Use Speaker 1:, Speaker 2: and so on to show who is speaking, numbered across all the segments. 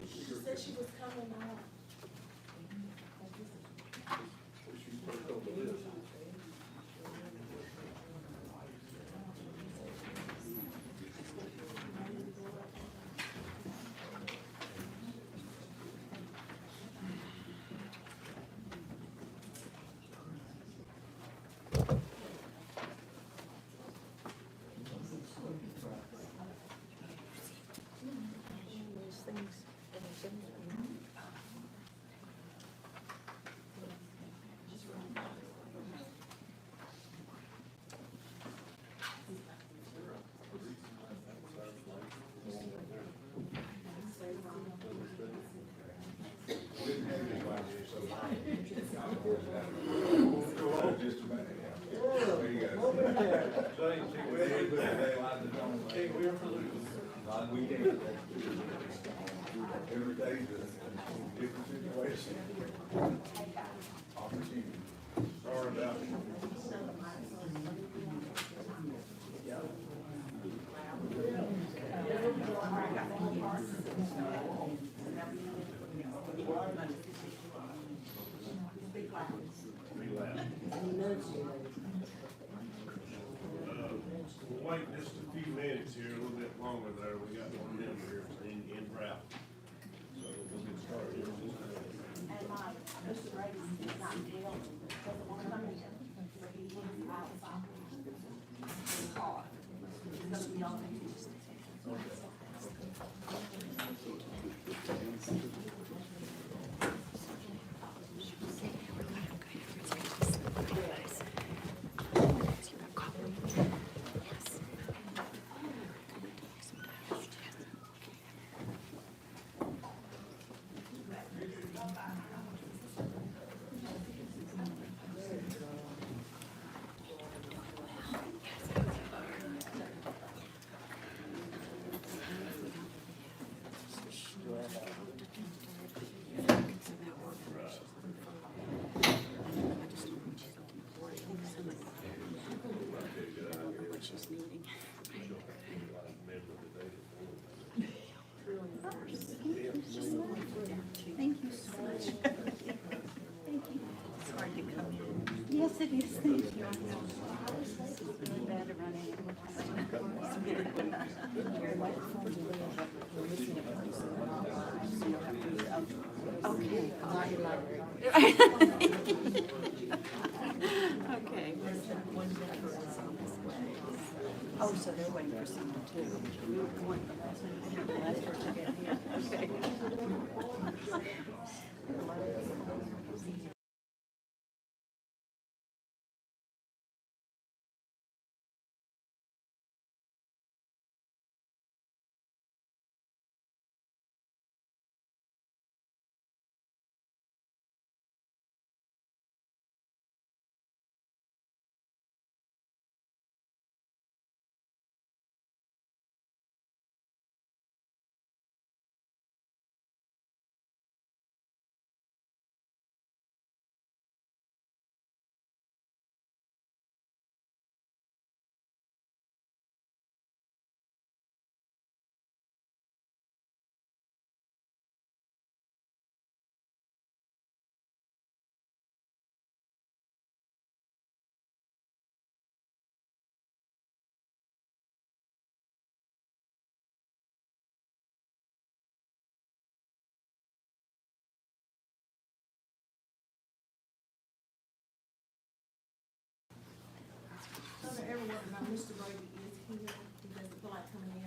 Speaker 1: She said she was coming out.
Speaker 2: Every day is a different situation. Opportunity. Sorry about it.
Speaker 3: We'll wait just a few minutes here, a little bit longer there. We got one member here in route. So we'll get started here in just a minute.
Speaker 1: And Mr. Brady is not available, doesn't want to come in, so he was outside. In the car. He's gonna be on vacation.
Speaker 4: Thank you so much. Thank you. It's hard to come in. Yes, it is. Thank you. It's really bad to run in. Okay. Okay. Oh, so they're waiting for someone too. Last person to get here. Okay. So that everyone knows Mr. Brady is here, he doesn't feel like coming in.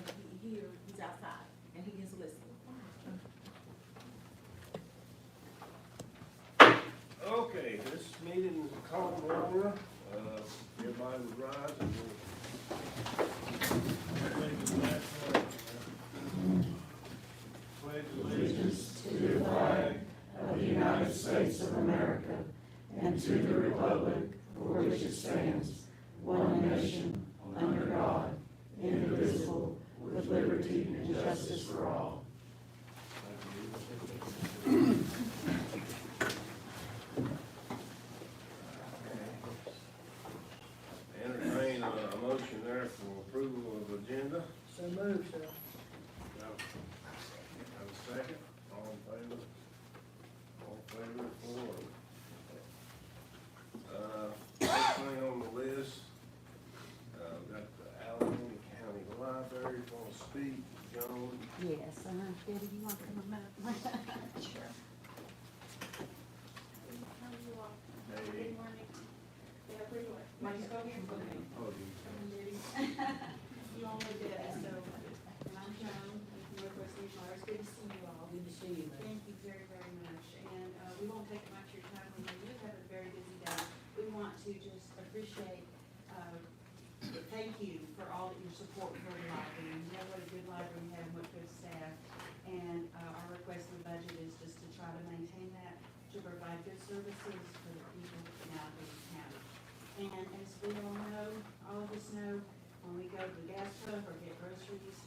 Speaker 3: Call to order, everybody would rise and we'll pledge allegiance
Speaker 5: To the flag of the United States of America and to the republic for which it stands, one nation, under God, indivisible, with liberty and justice for all.
Speaker 3: Entertain a motion there for approval of agenda.
Speaker 5: So moved, sir.
Speaker 3: Have a second, all in favor? All in favor, four. First thing on the list, got the Allegheny County Library, gonna speak, Joan.
Speaker 4: Yes, Debbie, you want to come up? Sure.
Speaker 1: How are you all?
Speaker 3: Hey.
Speaker 1: Good morning. Yeah, pretty well. Might just go here for me.
Speaker 3: Oh, you-
Speaker 1: You all know Debbie, so I'm Joan with Northwest New Flowers. Good to see you all.
Speaker 5: Good to see you, ma'am.
Speaker 1: Thank you very, very much. And we won't take much of your time. We know you have a very busy day. We want to just appreciate, thank you for all of your support for the library. You know what a good library we have and what good staff. And our request in the budget is just to try to maintain that, to provide good services for the people in Allegheny County. And as we all know, all of us know, when we go to the gas pump or get groceries,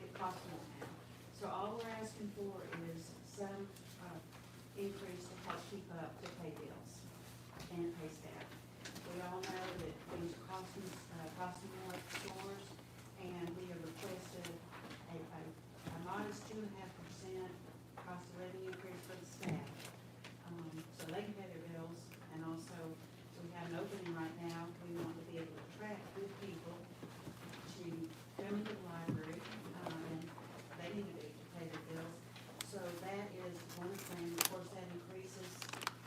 Speaker 1: it costs more now. So all we're asking for is some increase to help keep up to pay bills and pay staff. We all know that things are costing more at the stores, and we have requested a modest 2.5% cost of living increase for the staff. So they can pay their bills, and also, we have an opening right now, we want to be able to attract good people to come into the library, and they need to be able to pay their bills. So that is one of the things, of course, that increases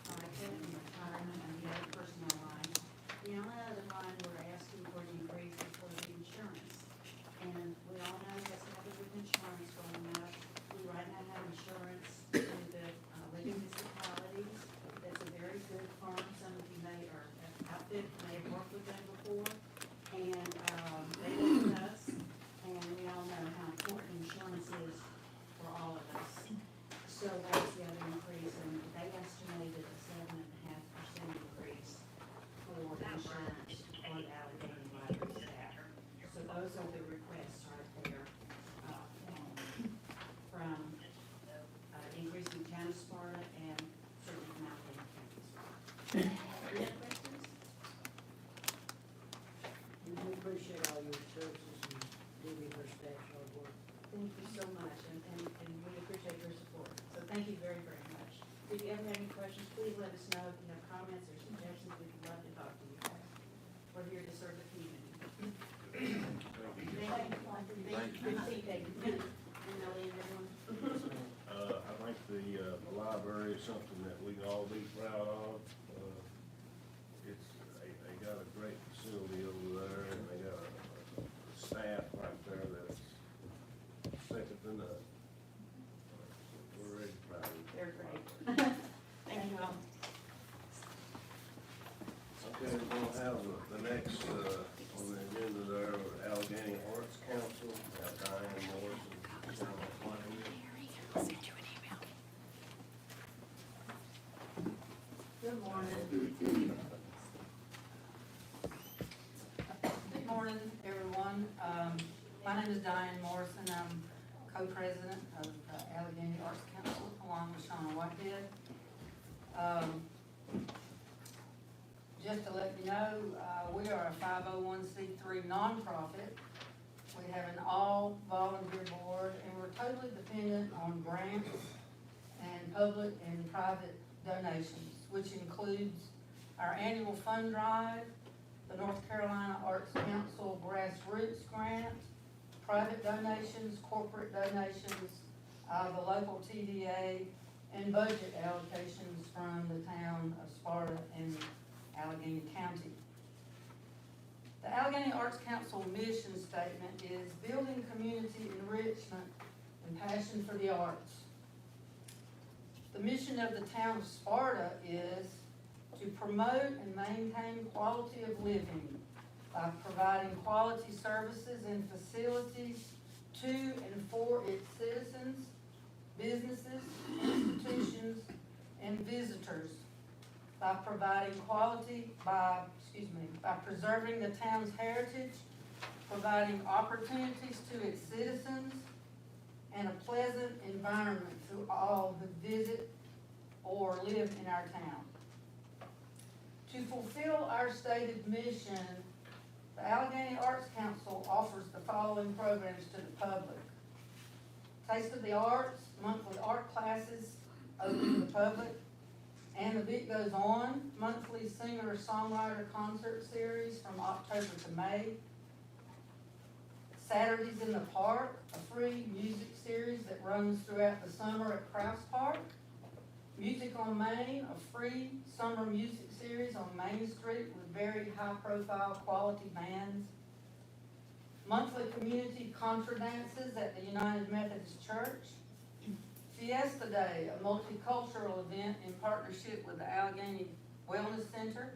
Speaker 1: FICA and retirement and the other personnel line. The only other line we're asking for the increase is for the insurance. And we all know what's happened with insurance going up. We right now have insurance through the living municipalities. That's a very good firm. Some of you may or have outfit, may have worked with them before. And they work with us, and we all know how important insurance is for all of us. So that's the other increase, and they estimated a 7.5% increase for insurance for the Allegheny Library staff. So those are the requests right there, from increasing town of Sparta and certainly from Allegheny County. Any other questions?
Speaker 5: We do appreciate all your services and Debbie and her staff's hard work.
Speaker 1: Thank you so much, and we appreciate your support. So thank you very, very much. If you ever have any questions, please let us know. If you have comments or suggestions, we'd love to talk to you. We're here to serve the community. Thank you. Thank you. Good to see you, David. And Ellie and everyone.
Speaker 3: I think the library is something that we can all be proud of. They got a great facility over there, and they got a staff right there that's second to none. We're really proud of it.
Speaker 1: They're great. Thank you all.
Speaker 3: Okay, we're gonna have the next, on the agenda there, Allegheny Arts Council, Diane Morrison.
Speaker 4: I'll send you an email.
Speaker 6: Good morning. Good morning, everyone. My name is Diane Morrison. I'm co-president of Allegheny Arts Council along with Shauna Whitehead. Just to let you know, we are a 501c3 nonprofit. We have an all-volunteer board, and we're totally dependent on grants and public and private donations, which includes our annual fund drive, the North Carolina Arts Council Grassroots Grant, private donations, corporate donations, the local TDA, and budget allocations from the town of Sparta and Allegheny County. The Allegheny Arts Council mission statement is building community enrichment and passion for the arts. The mission of the town of Sparta is to promote and maintain quality of living by providing quality services and facilities to and for its citizens, businesses, institutions, and visitors, by providing by preserving the town's heritage, providing opportunities to its citizens, and a pleasant environment to all who visit or live in our town. To fulfill our stated mission, the Allegheny Arts Council offers the following programs to the public: Taste of the Arts, monthly art classes open to the public, And the Beat Goes On, monthly singer-songwriter concert series from October to May. Saturdays in the Park, a free music series that runs throughout the summer at Crafts Park. Music on Main, a free summer music series on Main Street with very high-profile quality bands. Monthly community contra dances at the United Methodist Church. Fiesta Day, a multicultural event in partnership with the Allegheny Wellness Center.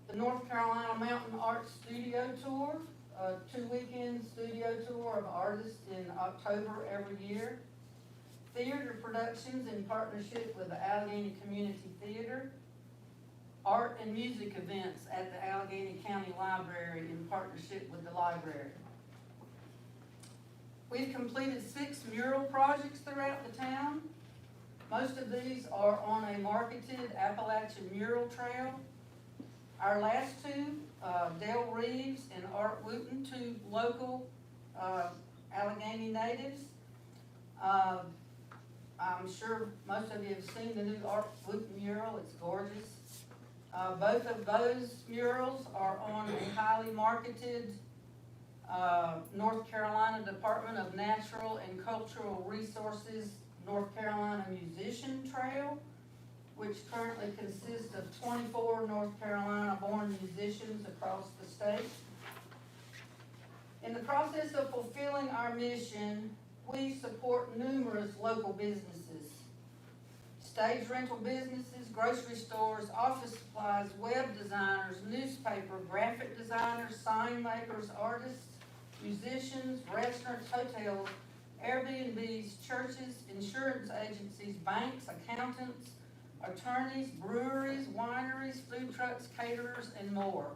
Speaker 6: The North Carolina Mountain Arts Studio Tour, a 2-weekend studio tour of artists in October every year. Theater productions in partnership with the Allegheny Community Theater. Art and music events at the Allegheny County Library in partnership with the library. We've completed 6 mural projects throughout the town. Most of these are on a marketed Appalachian mural trail. Our last 2, Dale Reeves and Art Wooten, 2 local Allegheny natives. I'm sure most of you have seen the new Art Wooten mural. It's gorgeous. Both of those murals are on a highly marketed North Carolina Department of Natural and Cultural Resources North Carolina Musician Trail, which currently consists of 24 North Carolina-born musicians across the state. In the process of fulfilling our mission, we support numerous local businesses, stage rental businesses, grocery stores, office supplies, web designers, newspaper, graphic designers, sign makers, artists, musicians, restaurants, hotels, Airbnbs, churches, insurance agencies, banks, accountants, attorneys, breweries, wineries, food trucks, caterers, and more.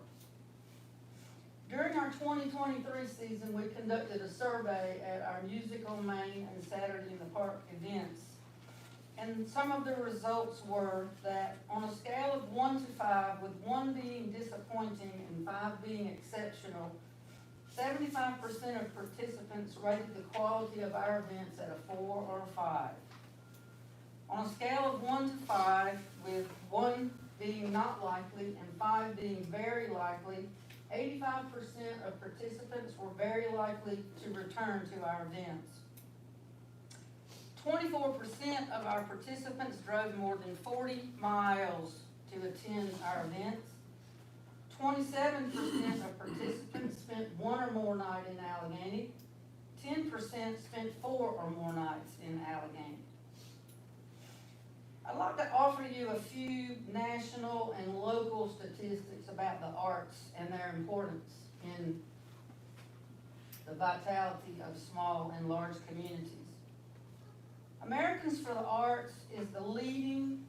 Speaker 6: During our 2023 season, we conducted a survey at our Music on Main and Saturday in the Park events. And some of the results were that on a scale of 1 to 5, with 1 being disappointing and 5 being exceptional, 75% of participants rated the quality of our events at a 4 or a 5. On a scale of 1 to 5, with 1 being not likely and 5 being very likely, 85% of participants were very likely to return to our events. 24% of our participants drove more than 40 miles to attend our events. 27% of participants spent 1 or more nights in Allegheny. 10% spent 4 or more nights in Allegheny. I'd like to offer you a few national and local statistics about the arts and their importance in the vitality of small and large communities. Americans for the Arts is the leading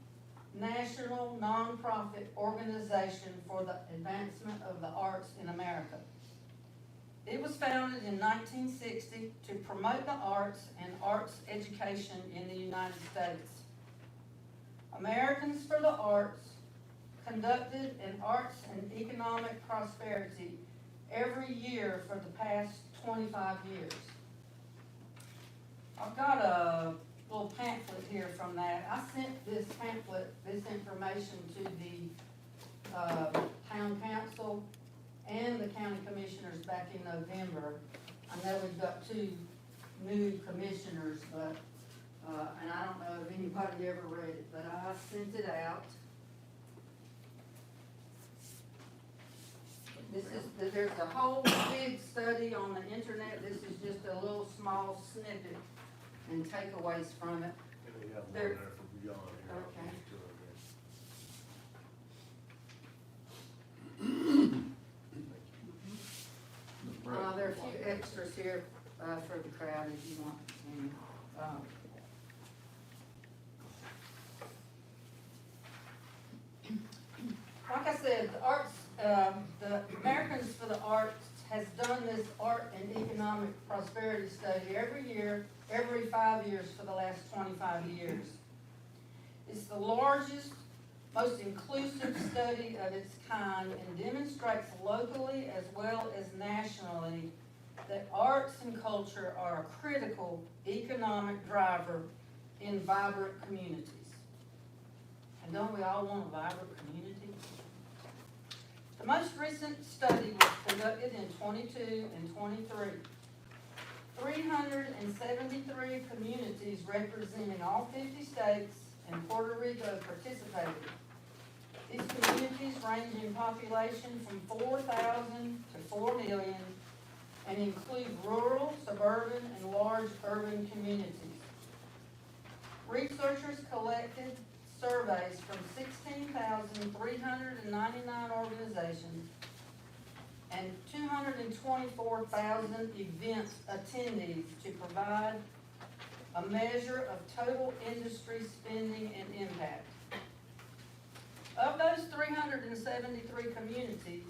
Speaker 6: national nonprofit organization for the advancement of the arts in America. It was founded in 1960 to promote the arts and arts education in the United States. Americans for the Arts conducted an arts and economic prosperity every year for the past 25 years. I've got a little pamphlet here from that. I sent this pamphlet, this information to the town council and the county commissioners back in November. I know we've got 2 new commissioners, but and I don't know if anybody ever read it, but I sent it out. There's a whole big study on the internet. This is just a little small snippet and takeaways from it.
Speaker 3: And we have one
Speaker 6: There-
Speaker 3: there for beyond here.
Speaker 6: Okay. There are a few extras here, for the crowd if you want any. Like I said, the arts, the Americans for the Arts has done this art and economic prosperity study every year, every 5 years for the last 25 years. It's the largest, most inclusive study of its kind and demonstrates locally as well as nationally that arts and culture are a critical economic driver in vibrant communities. And don't we all want a vibrant community? The most recent study was conducted in 22 and 23. 373 communities representing all 50 states and Puerto Rico participated. These communities range in population from 4,000 to 4 million and include rural, suburban, and large urban communities. Researchers collected surveys from 16,399 organizations and 224,000 event attendees to provide a measure of total industry spending and impact. Of those 373 communities,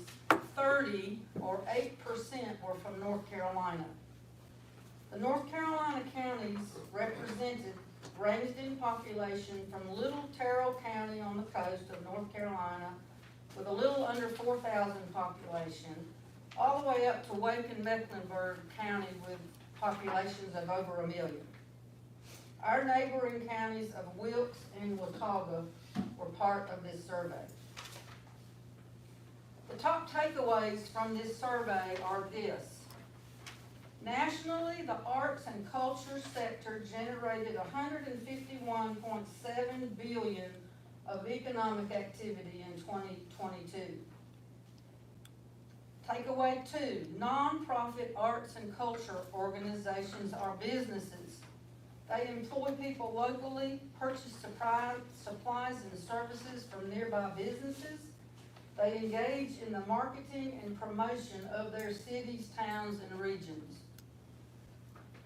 Speaker 6: 30 or 8% were from North Carolina. The North Carolina counties represented ranged in population from Little Terrell County on the coast of North Carolina with a little under 4,000 population, all the way up to Wake and Mecklenburg County with populations of over 1 million. Our neighboring counties of Wilkes and Watauga were part of this survey. The top takeaways from this survey are this. Nationally, the arts and culture sector generated $151.7 billion of economic activity in 2022. Takeaway 2, nonprofit arts and culture organizations are businesses. They employ people locally, purchase supplies and services from nearby businesses. They engage in the marketing and promotion of their cities, towns, and regions.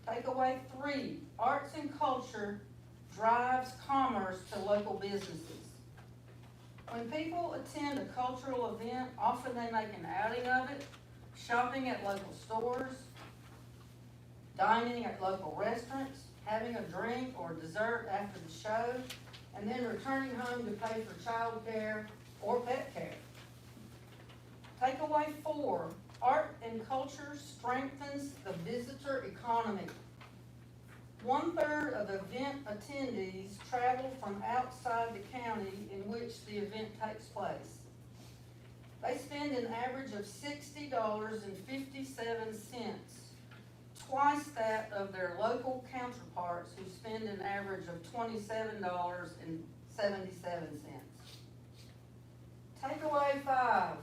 Speaker 6: Takeaway 3, arts and culture drives commerce to local businesses. When people attend a cultural event, often they make an outing of it, shopping at local stores, dining at local restaurants, having a drink or dessert after the show, and then returning home to pay for child care or pet care. Takeaway 4, art and culture strengthens the visitor economy. 1/3 of event attendees travel from outside the county in which the event takes place. They spend an average of $60.57, twice that of their local counterparts who spend an average of $27.77. Takeaway 5.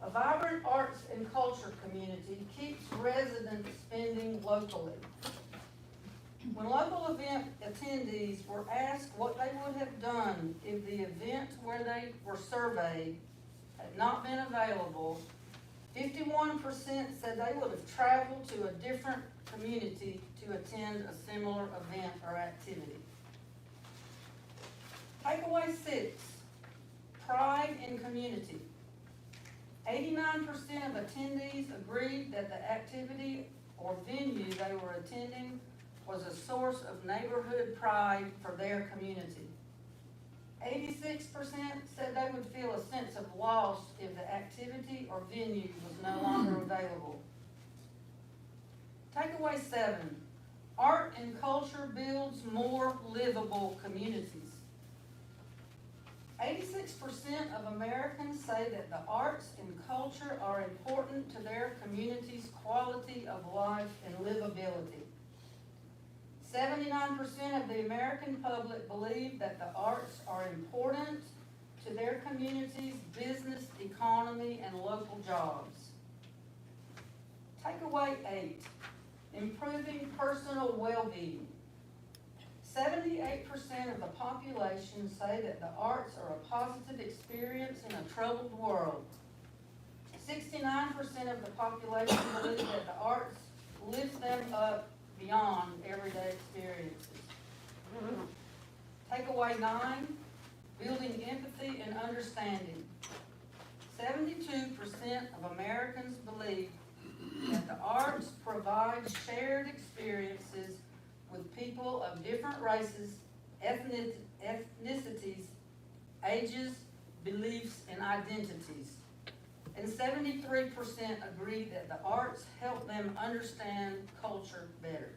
Speaker 6: A vibrant arts and culture community keeps residents spending locally. When local event attendees were asked what they would have done if the event where they were surveyed had not been available, 51% said they would have traveled to a different community to attend a similar event or activity. Takeaway 6, pride in community. 89% of attendees agreed that the activity or venue they were attending was a source of neighborhood pride for their community. 86% said they would feel a sense of loss if the activity or venue was no longer available. Takeaway 7, art and culture builds more livable communities. 86% of Americans say that the arts and culture are important to their community's quality of life and livability. 79% of the American public believe that the arts are important to their community's business, economy, and local jobs. Takeaway 8, improving personal well-being. 78% of the population say that the arts are a positive experience in a troubled world. 69% of the population believe that the arts lift them up beyond everyday experiences. Takeaway 9, building empathy and understanding. 72% of Americans believe that the arts provide shared experiences with people of different races, ethnicities, ages, beliefs, and identities. And 73% agree that the arts help them understand culture better.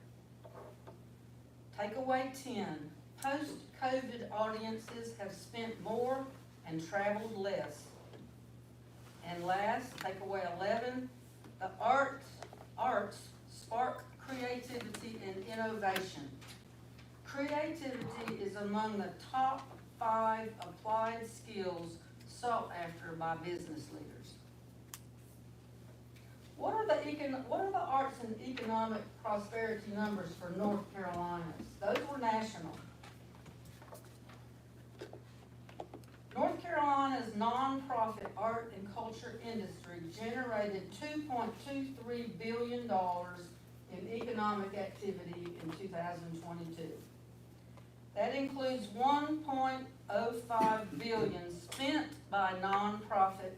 Speaker 6: Takeaway 10, post-COVID audiences have spent more and traveled less. And last, takeaway 11, the arts spark creativity and innovation. Creativity is among the top 5 applied skills sought after by business leaders. What are the arts and economic prosperity numbers for North Carolina? Those were national. North Carolina's nonprofit art and culture industry generated $2.23 billion in economic activity in 2022. That includes $1.05 billion spent by nonprofit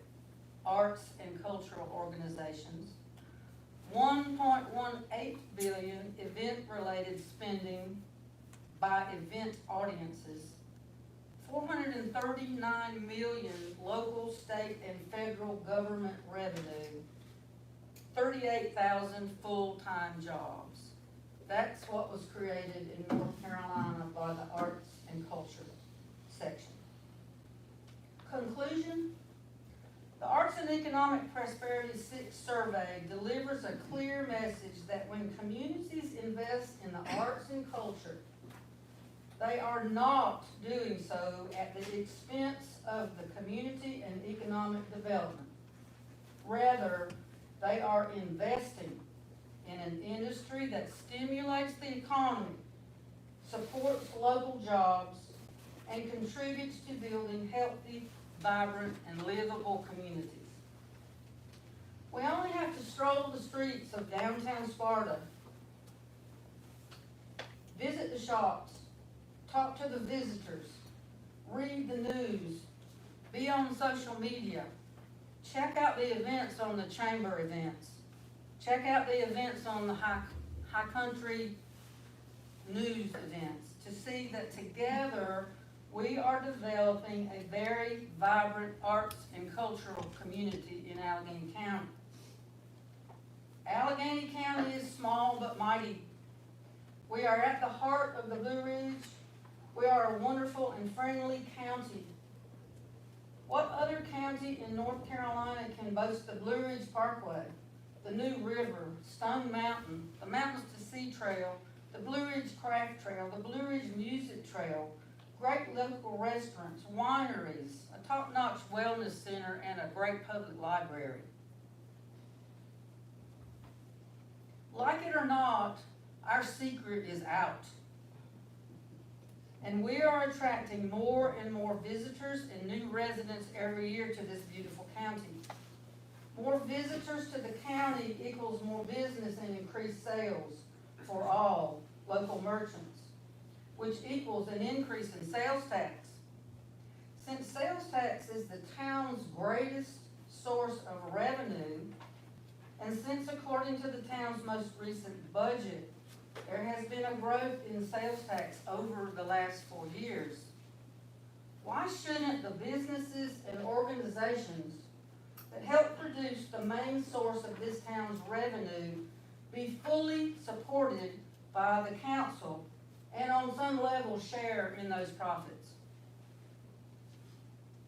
Speaker 6: arts and cultural organizations, $1.18 billion event-related spending by event audiences, $439 million local, state, and federal government revenue, 38,000 full-time jobs. That's what was created in North Carolina by the arts and culture section. Conclusion, the Arts and Economic Prosperity Survey delivers a clear message that when communities invest in the arts and culture, they are not doing so at the expense of the community and economic development. Rather, they are investing in an industry that stimulates the economy, supports local jobs, and contributes to building healthy, vibrant, and livable communities. We only have to stroll the streets of downtown Sparta, visit the shops, talk to the visitors, read the news, be on social media, check out the events on the chamber events, check out the events on the high country news events to see that together we are developing a very vibrant arts and cultural community in Allegheny County. Allegheny County is small but mighty. We are at the heart of the Blue Ridge. We are a wonderful and friendly county. What other county in North Carolina can boast the Blue Ridge Parkway, the New River, Stone Mountain, the Mountains to Sea Trail, the Blue Ridge Craft Trail, the Blue Ridge Music Trail, great local restaurants, wineries, a top-notch wellness center, and a great public library? Like it or not, our secret is out. And we are attracting more and more visitors and new residents every year to this beautiful county. More visitors to the county equals more business and increased sales for all local merchants, which equals an increase in sales tax. Since sales tax is the town's greatest source of revenue, and since according to the town's most recent budget, there has been a growth in sales tax over the last 4 years, why shouldn't the businesses and organizations that help produce the main source of this town's revenue be fully supported by the council and on some level share in those profits?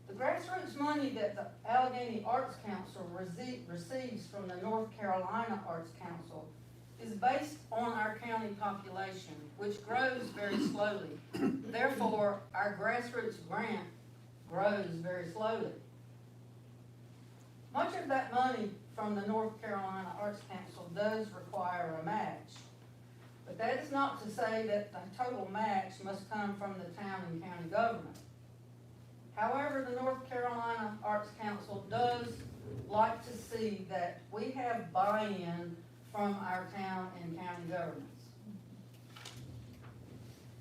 Speaker 6: The grassroots money that the Allegheny Arts Council receives from the North Carolina Arts Council is based on our county population, which grows very slowly. Therefore, our grassroots grant grows very slowly. Much of that money from the North Carolina Arts Council does require a match. But that is not to say that the total match must come from the town and county government. However, the North Carolina Arts Council does like to see that we have buy-in from our town and county governments.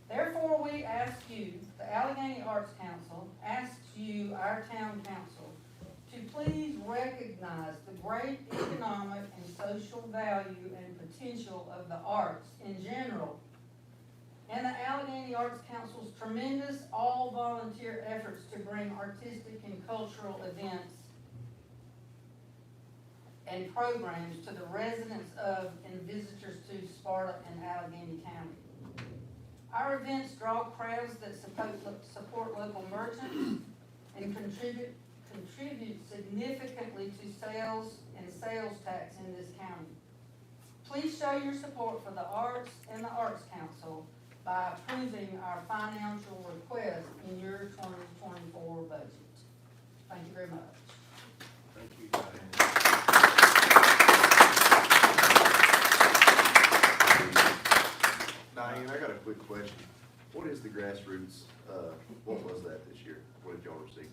Speaker 6: Therefore, we ask you, the Allegheny Arts Council asks you, our town council, to please recognize the great economic and social value and potential of the arts in general, and the Allegheny Arts Council's tremendous all-volunteer efforts to bring artistic and cultural events and programs to the residents of and visitors to Sparta and Allegheny County. Our events draw crowds that support local merchants and contribute significantly to sales and sales tax in this county. Please show your support for the arts and the Arts Council by approving our financial request in your 2024 budget. Thank you very much.
Speaker 3: Thank you, Diane.
Speaker 7: Diane, I got a quick question. What is the grassroots, what was that this year? What did y'all receive?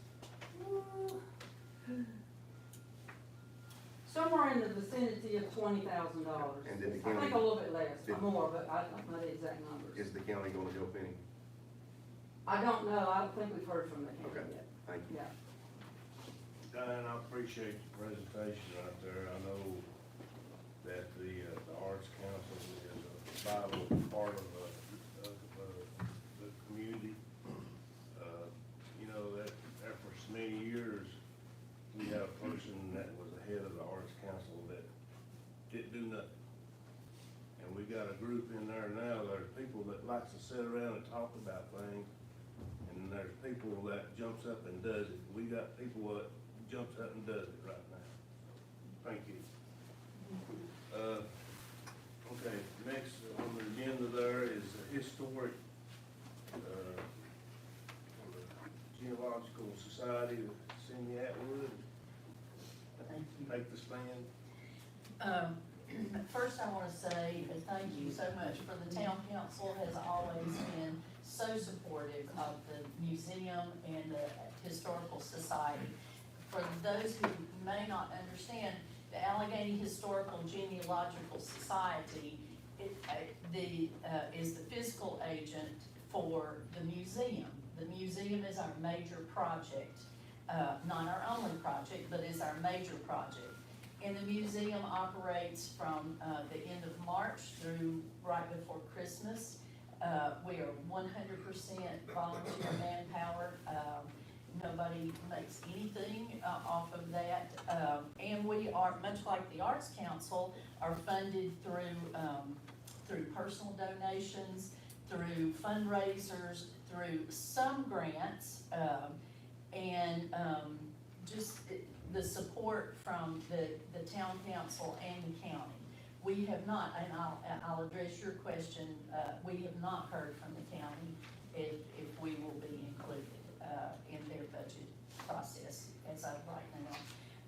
Speaker 6: Somewhere in the vicinity of $20,000.
Speaker 7: And did the
Speaker 6: I
Speaker 7: county-
Speaker 6: think a little bit less,
Speaker 7: did-
Speaker 6: more, but I don't know the exact numbers.
Speaker 7: Is the county gonna help any?
Speaker 6: I don't know, I don't think we've heard from the county
Speaker 7: Okay.
Speaker 6: yet.
Speaker 7: Thank you.
Speaker 6: Yeah.
Speaker 3: Diane, I appreciate the presentation right there. I know that the Arts Council is a vital part of the community. You know, that for many years, we had a person that was the head of the Arts Council that didn't do nothing. And we got a group in there now, there's people that likes to sit around and talk about things, and there's people that jumps up and does it. We got people that jumps up and does it right now. Thank you. Okay, next on the agenda there is a historic, Genealogical Society of Cindy Atwood.
Speaker 5: Thank you.
Speaker 3: Take the stand.
Speaker 5: First, I want to say thank you so much, for the town council has always been so supportive of the museum and the historical society. For those who may not understand, the Allegheny Historical Genealogical Society is the fiscal agent for the museum. The museum is our major project, not our only project, but is our major project. And the museum operates from the end of March through right before Christmas. We are 100% volunteer manpower. Nobody makes anything off of that. And we are, much like the Arts Council, are funded through personal donations, through fundraisers, through some grants, and just the support from the town council and the county. We have not, and I'll address your question, we have not heard from the county if we will be included in their budget process as of right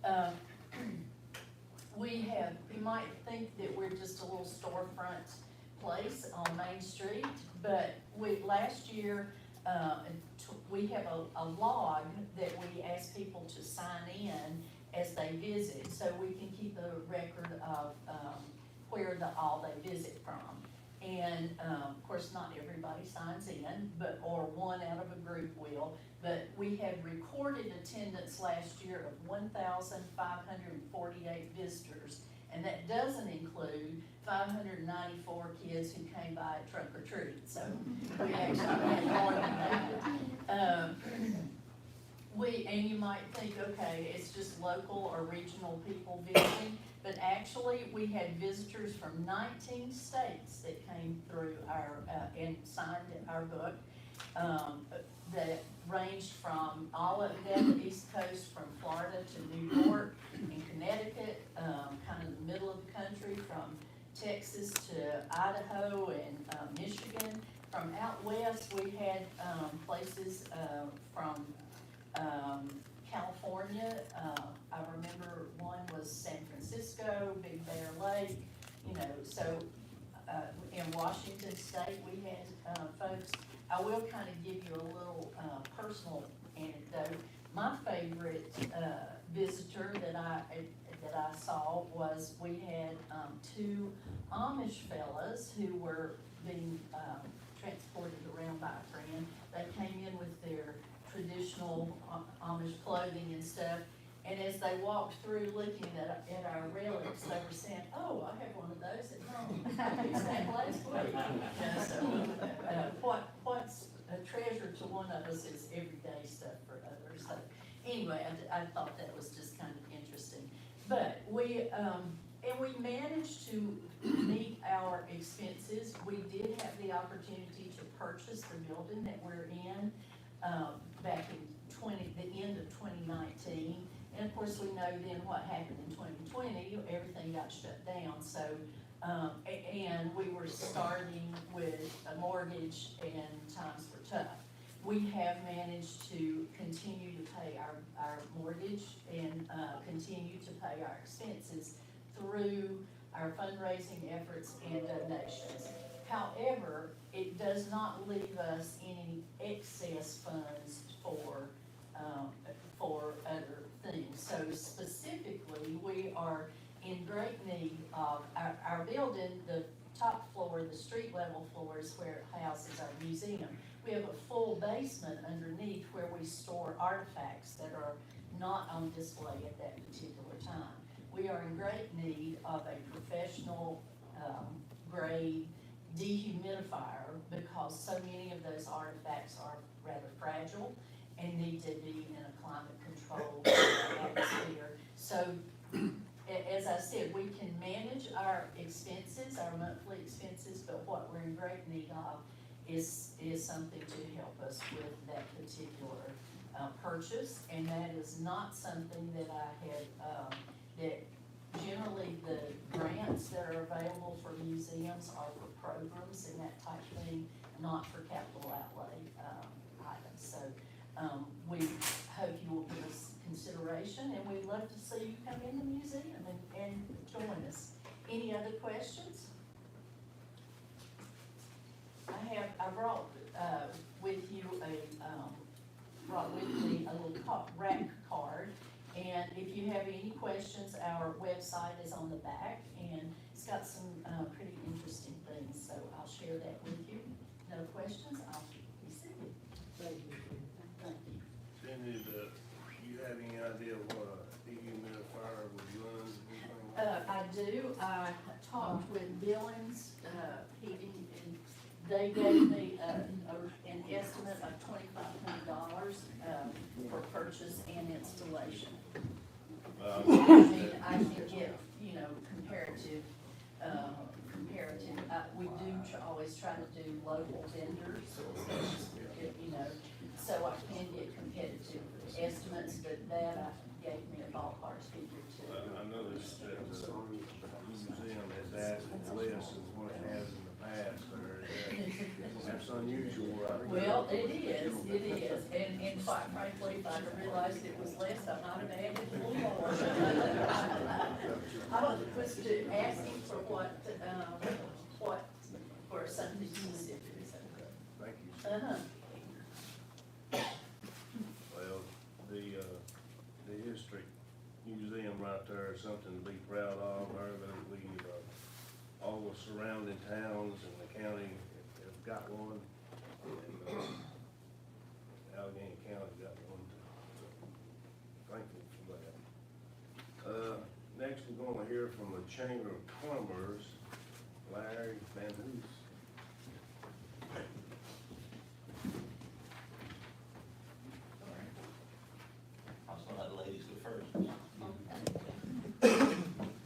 Speaker 5: now. You might think that we're just a little storefront place on Main Street, but last year, we have a log that we ask people to sign in as they visit, so we can keep a record of where all they visit from. And of course, not everybody signs in, or one out of a group will, but we had recorded attendance last year of 1,548 visitors, and that doesn't include 594 kids who came by at trunk or treat, so we actually had more than that. And you might think, okay, it's just local or regional people visiting, but actually we had visitors from 19 states that came through and signed our book, that ranged from all up down the East Coast, from Florida to New York and Connecticut, kind of the middle of the country, from Texas to Idaho and Michigan. From out west, we had places from California. I remember one was San Francisco, Big Bear Lake, so
Speaker 4: in Washington State, we had, folks, I will kind of give you a little, personal anecdote. My favorite, visitor that I saw was, we had, two Amish fellas who were being, transported around by a friend. They came in with their traditional Amish clothing and stuff. And as they walked through looking at our relics, they were saying, "Oh, I have one of those at home. I used that last week." So, what's a treasure to one of us is everyday stuff for others. So, anyway, I thought that was just kind of interesting. But we managed to meet our expenses. We did have the opportunity to purchase the building that we're in, back in the end of 2019. And of course, we know then what happened in 2020, everything got shut down, so, and we were starting with a mortgage and times were tough. We have managed to continue to pay our mortgage and, continue to pay our expenses through our fundraising efforts and donations. However, it does not leave us any excess funds for other things. So specifically, we are in great need of our building, the top floor, the street level floor is where it houses our museum. We have a full basement underneath where we store artifacts that are not on display at that particular time. We are in great need of a professional grade dehumidifier because so many of those artifacts are rather fragile and need to be in a climate controlled atmosphere. So, as I said, we can manage our expenses, our monthly expenses, but what we're in great need of is something to help us with that particular purchase. And that is not something that I had, that generally the grants that are available for museums are for programs and that type of thing, not for capital outlay items. So we hope you will give us consideration, and we'd love to see you come in the museum and join us. Any other questions? I brought with me a little rack card, and if you have any questions, our website is on the back, and it's got some pretty interesting things, so I'll share that with you. No questions, I'll be seated.
Speaker 1: Thank you.
Speaker 4: Thank you.
Speaker 3: Cindy, do you have any idea what a dehumidifier would run?
Speaker 4: I do. I talked with Billings Heating, and they gave me an estimate of $2,500 for purchase and installation. I mean, I can get, comparative, we do always try to do local vendors, so I can get competitive estimates, but that gave me a ballpark figure too.
Speaker 3: I noticed that the museum has asked less than what it has in the past, that's unusual, right?
Speaker 4: Well, it is, and quite frankly, if I'd have realized it was less, I might have added a little more. I was asking for what, for something specific, so.
Speaker 3: Thank you. Well, the history museum right there is something to be proud of, all the surrounding towns and the county have got one, and Allegheny County got one too, so thankful for that. Next, we're gonna hear from the Chamber of Commerce, Larry Van Hoos.
Speaker 8: I was gonna let the ladies go first.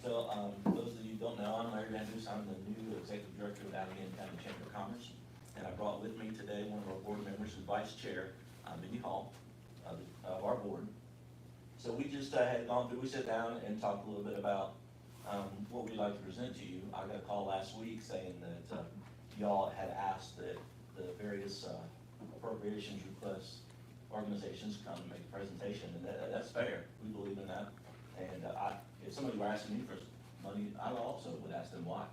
Speaker 8: So, those of you who don't know, I'm Larry Van Hoos. I'm the new Executive Director of Allegheny County Chamber of Commerce. And I brought with me today one of our board members and Vice Chair, Mindy Hall, of our board. So we just had gone through, we sat down and talked a little bit about what we'd like to present to you. I got a call last week saying that y'all had asked that the various appropriations requests organizations come and make a presentation, and that's fair. We believe in that. And if somebody were asking me for money, I also would ask them why.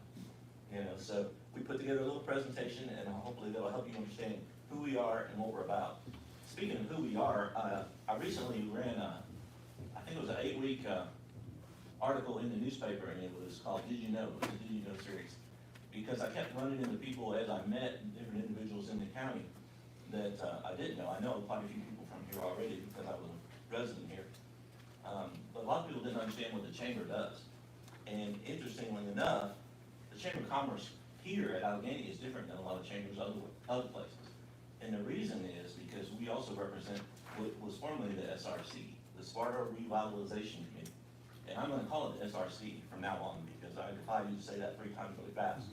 Speaker 8: You know, so we put together a little presentation, and hopefully that'll help you understand who we are and what we're about. Speaking of who we are, I recently ran I think it was an 8-week article in the newspaper, and it was called Did You Know? It was a Did You Know series. Because I kept running into people as I met different individuals in the county that I didn't know. I know quite a few people from here already because I was a resident here. But a lot of people didn't understand what the chamber does. And interestingly enough, the Chamber of Commerce here at Allegheny is different than a lot of chambers other places. And the reason is because we also represent what was formerly the SRC, the Sparta Revitalization Committee. And I'm gonna call it the SRC from now on because I defy you to say that 3 times really fast.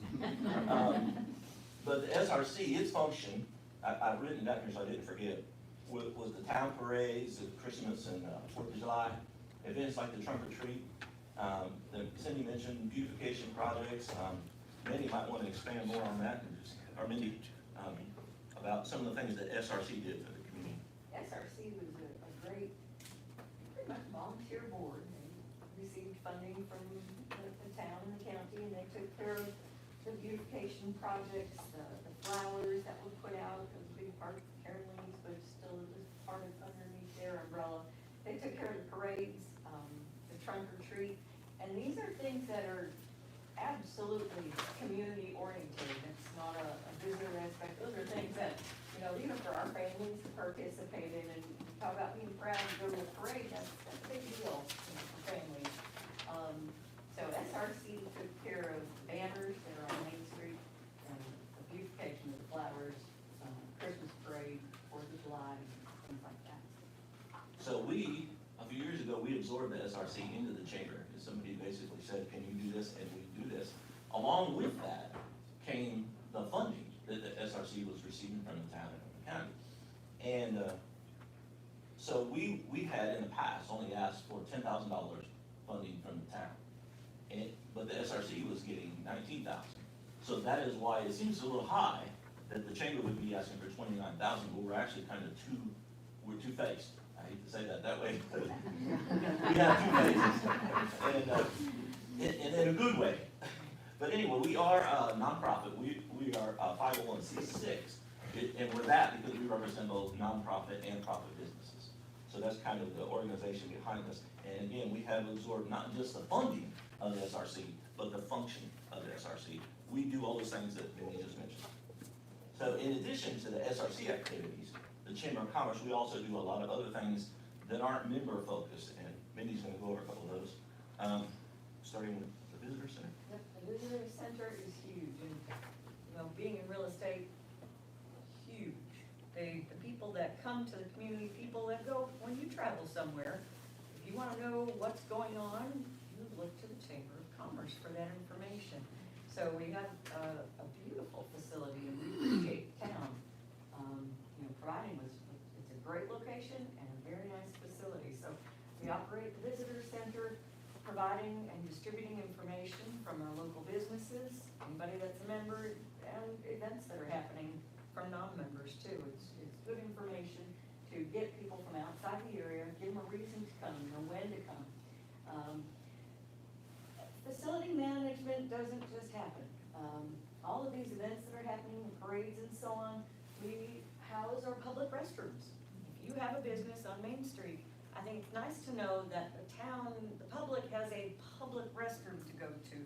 Speaker 8: But the SRC, its function, I've written it down here so I didn't forget, was the town parades, the Christmas and 4th of July, events like the trunk or treat. Cindy mentioned beautification projects. Mindy might want to expand more on that, or Mindy, about some of the things that SRC did for the community.
Speaker 5: SRC was a great, pretty much volunteer board. They received funding from the town and the county, and they took care of the beautification projects, the flowers that were put out. It was a big part of Caroline's, but still it was part of underneath their umbrella. They took care of the parades, the trunk or treat, and these are things that are absolutely community oriented. It's not a visitor aspect. Those are things that, you know, even for our families to participate in, and talk about being proud to go to a parade, that's a big deal, you know, for families. So SRC took care of banners that are on Main Street, and the beautification of the flowers, Christmas parade, 4th of July, things like that.
Speaker 8: So we, a few years ago, we absorbed the SRC into the chamber. Somebody basically said, can you do this? And we do this. Along with that came the funding that the SRC was receiving from the town and from the county. And so we had in the past only asked for $10,000 funding from the town. But the SRC was getting $19,000. So that is why it seems a little high that the chamber would be asking for $29,000, but we're actually kind of we're two-faced. I hate to say that way, but we have 2 phases, and in a good way. But anyway, we are a nonprofit. We are a 501c6, and we're that because we represent both nonprofit and profit businesses. So that's kind of the organization behind us. And again, we have absorbed not just the funding of the SRC, but the function of the SRC. We do all those things that Mindy just mentioned. So in addition to the SRC activities, the Chamber of Commerce, we also do a lot of other things that aren't member focused, and Mindy's gonna go over a couple of those. Starting with the visitor center.
Speaker 5: Yep, the visitor center is huge, and, you know, being in real estate, huge. The people that come to the community, people that go, when you travel somewhere, if you wanna know what's going on, you look to the Chamber of Commerce for that information. So we have a beautiful facility, and we appreciate the town, you know, providing us with, it's a great location and a very nice facility. So we operate the visitor center, providing and distributing information from our local businesses, anybody that's a member, and events that are happening from non-members too. It's good information to get people from outside the area, give them a reason to come, know when to come. Facility management doesn't just happen. All of these events that are happening, the parades and so on, we house our public restrooms. If you have a business on Main Street, I think it's nice to know that the town, the public has a public restroom to go to.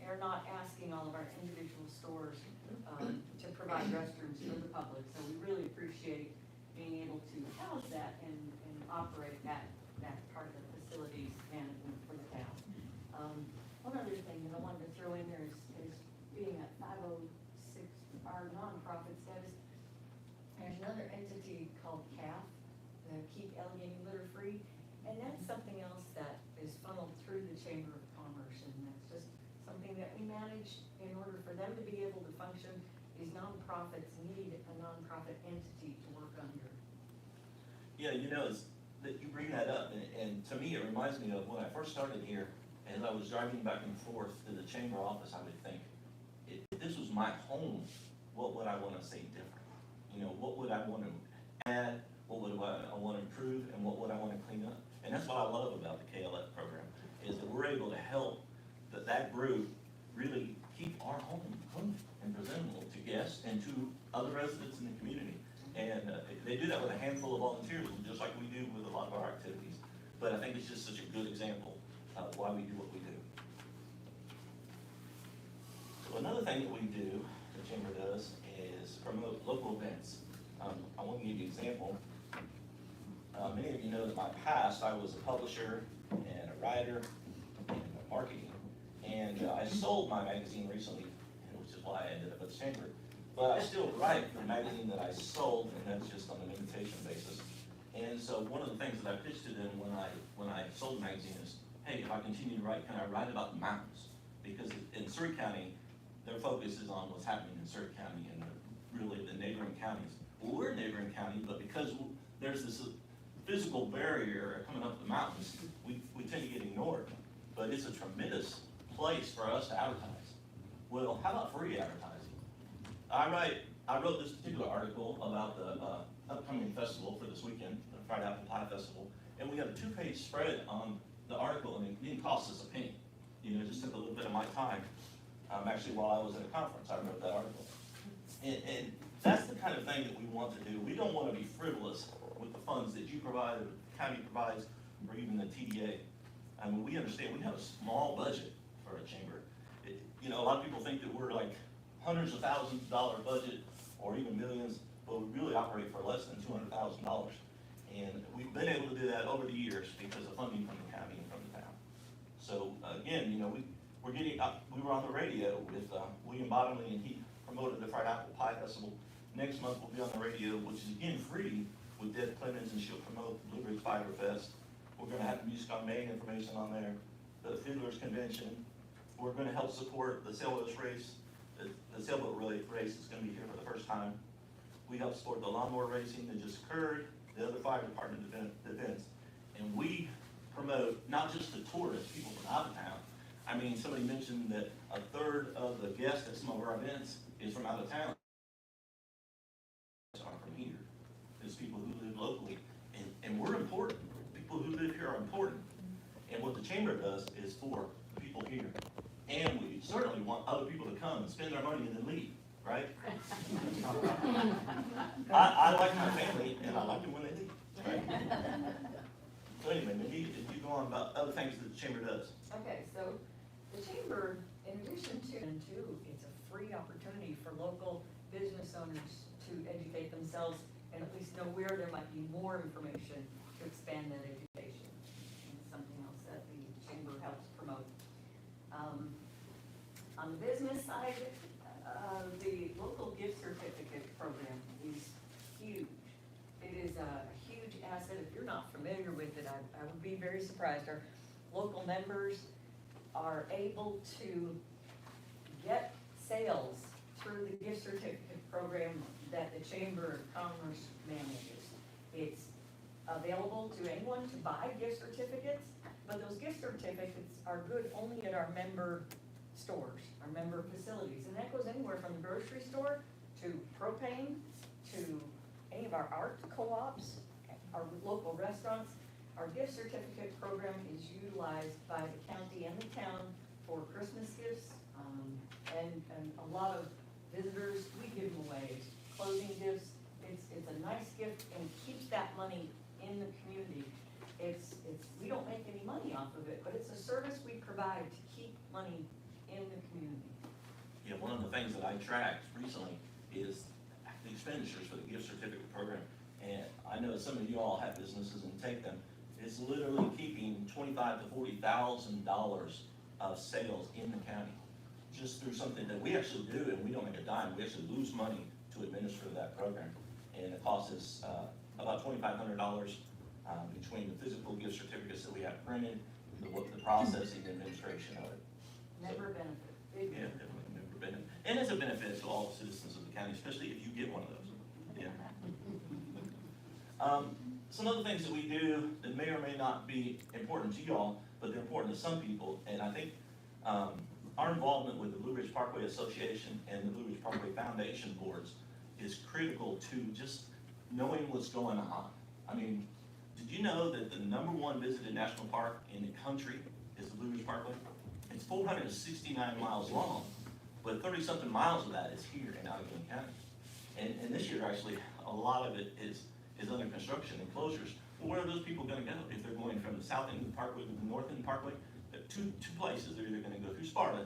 Speaker 5: They're not asking all of our individual stores to provide restrooms for the public. So we really appreciate being able to house that and operate that part of the facilities management for the town. One other thing that I wanted to throw in there is being at 506, our nonprofit status. There's another entity called CAF, the Keep Allegheny Litter Free, and that's something else that is funneled through the Chamber of Commerce, and that's just something that we manage in order for them to be able to function. These nonprofits need a nonprofit entity to work under.
Speaker 8: Yeah, you know, it's, that you bring that up, and to me, it reminds me of when I first started here, as I was driving back and forth to the chamber office, I would think, if this was my home, what would I want to say different? You know, what would I want to add? What would I want to improve? And what would I want to clean up? And that's what I love about the KLF program, is that we're able to help that group really keep our home other residents in the community. And they do that with a handful of volunteers, just like we do with a lot of our activities. But I think it's just such a good example of why we do what we do. So another thing that we do, the Chamber does, is promote local events. I want to give you an example. Many of you know that in my past, I was a publisher and a writer and marketing. And I sold my magazine recently, which is why I ended up at the Chamber. But I still write for the magazine that I sold, and that's just on an invitation basis. And so one of the things that I pitched to them when I sold the magazine is, hey, if I continue to write, can I write about the mountains? Because in Surrey County, their focus is on what's happening in Surrey County and really the neighboring counties. Well, we're a neighboring county, but because there's this physical barrier coming up the mountains, we tend to get ignored. But it's a tremendous place for us to advertise. Well, how about free advertising? I wrote this particular article about the upcoming festival for this weekend, the Fried Apple Pie Festival, and we have a 2-page spread on the article, and it didn't cost us a penny. You know, it just took a little bit of my time. Actually, while I was at a conference, I wrote that article. And that's the kind of thing that we want to do. We don't want to be frivolous with the funds that you provide, or the county provides, or even the TDA. I mean, we understand we have a small budget for a chamber. You know, a lot of people think that we're like hundreds of thousands of dollar budget or even millions, but we really operate for less than $200,000. And we've been able to do that over the years because of funding from the county and from the town. So again, you know, we were on the radio with William Bottomley, and he promoted the Fried Apple Pie Festival. Next month we'll be on the radio, which is again free, with Deb Clemens, and she'll promote Blue Ridge Fighter Fest. We're going to have Music on Main information on there, the Fiddlers Convention. We're going to help support the sailboat race. The sailboat race is going to be here for the first time. We help support the lawnmower racing that just occurred, the other fire department events. And we promote not just the tourists, people from out of town. I mean, somebody mentioned that a third of the guests at some of our events is from out of town. Are from here. It's people who live locally. And we're important. People who live here are important. And what the chamber does is for the people here. And we certainly want other people to come and spend their money and then leave, right? I like my family, and I like them when they leave, right? So anyway, maybe if you go on about other things that the chamber does.
Speaker 9: Okay, so the chamber, in addition to, it's a free opportunity for local business owners to educate themselves and at least know where there might be more information to expand that education. And something else that the chamber helps promote. On the business side, the local gift certificate program is huge. It is a huge asset. If you're not familiar with it, I would be very surprised. Our local members are able to get sales through the gift certificate program that the Chamber of Commerce manages. It's available to anyone to buy gift certificates, but those gift certificates are good only at our member stores, our member facilities, and that goes anywhere from the grocery store to propane, to any of our art co-ops, our local restaurants. Our gift certificate program is utilized by the county and the town for Christmas gifts, and a lot of visitors, we give them away, clothing gifts. It's a nice gift and keeps that money in the community. We don't make any money off of it, but it's a service we provide to keep money in the community.
Speaker 8: Yeah, one of the things that I tracked recently is the expenditures for the gift certificate program. And I know some of you all have businesses and take them. It's literally keeping $25,000 to $40,000 of sales in the county, just through something that we actually do, and we don't make a dime. We actually lose money to administer that program. And it costs us about $2,500 between the physical gift certificates that we have printed, the processing and administration of it.
Speaker 9: Member benefit. Big
Speaker 8: Yeah, definitely member benefit. And it's a benefit to all citizens of the county, especially if you get one of those. Yeah. Some other things that we do that may or may not be important to you all, but they're important to some people. And I think our involvement with the Blue Ridge Parkway Association and the Blue Ridge Parkway Foundation boards is critical to just knowing what's going on. I mean, did you know that the #1 visited national park in the country is the Blue Ridge Parkway? It's 469 miles long, but 30-something miles of that is here in Allegheny County. And this year, actually, a lot of it is under construction and closures. Well, where are those people gonna go? If they're going from the south end of the parkway to the north end of the parkway, there are two places. They're either gonna go through Sparta,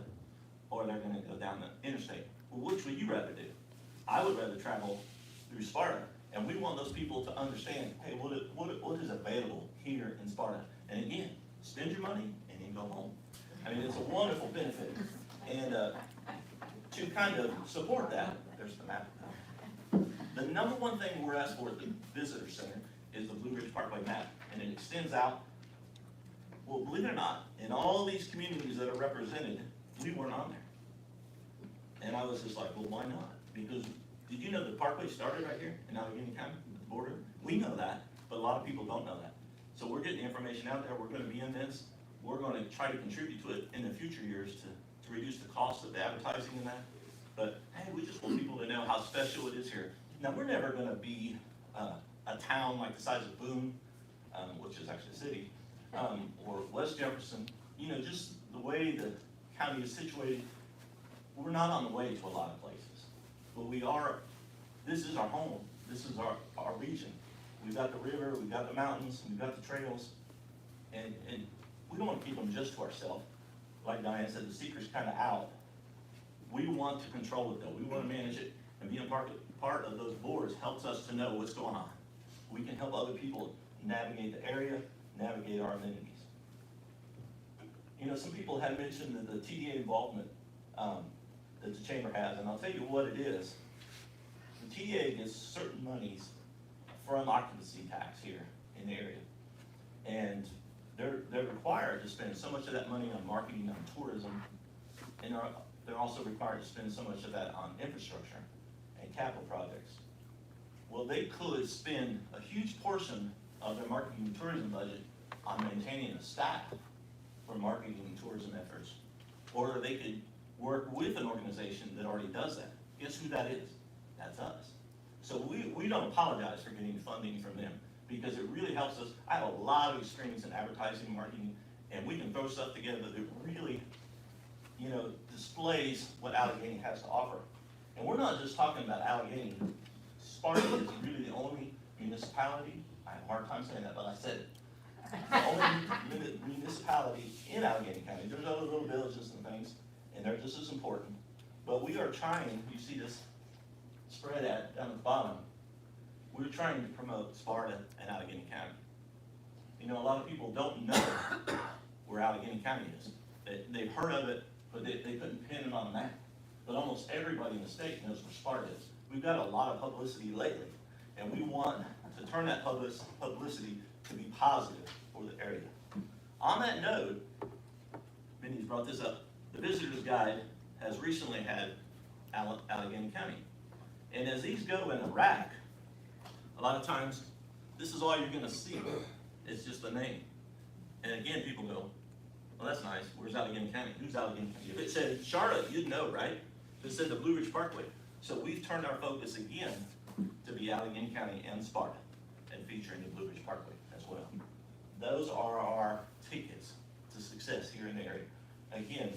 Speaker 8: or they're gonna go down the interstate. Well, which would you rather do? I would rather travel through Sparta, and we want those people to understand, hey, what is available here in Sparta? And again, spend your money and then go home. I mean, it's a wonderful benefit. And to kind of support that, there's the map. The number one thing we're asked for at the Visitor Center is the Blue Ridge Parkway map, and it extends out, well, believe it or not, in all these communities that are represented, we weren't on there. And I was just like, well, why not? Because did you know the parkway started right here in Allegheny County, the border? We know that, but a lot of people don't know that. So we're getting the information out there, we're gonna be in this, we're gonna try to contribute to it in the future years to reduce the cost of the advertising and that. But hey, we just want people to know how special it is here. Now, we're never gonna be a town like the size of Boone, which is actually a city, or West Jefferson, you know, just the way the county is situated, we're not on the way to a lot of places. But we are, this is our home, this is our region. We've got the river, we've got the mountains, we've got the trails, and we don't want to keep them just to ourselves. Like Diane said, the secret's kind of out. We want to control it though, we want to manage it, and being part of those boards helps us to know what's going on. We can help other people navigate the area, navigate our amenities. You know, some people have mentioned that the TDA involvement that the chamber has, and I'll tell you what it is. The TDA gets certain monies from occupancy tax here in the area. And they're required to spend so much of that money on marketing, on tourism, and they're also required to spend so much of that on infrastructure and capital projects. Well, they could spend a huge portion of their marketing and tourism budget on maintaining a staff for marketing and tourism efforts. Or they could work with an organization that already does that. Guess who that is? That's us. So we don't apologize for getting funding from them because it really helps us. I have a lot of experience in advertising and marketing, and we can throw stuff together that really, you know, displays what Allegheny has to offer. And we're not just talking about Allegheny. Sparta is really the only municipality, I have a hard time saying that, but I said it. The only municipality in Allegheny County. There's other little villages and things, and they're just as important. But we are trying, you see this spread down at the bottom, we're trying to promote Sparta and Allegheny County. You know, a lot of people don't know where Allegheny County is. They've heard of it, but they couldn't pin it on a map. But almost everybody in the state knows where Sparta is. We've got a lot of publicity lately, and we want to turn that publicity to be positive for the area. On that note, Mindy's brought this up, the visitor's guide has recently had Allegheny County. And as these go in Iraq, a lot of times, this is all you're gonna see. It's just the name. And again, people go, well, that's nice. Where's Allegheny County? Who's Allegheny County? If it said Charlotte, you'd know, right? If it said the Blue Ridge Parkway. So we've turned our focus again to be Allegheny County and Sparta and featuring the Blue Ridge Parkway as well. Those are our tickets to success here in the area. Again,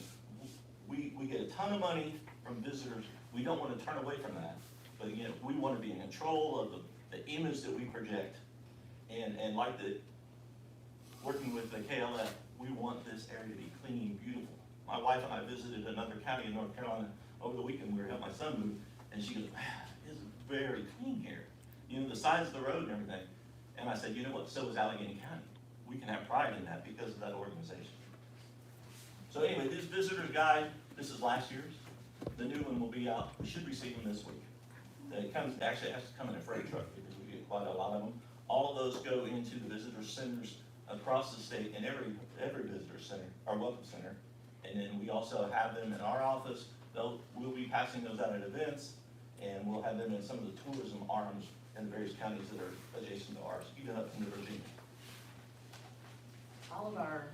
Speaker 8: we get a ton of money from visitors. We don't want to turn away from that. But again, we want to be in control of the image that we project. And like working with the KLF, we want this area to be clean, beautiful. My wife and I visited another county in North Carolina over the weekend. We were helping my son move, and she goes, man, it's very clean here. You know, the size of the road and everything. And I said, you know what, so is Allegheny County. We can have pride in that because of that organization. So anyway, this visitor's guide, this is last year's. The new one will be out, we should receive them this week. It actually has to come in a freight truck because we get quite a lot of them. All of those go into the visitor centers across the state, and every visitor center, our welcome center. And then we also have them in our office. We'll be passing those out at events, and we'll have them in some of the tourism arms in the various counties that are adjacent to ours, even up into Virginia.
Speaker 9: All of our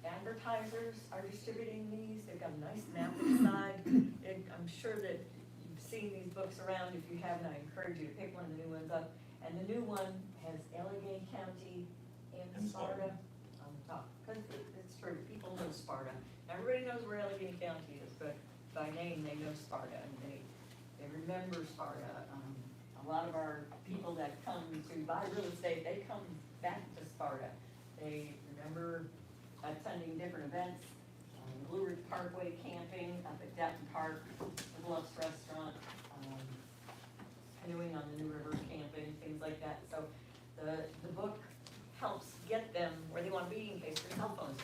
Speaker 9: advertisers are distributing these. They've got a nice map inside. I'm sure that you've seen these books around. If you haven't, I encourage you to pick one of the new ones up. And the new one has Allegheny County and Sparta on the top. Because it's true, people know Sparta. Everybody knows where Allegheny County is, but by name they know Sparta. And they remember Sparta. A lot of our people that come to buy real estate, they come back to Sparta. They remember attending different events, Blue Ridge Parkway camping up at Denton Park, the Bluffs Restaurant, canoeing on the New River camping, things like that. So the book helps get them where they want to be in case their cell phones.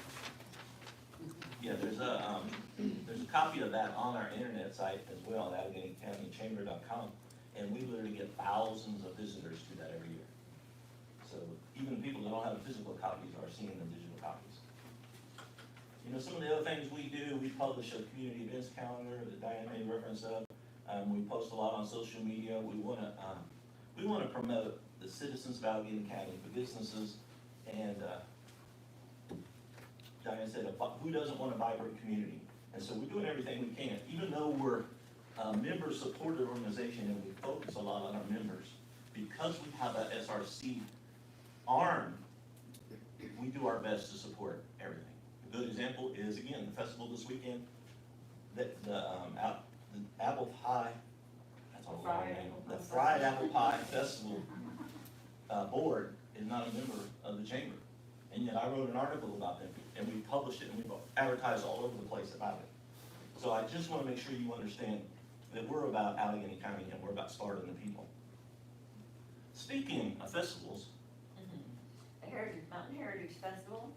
Speaker 8: Yeah, there's a copy of that on our internet site as well, at AlleghenyCountyChamber.com, and we literally get thousands of visitors to that every year. So even people that don't have physical copies are seeing the digital copies. You know, some of the other things we do, we publish a community events calendar that Diane made reference of. We post a lot on social media. We wanna promote the citizens of Allegheny County, the businesses, and Diane said, who doesn't want a vibrant community? And so we're doing everything we can, even though we're a member-supported organization and we focus a lot on our members, because we have that SRC arm, we do our best to support everything. A good example is, again, the festival this weekend, the apple pie, that's all long name, the Fried Apple Pie Festival board is not a member of the chamber. And yet I wrote an article about them, and we published it, and we advertised all over the place about it. So I just want to make sure you understand that we're about Allegheny County, and we're about Sparta and the people. Speaking of festivals.
Speaker 9: The Mountain Heritage Festival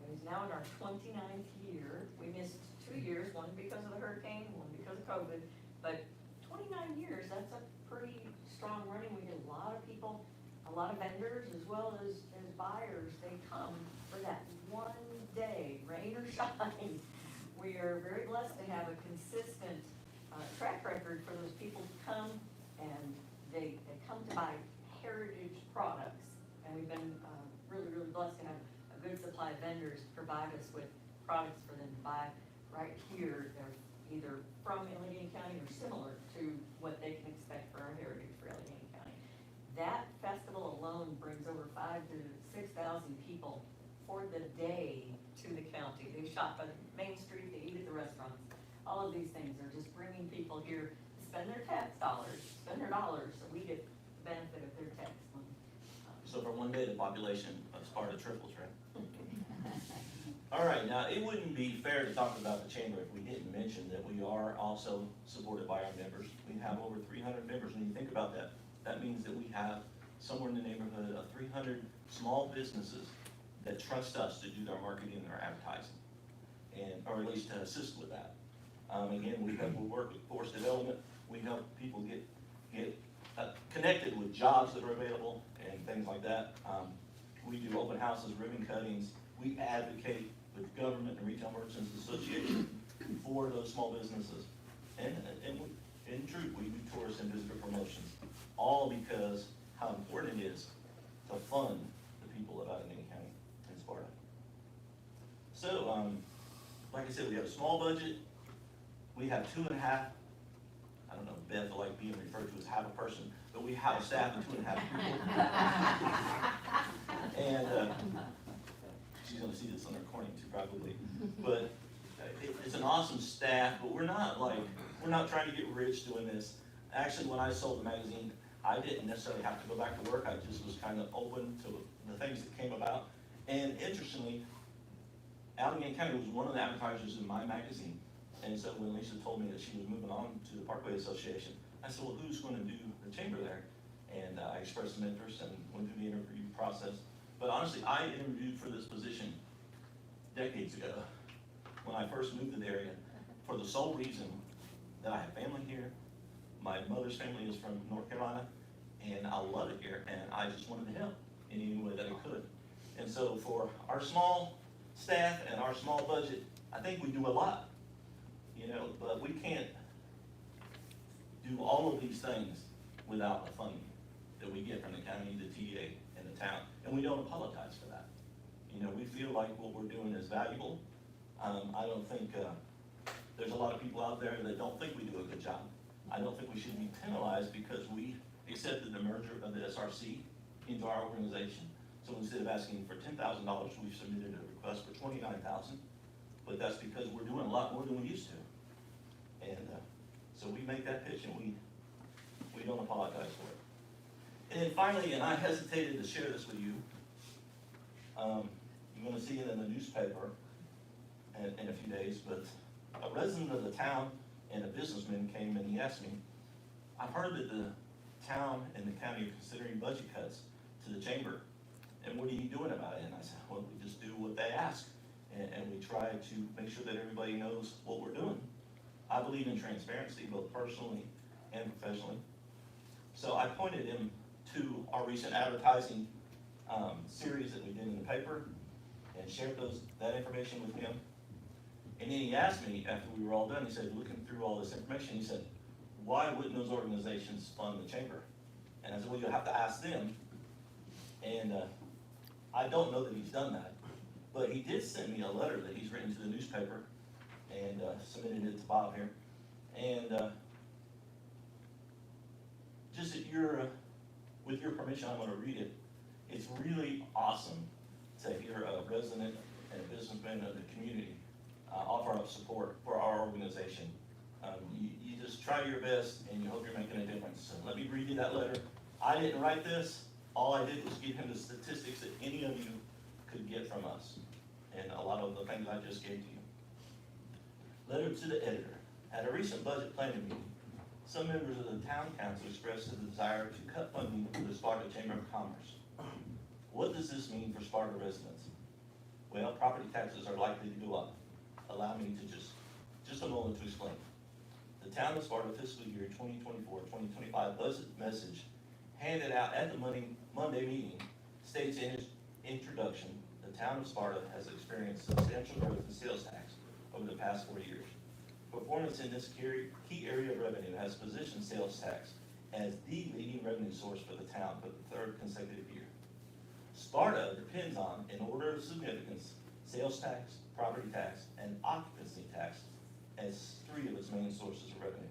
Speaker 9: is now in our 29th year. We missed 2 years, one because of the hurricane, one because of COVID, but 29 years, that's a pretty strong running. We get a lot of people, a lot of vendors, as well as buyers. They come for that one day, rain or shine. We are very blessed to have a consistent track record for those people to come, and they come to buy heritage products. And we've been really, really blessed to have a good supply of vendors provide us with products for them to buy right here. They're either from Allegheny County or similar to what they can expect for our heritage for Allegheny County. That festival alone brings over 5,000 to 6,000 people for the day to the county. They shop on Main Street, they eat at the restaurants. All of these things are just bringing people here to spend their tax dollars, spend their dollars, so we get the benefit of their tax money.
Speaker 8: So for one day, the population of Sparta triples, right? All right, now, it wouldn't be fair to talk about the chamber if we didn't mention that we are also supported by our members. We have over 300 members. When you think about that, that means that we have somewhere in the neighborhood of 300 small businesses that trust us to do their marketing and their advertising, or at least to assist with that. Again, we work with force development. We help people get connected with jobs that are available and things like that. We do open houses, ribbon cuttings. We advocate with government and retail merchants association for those small businesses. And in truth, we do tourist and visitor promotions, all because how important it is to fund the people of Allegheny County and Sparta. So, like I said, we have a small budget. We have 2.5, I don't know, Beth will like being referred to as half a person, but we have a staff of 2.5 people. And she's gonna see this on the recording too, probably. But it's an awesome staff, but we're not trying to get rich doing this. Actually, when I sold the magazine, I didn't necessarily have to go back to work. I just was kind of open to the things that came about. And interestingly, Allegheny County was one of the advertisers in my magazine. And so when Lisa told me that she was moving on to the Parkway Association, I said, well, who's going to do the chamber there? And I expressed some interest and went through the interview process. But honestly, I interviewed for this position decades ago when I first moved to the area for the sole reason that I have family here. My mother's family is from North Carolina, and I love it here, and I just wanted to help in any way that I could. And so for our small staff and our small budget, I think we do a lot, but we can't do all of these things without the funding that we get from the county, the TA, and the town, and we don't apologize for that. We feel like what we're doing is valuable. I don't think, there's a lot of people out there that don't think we do a good job. I don't think we should be penalized because we accepted the merger of the SRC into our organization. So instead of asking for $10,000, we've submitted a request for $29,000. But that's because we're doing a lot more than we used to. And so we make that pitch, and we don't apologize for it. And then finally, and I hesitated to share this with you, you're gonna see it in the newspaper in a few days, but a resident of the town and a businessman came and he asked me, I've heard that the town and the county are considering budget cuts to the chamber, and what are you doing about it? And I said, well, we just do what they ask, and we try to make sure that everybody knows what we're doing. I believe in transparency, both personally and professionally. So I pointed him to our recent advertising series that we did in the paper and shared that information with him. And then he asked me after we were all done, he said, looking through all this information, he said, why wouldn't those organizations fund the chamber? And I said, well, you'll have to ask them. And I don't know that he's done that, but he did send me a letter that he's written to the newspaper and submitted it to Bob here. And just with your permission, I'm gonna read it. It's really awesome to hear a resident and a businessman of the community offer up support for our organization. You just try your best and you hope you're making a difference. So let me read you that letter. I didn't write this. All I did was give him the statistics that any of you could get from us. And a lot of the things I just gave to you. Letter to the editor. At a recent budget planning meeting, some members of the town council expressed a desire to cut funding to the Sparta Chamber of Commerce. What does this mean for Sparta residents? Well, property taxes are likely to go up. Allow me to just a moment to explain. The town of Sparta fiscal year 2024-2025 budget message handed out at the Monday meeting states in its introduction, the town of Sparta has experienced substantial growth in sales tax over the past 4 years. Performance in this key area of revenue has positioned sales tax as the leading revenue source for the town for the third consecutive year. Sparta depends on, in order of significance, sales tax, property tax, and occupancy tax as three of its main sources of revenue.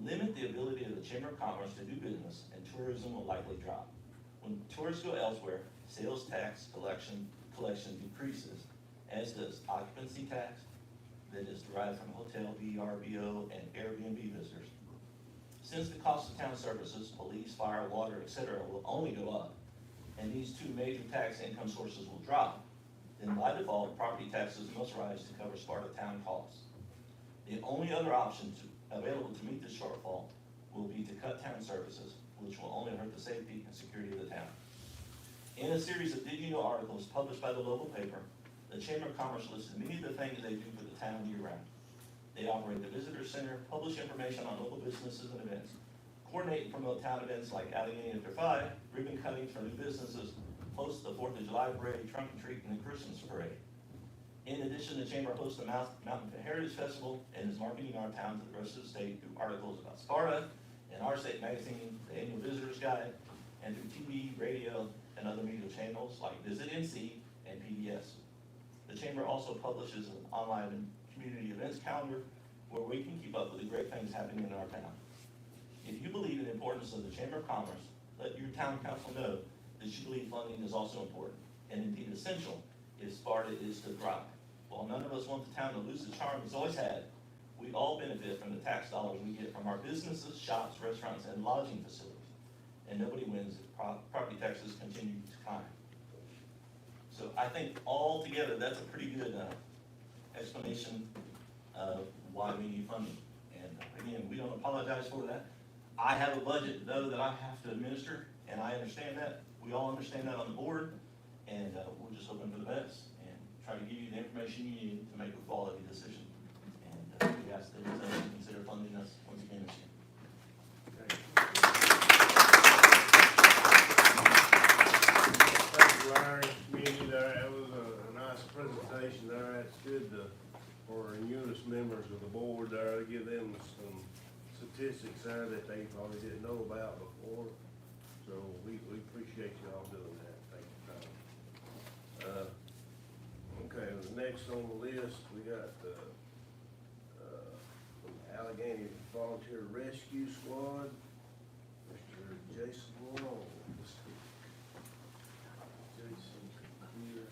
Speaker 8: Limit the ability of the Chamber of Commerce to do business, and tourism will likely drop. When tourists go elsewhere, sales tax collection decreases, as does occupancy tax that is derived from hotel, VRBO, and Airbnb visitors. Since the cost of town services, police, fire, water, etc., will only go up, and these two major tax income sources will drop, then by default, property taxes must rise to cover Sparta town costs. The only other option available to meet this shortfall will be to cut town services, which will only hurt the safety and security of the town. In a series of Did You Know articles published by the local paper, the Chamber of Commerce listed many of the things they do for the town year-round. They operate the visitor center, publish information on local businesses and events, coordinate and promote town events like Allegheny After 5, ribbon cuttings for new businesses, host the 4th of July parade, trunk or treat, and the Christmas parade. In addition, the Chamber hosts the Mountain Heritage Festival and is marketing our town to the rest of the state through articles about Sparta in Our State Magazine, the Annual Visitor's Guide, and through TV, radio, and other media channels like Visit NC and PBS. The Chamber also publishes an online community events calendar where we can keep up with the great things happening in our town. If you believe in the importance of the Chamber of Commerce, let your town council know that you believe funding is also important, and indeed essential, if Sparta is to thrive. While none of us want the town to lose the charm it's always had, we all benefit from the tax dollars we get from our businesses, shops, restaurants, and lodging facilities. And nobody wins if property taxes continue to climb. So I think all together, that's a pretty good explanation of why we need funding. And again, we don't apologize for that. I have a budget, though, that I have to administer, and I understand that. We all understand that on the board, and we're just hoping for the best and try to give you the information you need to make a quality decision. And we ask that you consider funding us once again this year.
Speaker 3: Thank you, Larry, community there. That was a nice presentation there. That's good for newest members of the board there, to give them some statistics there that they probably didn't know about before. So we appreciate you all doing that. Thank you, Tom. Okay, the next on the list, we got from Allegheny Volunteer Rescue Squad, Mr. Jason Long. Jason here.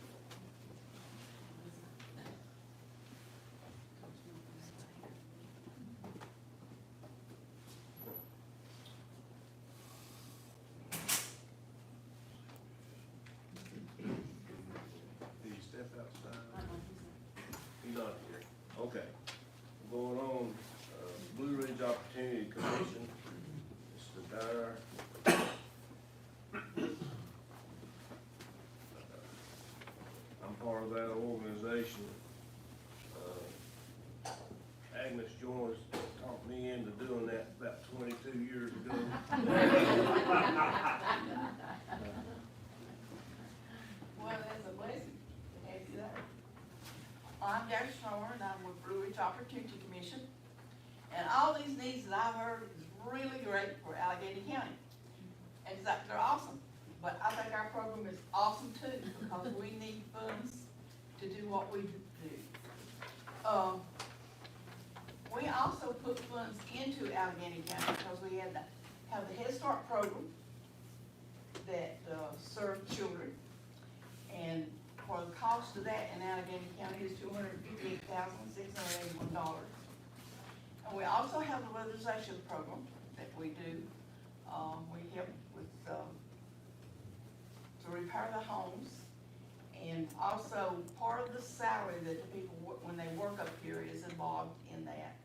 Speaker 3: part of that organization. Agnes Joyce talked me into doing that about 22 years ago.
Speaker 10: Well, that's a blessing to have you there. I'm Gary Schnorr, and I'm with Blue Ridge Opportunity Commission. And all these needs that I've heard is really great for Allegheny County. And they're awesome. But I think our program is awesome too, because we need funds to do what we do. We also put funds into Allegheny County because we had to have the Head Start program that served children. And for the cost of that in Allegheny County is $258,681. And we also have the weatherization program that we do. We help with, to repair the homes. And also part of the salary that the people, when they work up here, is involved in that.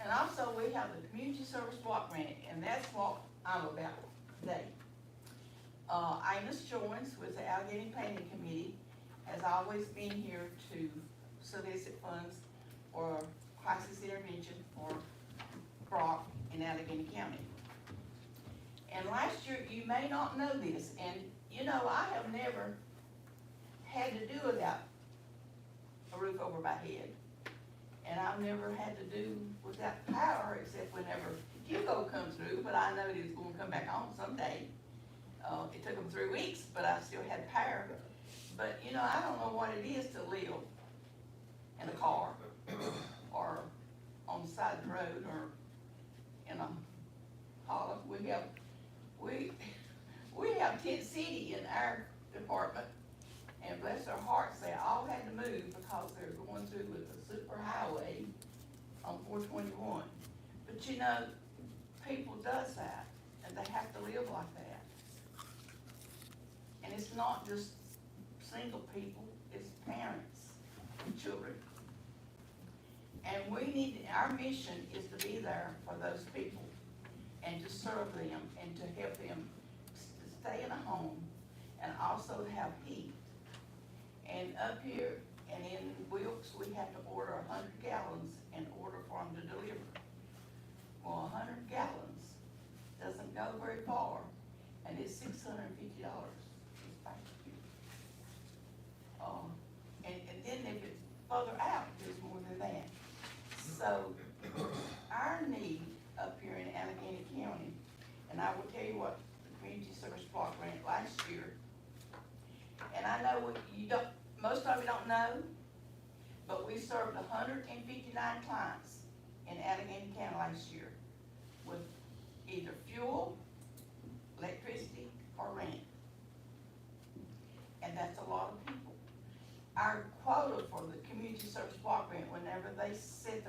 Speaker 10: And also we have the community service block grant, and that's what I'm about today. Agnes Joyce with the Allegheny Planning Committee has always been here to solicit funds for crisis intervention for Brock in Allegheny County. And last year, you may not know this, and you know, I have never had to do without a roof over my head. And I've never had to do without power, except whenever Hugo comes through, but I know he was gonna come back home someday. It took him 3 weeks, but I still had power. But you know, I don't know what it is to live in a car, or on the side of the road, or in a hollow. We have Tent City in our department, and bless their hearts, they all had to move because they're going through with the super highway on 421. But you know, people does that, and they have to live like that. And it's not just single people, it's parents and children. And we need, our mission is to be there for those people and to serve them and to help them to stay in a home and also have heat. And up here and in Wilkes, we have to order 100 gallons in order for them to deliver. Well, 100 gallons doesn't go very far, and it's $650. And then if it's further out, there's more than that. So our need up here in Allegheny County, and I will tell you what the community service block grant last year, and I know you don't, most of you don't know, but we served 159 clients in Allegheny County last year with either fuel, electricity, or rent. And that's a lot of people. Our quota for the community service block grant, whenever they set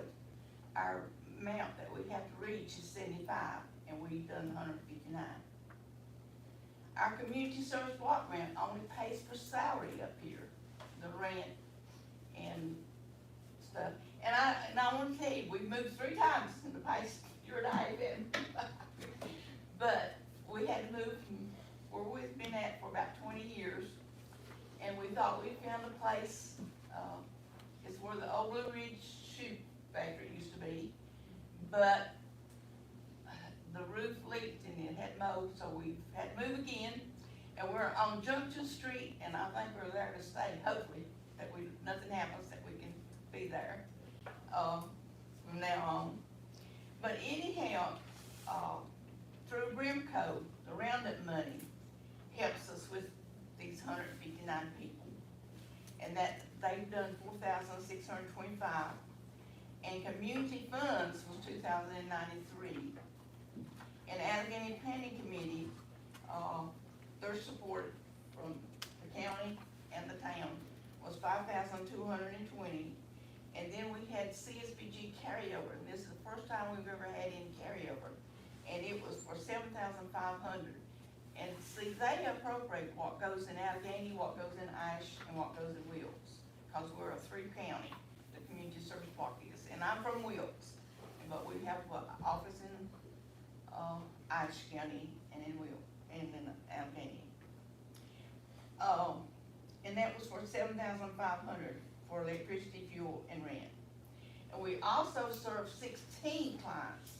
Speaker 10: our amount that we have to reach is 75, and we've done 159. Our community service block grant only pays for salary up here, the rent and stuff. And I want to tell you, we've moved 3 times in the past year and a half, but we had to move from where we've been at for about 20 years. And we thought we found a place, it's where the old Blue Ridge shoe factory used to be, but the roof leaked and it had mold, so we had to move again. And we're on Junction Street, and I think we're there to stay, hopefully, that nothing happens, that we can be there, from now on. But anyhow, through Brimco, the Roundup money helps us with these 159 people, and that they've done 4,625, and community funds was 2,093. And Allegheny Planning Committee, their support from the county and the town was 5,220, and then we had CSBG carryover, and this is the first time we've ever had any carryover, and it was for 7,500. And see, they appropriate what goes in Allegheny, what goes in Ashe, and what goes in Wilkes, because we're a 3 county, the community service block is. And I'm from Wilkes, but we have an office in Ashe County and in Allegheny. In and that was for $7,500 for electricity, fuel, and rent. And we also served 16 clients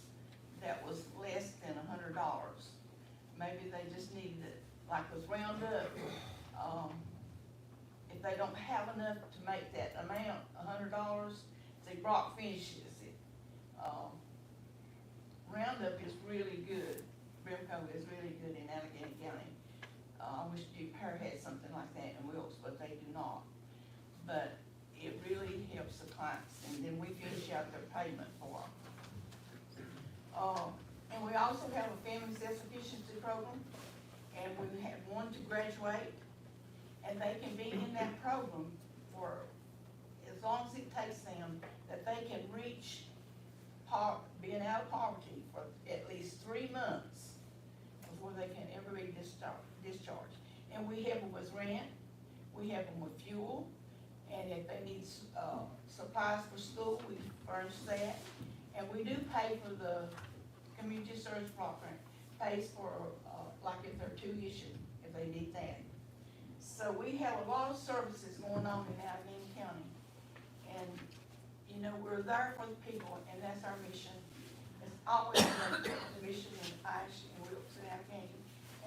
Speaker 10: that was less than $100. Maybe they just needed it, like with Roundup, if they don't have enough to make that amount, $100, see, Brock finishes it. Roundup is really good, Brimco is really good in Allegheny County. I wish Duke Pear had something like that in Wilkes, but they do not. But it really helps the clients, and then we finish out their payment for them. And we also have a family self-sufficiency program, and we have one to graduate, and they can be in that program for as long as it takes them, that they can reach being out of poverty for at least 3 months before they can ever be discharged. And we help them with rent, we help them with fuel, and if they need supplies for school, we furnish that. And we do pay for the community service block grant, pays for, like if they're tuition, if they need that. So we have a lot of services going on in Allegheny County. And, you know, we're there for the people, and that's our mission. It's always been the mission in Ash and Wilkes and Allegheny.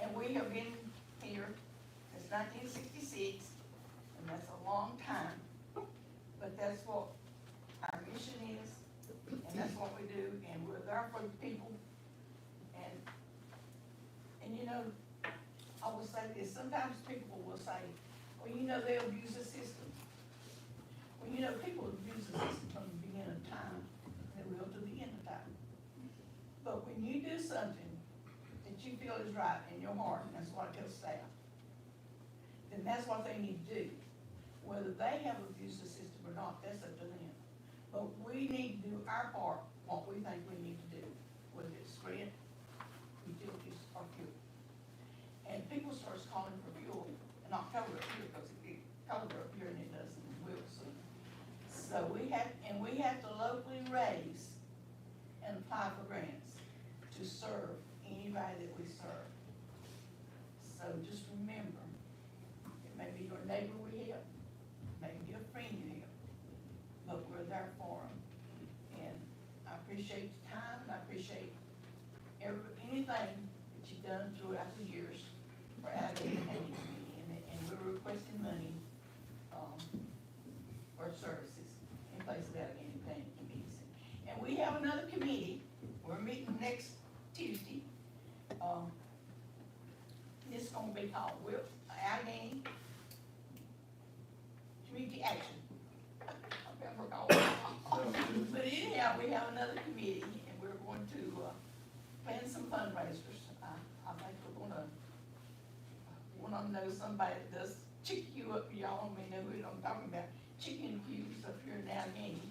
Speaker 10: And we have been here since 1966, and that's a long time. But that's what our mission is, and that's what we do, and we're there for the people. And you know, I will say this, sometimes people will say, well, you know, they abuse the system. Well, you know, people abuse the system from the beginning of time, they will to the end of time. But when you do something that you feel is right in your heart, and that's what I tell staff, then that's what they need to do. Whether they have abused the system or not, that's up to them. But we need to do our part, what we think we need to do, whether it's rent, utilities, or fuel. And people starts calling for fuel in October up here, because it gets colder up here than it does in Wilson. So we have to locally raise and apply for grants to serve anybody that we serve. So just remember, it may be your neighbor we help, maybe a friend you help, but we're there for them. And I appreciate the time, and I appreciate anything that you've done throughout the years for Allegheny County Committee, and we're requesting money, for services in place of Allegheny County Committees. And we have another committee, we're meeting next Tuesday. It's gonna be called Allegheny Community Action. I forgot. But anyhow, we have another committee, and we're going to, plan some fundraisers. I think we're gonna, want to know somebody that does chicken you up, y'all may know who I'm talking about, chicken fuse up here in Allegheny.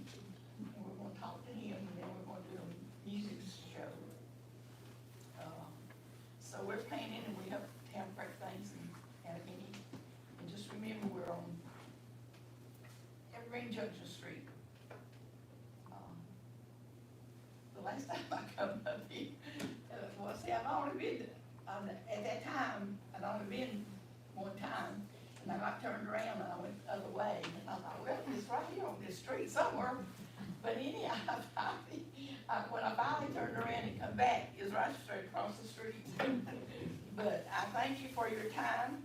Speaker 10: And we're gonna talk to him, and then we're gonna do a music show. So we're planning, and we have great things in Allegheny. And just remember, we're on every Junction Street. The last time I come up here, well, see, I've only been, at that time, I'd only been one time, and I got turned around and I went the other way, and I thought, well, it's right here on this street somewhere. But anyhow, when I finally turned around and come back, it was right straight across the street. But I thank you for your time,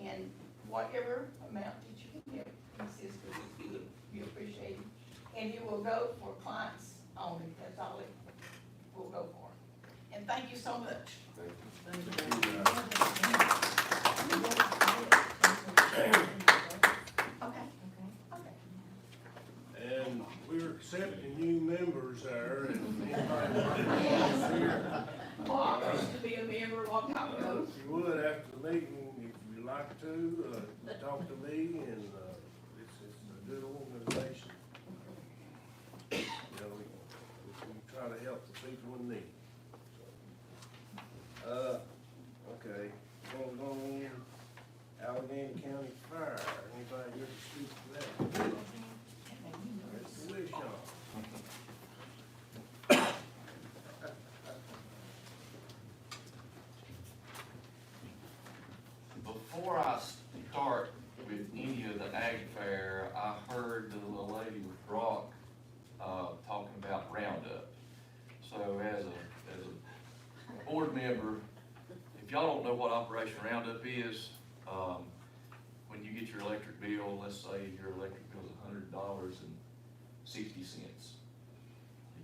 Speaker 10: and whatever amount that you can help assist with is good, we appreciate it. And it will go for clients only, that's all it will go for. And thank you so much.
Speaker 3: And we're accepting new members there, and anybody here,
Speaker 10: Well, I used to be a member a long time ago.
Speaker 3: if you would, after the meeting, if you'd like to, talk to me, and, it's a good organization. You know, we try to help the people in need. So, okay, going on, Allegheny County Fire, anybody here to speak to that? Mr. Wishaw.
Speaker 11: Before I start board member, if y'all don't know what Operation Roundup is, when you get your electric bill, let's say your electric bill is $100.60. If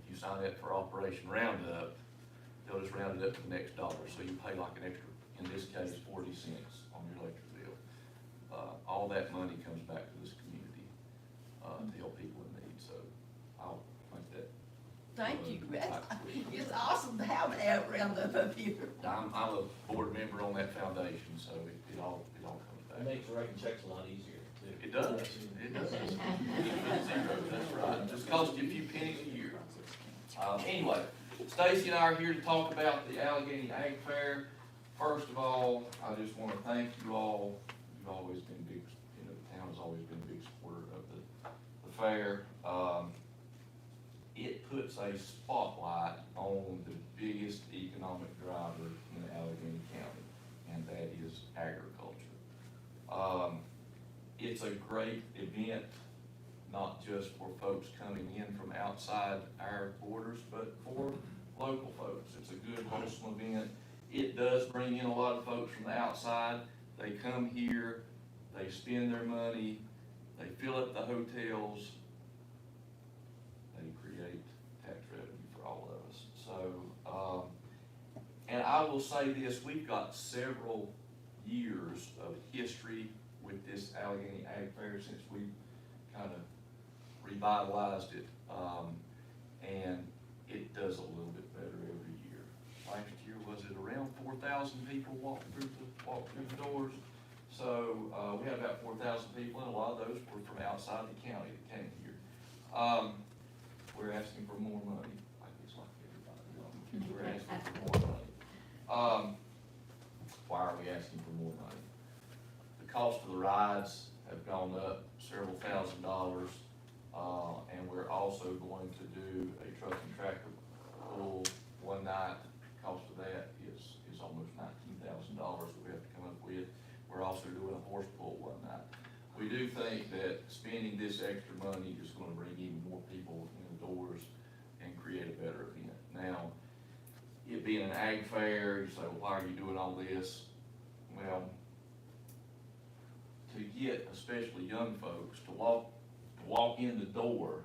Speaker 11: you sign up for Operation Roundup, they'll just round it up to the next dollar, so you pay like an extra, in this case, 40 cents on your electric bill. All that money comes back to this community, to help people in need, so I'll make that.
Speaker 10: Thank you, it's awesome to have an roundup up here.
Speaker 11: I'm a board member on that foundation, so it all comes
Speaker 8: It
Speaker 11: back.
Speaker 8: makes writing checks a lot easier, too.
Speaker 11: It does, it does. That's right, just costs you a few pennies a year. Anyway, Stacy and I are here to talk about the Allegheny Ag Fair. First of all, I just wanna thank you all. You've always been big, the town has always been a big supporter of the fair. It puts a spotlight on the biggest economic driver in Allegheny County, and that is agriculture. It's a great event, not just for folks coming in from outside our borders, but for local folks. It's a good, wholesome event. It does bring in a lot of folks from the outside. They come here, they spend their money, they fill up the hotels, they create tax revenue for all of us. So, and I will say this, we've got several years of history with this Allegheny Ag Fair since we kind of revitalized it, and it does a little bit better every year. Last year, was it around 4,000 people walked through the doors? So, we had about 4,000 people, and a lot of those were from outside the county that came here. We're asking for more money, like it's like everybody, we're asking for more money. Why are we asking for more money? The cost of the rides have gone up several $1,000s, and we're also going to do a truck and tractor pull one night. The cost of that is almost $19,000 that we have to come up with. We're also doing a horse pull one night. We do think that spending this extra money is gonna bring even more people in the doors and create a better event. Now, it being an ag fair, you say, well, why are you doing all this? Well, to get especially young folks to walk in the door,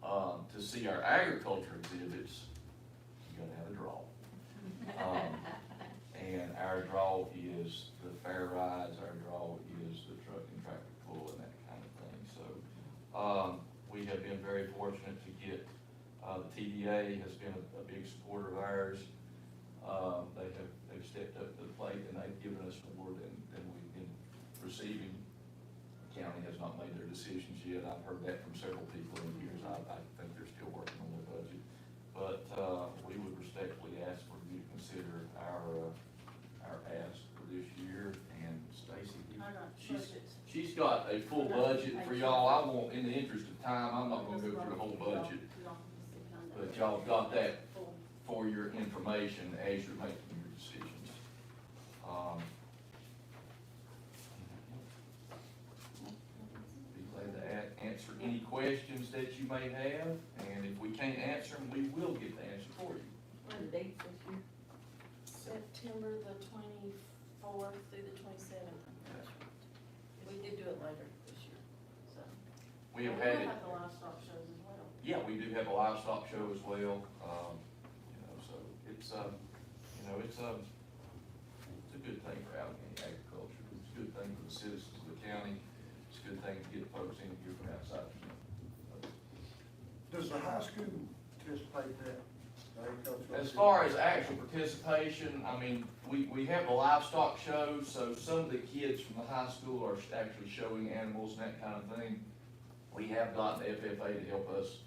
Speaker 11: to see our agriculture exhibits, you gotta have a draw. And our draw is the fair rides, our draw is the truck and tractor pull and that kind of thing. So, we have been very fortunate to get, the TVA has been a big supporter of ours. They've stepped up to the plate and they've given us more than we've been receiving. The county has not made their decisions yet. I've heard that from several people in years. I think they're still working on their budget. But, we would respectfully ask for you to consider our ask for this year. And Stacy, she's got a full budget for y'all. I won't, in the interest of time, I'm not gonna go through the whole budget. But y'all got that for your information as you're making your decisions. Be glad to answer any questions that you may have, and if we can't answer them, we will get the answer for you.
Speaker 9: What are the dates this year?
Speaker 4: September the 24th through the 27th. We did do it later this year, so.
Speaker 11: We have had it.
Speaker 4: We have the livestock shows as well.
Speaker 11: Yeah, we do have a livestock show as well, so it's, it's a good thing for Allegheny agriculture. It's a good thing for the citizens of the county. It's a good thing to get folks in here from outside the county.
Speaker 2: Does the high school participate in that?
Speaker 11: As far as actual participation, I mean, we have a livestock show, so some of the kids from the high school are actually showing animals and that kind of thing. We have gotten the FFA to help us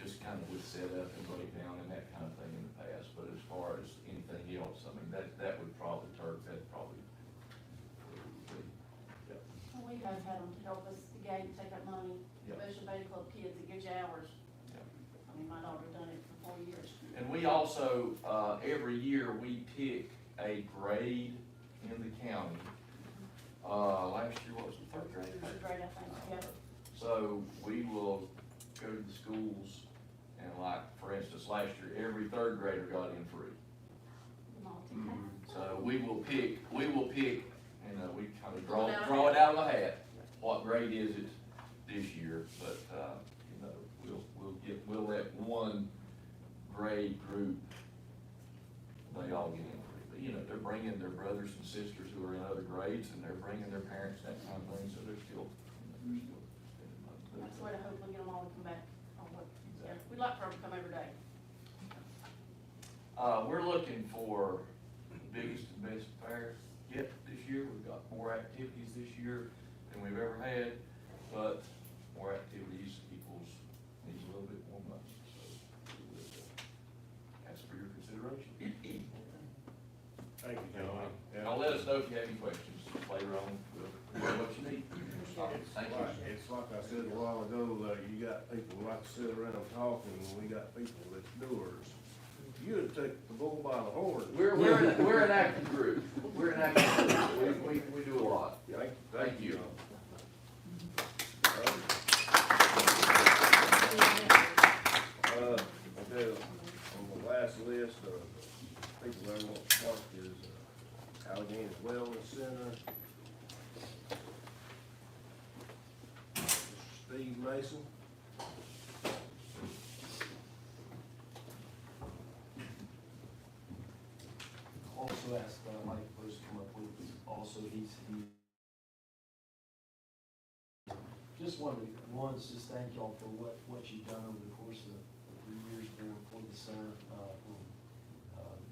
Speaker 11: just kind of with setup and breakdown and that kind of thing in the past, but as far as anything else, I mean, that would probably yeah.
Speaker 4: We have had them help us gate, take up money,
Speaker 11: Yep.
Speaker 4: especially Bay Club kids, it gives you hours.
Speaker 11: Yep.
Speaker 4: I mean, my daughter done it for 4 years.
Speaker 11: And we also, every year, we pick a grade in the county. Last year, what was it, third grade?
Speaker 4: Third grade, I think, yeah.
Speaker 11: So we will go to the schools and like, for instance, last year, every third grader got in free. So we will pick, we kind of draw it out of a hat, what grade is it this year, but, we'll let one grade group, they all get in. But, they're bringing their brothers and sisters who are in other grades, and they're bringing their parents, that kind of thing, so they're still spending money.
Speaker 4: That's the way to hopefully get them all to come back on what, yeah, we'd like for them to come every day.
Speaker 11: We're looking for the biggest and best fair yet this year. We've got more activities this year than we've ever had, but more activities equals needs a little bit more money. So we would ask for your consideration.
Speaker 3: Thank you, John.
Speaker 11: Now let us know if you have any questions later on. We'll know what you need. Thank you.
Speaker 3: It's like I said a while ago, you got people who like to sit around talking, and we got people that's doers. You would take the bull by the horn.
Speaker 11: We're an active group. We're an active group. We do a lot. Thank you.
Speaker 3: Okay, on the last list of people that want to talk is Allegheny Wellness Center. Mr. Steve Mason.
Speaker 12: Also asked Mike Bruce to come up with, also he just wanted to just thank y'all for what you've done over the course of the 3 years for the center.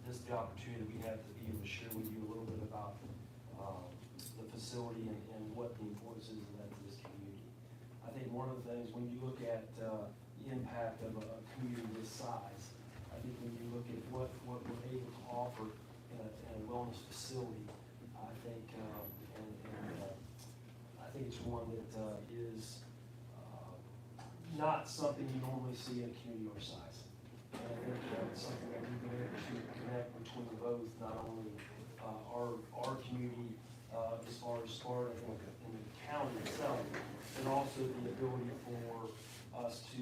Speaker 12: This is the opportunity we have to be able to share with you a little bit about the facility and what the importance is of that to this community. I think one of the things, when you look at the impact of a community this size, I think when you look at what we're able to offer in a wellness facility, I think, I think it's one that is not something you normally see in a community our size. And I think it's something that we've been able to connect between both, not only our community as far as Sparta and the county itself, but also the ability for us to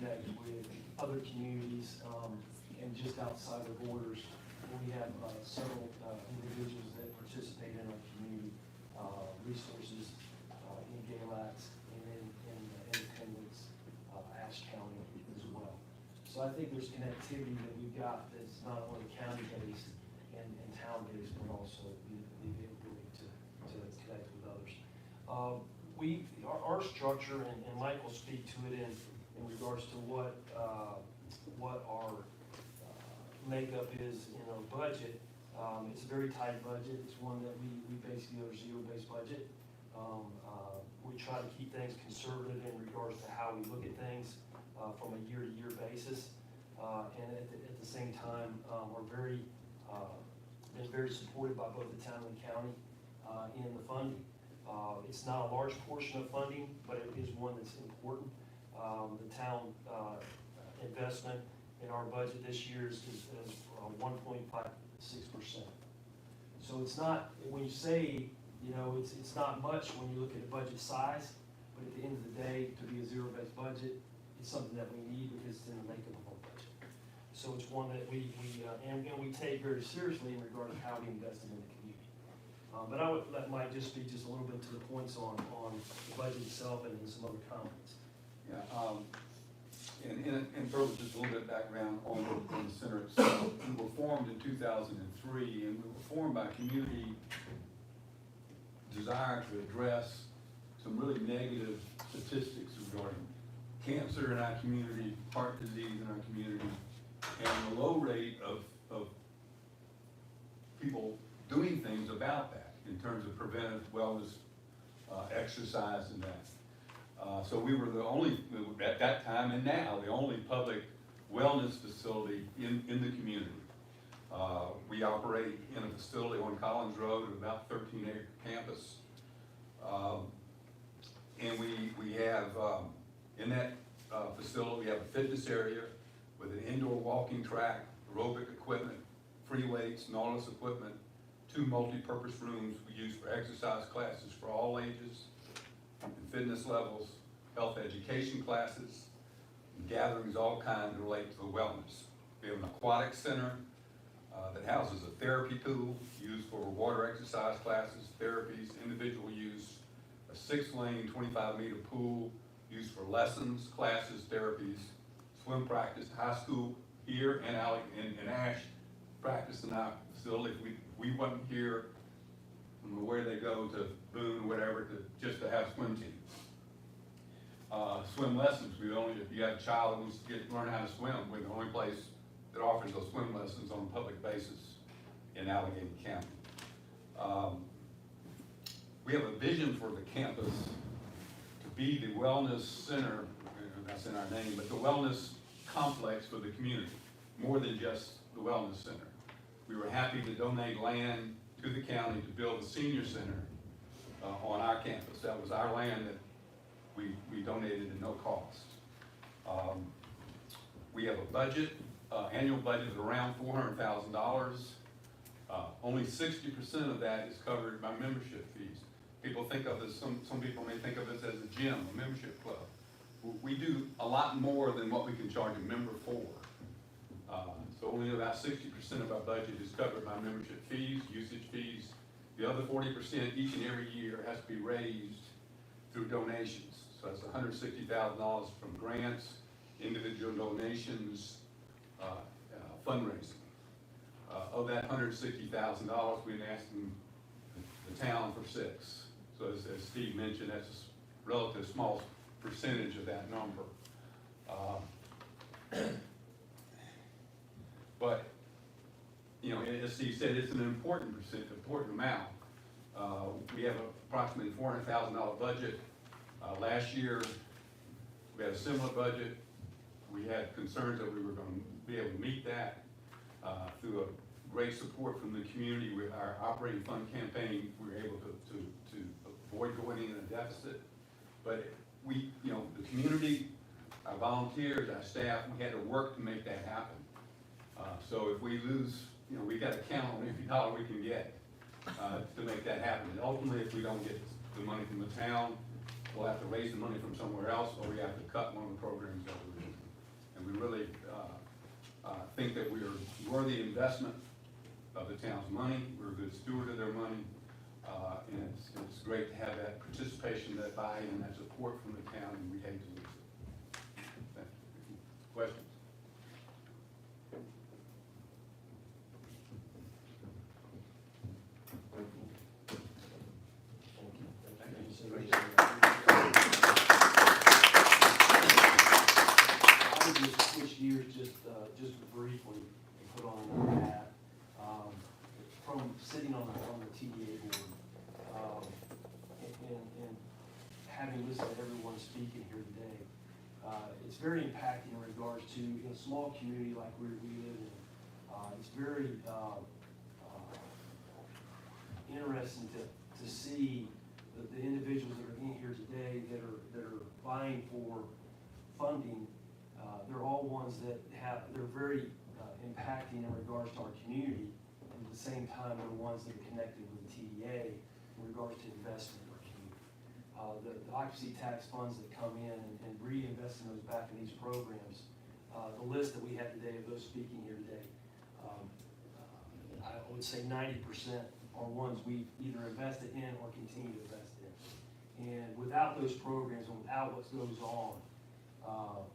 Speaker 12: connect with other communities and just outside the borders. We have several individuals that participate in our community resources in Galax and in Independence, Ashe County as well. So I think there's connectivity that we've got that's not only county-based and town-based, but also the ability to connect with others. Our structure, and Mike will speak to it in regards to what our makeup is in our budget. It's a very tight budget. It's one that we basically are a zero-based budget. We try to keep things conservative in regards to how we look at things from a year-to-year basis. And at the same time, we're been very supported by both the town and the county in the funding. It's not a large portion of funding, but it is one that's important. The town investment in our budget this year is 1.56%. So it's not, when you say, it's not much when you look at the budget size, but at the end of the day, to be a zero-based budget, it's something that we need because it's in the makeup of our budget. So it's one that we take very seriously in regard to how we invest in the community. But I would let Mike just speak just a little bit to the points on the budget itself and some other comments.
Speaker 13: Yeah, and further just a little bit of background on the center itself. We were formed in 2003, and we were formed by community desire to address some really negative statistics regarding cancer in our community, heart disease in our community, and the low rate of people doing things about that in terms of preventive wellness, exercise and that. So we were the only, at that time and now, the only public wellness facility in the community. We operate in a facility on Collins Road, about 13-acre campus. And we have, in that facility, we have a fitness area with an indoor walking track, aerobic equipment, free weights, Nautilus equipment, 2 multi-purpose rooms we use for exercise classes for all ages and fitness levels, health education classes, and gatherings all kinds relate to the wellness. We have an aquatic center, that houses a therapy pool used for water exercise classes, therapies, individual use, a 6-lane, 25-meter pool used for lessons, classes, therapies, swim practice, high school here and in Ash practice in our facility. If we wasn't here, where they go to Boone, whatever, just to have swim teams. Swim lessons, if you have a child who wants to learn how to swim, we're the only place that offers those swim lessons on a public basis in Allegheny County. We have a vision for the campus to be the wellness center, that's in our name, but the wellness complex for the community, more than just the wellness center. We were happy to donate land to the county to build a senior center on our campus. That was our land that we donated at no cost. We have a budget, annual budget of around $400,000. Only 60% of that is covered by membership fees. People think of this, some people may think of this as a gym, a membership club. We do a lot more than what we can charge a member for. So only about 60% of our budget is covered by membership fees, usage fees. The other 40% each and every year has to be raised through donations. So that's $160,000 from grants, individual donations, fundraising. Of that $160,000, we've been asking the town for $6. So as Steve mentioned, that's a relative small percentage of that number. But, you know, as Steve said, it's an important amount. We have approximately $400,000 budget. Last year, we had a similar budget. We had concerns that we were going to be able to meet that through a great support from the community. With our operating fund campaign, we were able to avoid going in a deficit. But we, you know, the community, our volunteers, our staff, we had to work to make that happen. So if we lose, you know, we got to count on every dollar we can get to make that happen. And ultimately, if we don't get the money from the town, we'll have to raise the money from somewhere else, or we have to cut one of the programs that we're doing. And we really think that we are worthy investment of the town's money. We're a good steward of their money. And it's great to have that participation, that buy-in, that support from the town, and we hate to lose it. Questions?
Speaker 12: I would just switch gears just briefly and put on another hat. From sitting on the TDA board, and having listened to everyone speaking here today, it's very impacting in regards to, in a small community like we live in, it's very interesting to see the individuals that are in here today that are vying for funding. They're all ones that they're very impacting in regards to our community. And at the same time, they're ones that are connected with the TDA in regards to investment in our community. The occupancy tax funds that come in and reinvesting those back in these programs, the list that we had today of those speaking here today, I would say 90% are ones we've either invested in or continue to invest in. And without those programs and without what goes on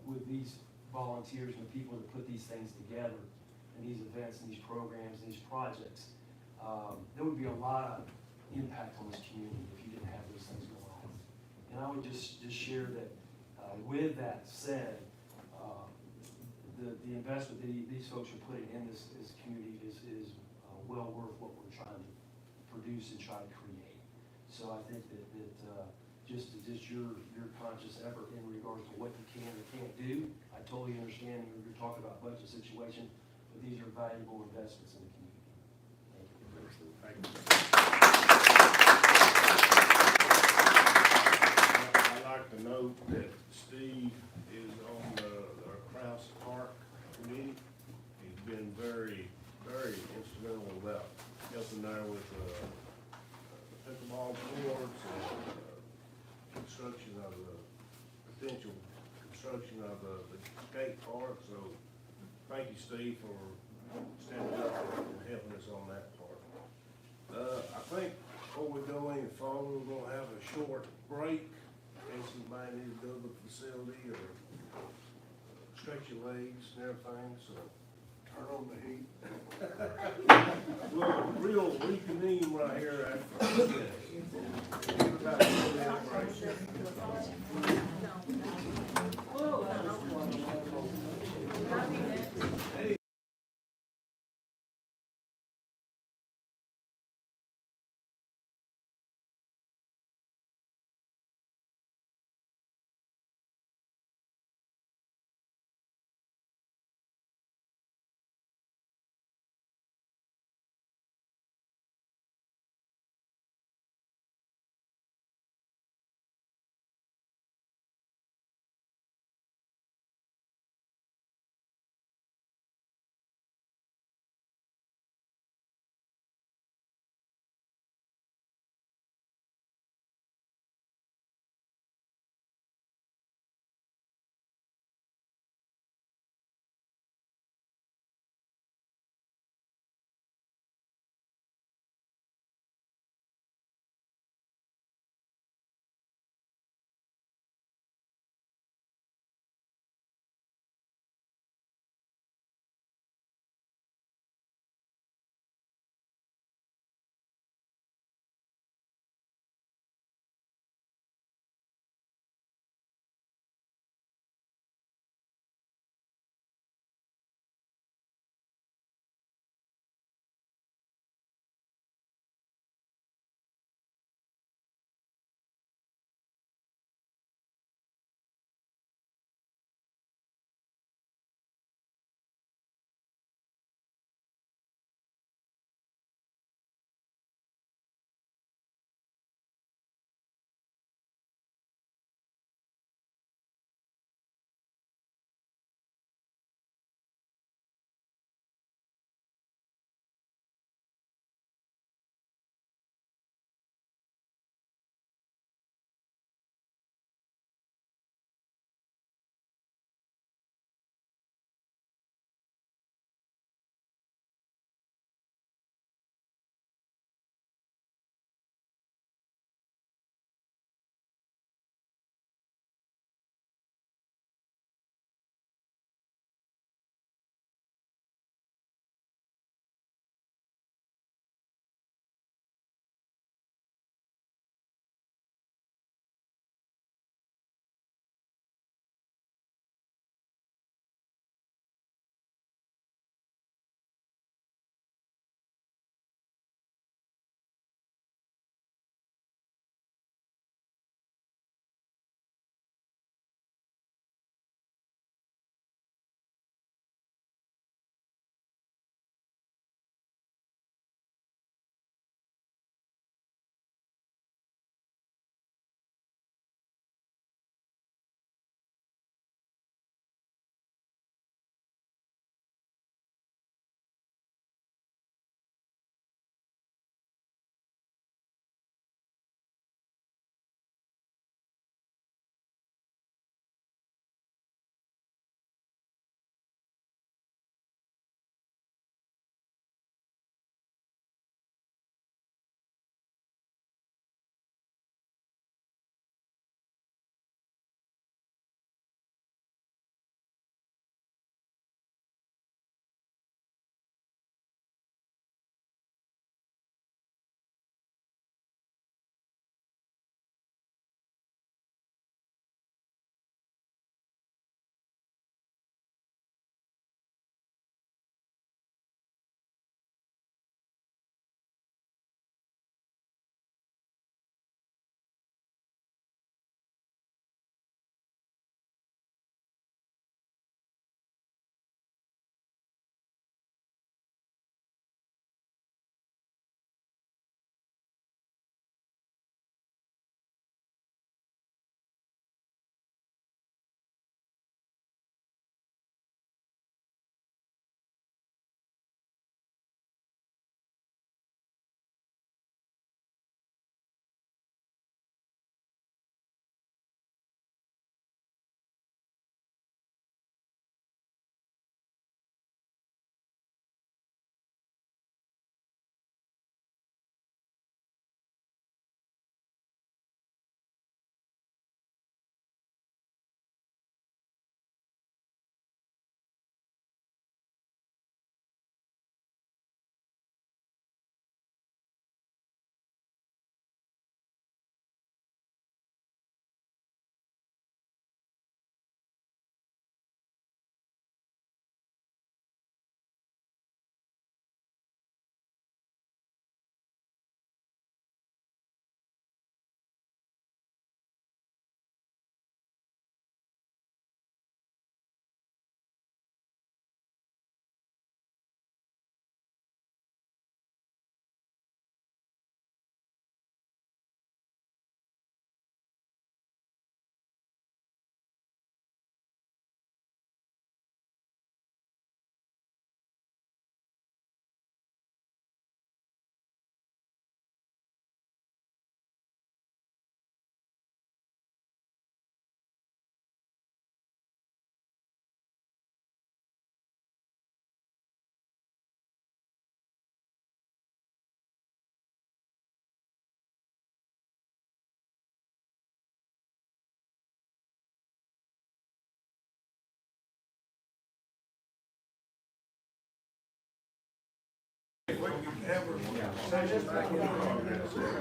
Speaker 12: with these volunteers and the people that put these things together and these events and these programs and these projects, there would be a lot of impact on this community if you didn't have those things going on. And I would just share that with that said, the investment that these folks are putting in this community is well worth what we're trying to produce and try to create. So I think that just your conscious effort in regards to what you can or can't do, I totally understand you're talking about budget situation, but these are valuable investments in the community. Thank you.
Speaker 3: I'd like to note that Steve is on the Krause Park committee. He's been very, very instrumental about helping there with the pickleball courts and construction of potential construction of the skate park. So thank you, Steve, for stepping up and helping us on that part. I think before we go any further, we're gonna have a short break, in case somebody needs to go to the facility or stretch your legs and everything, so.
Speaker 2: Turn on the heat.
Speaker 3: Well, real reconvene right here after. Everybody go down break. Hey, ever, session back in progress. We're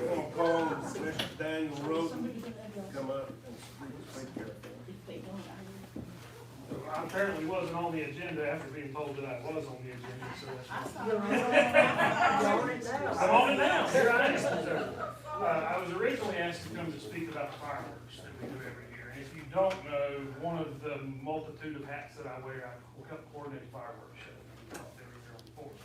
Speaker 3: gonna call Mr. Daniel Roden, come up and speak here.
Speaker 14: I apparently wasn't on the agenda after being told that I was on the agenda, so that's. I'm on it now, here I am. So, I was originally asked to come to speak about the fireworks that we do every year. And if you don't know, one of the multitude of hats that I wear, I coordinate fireworks show every year on the 4th.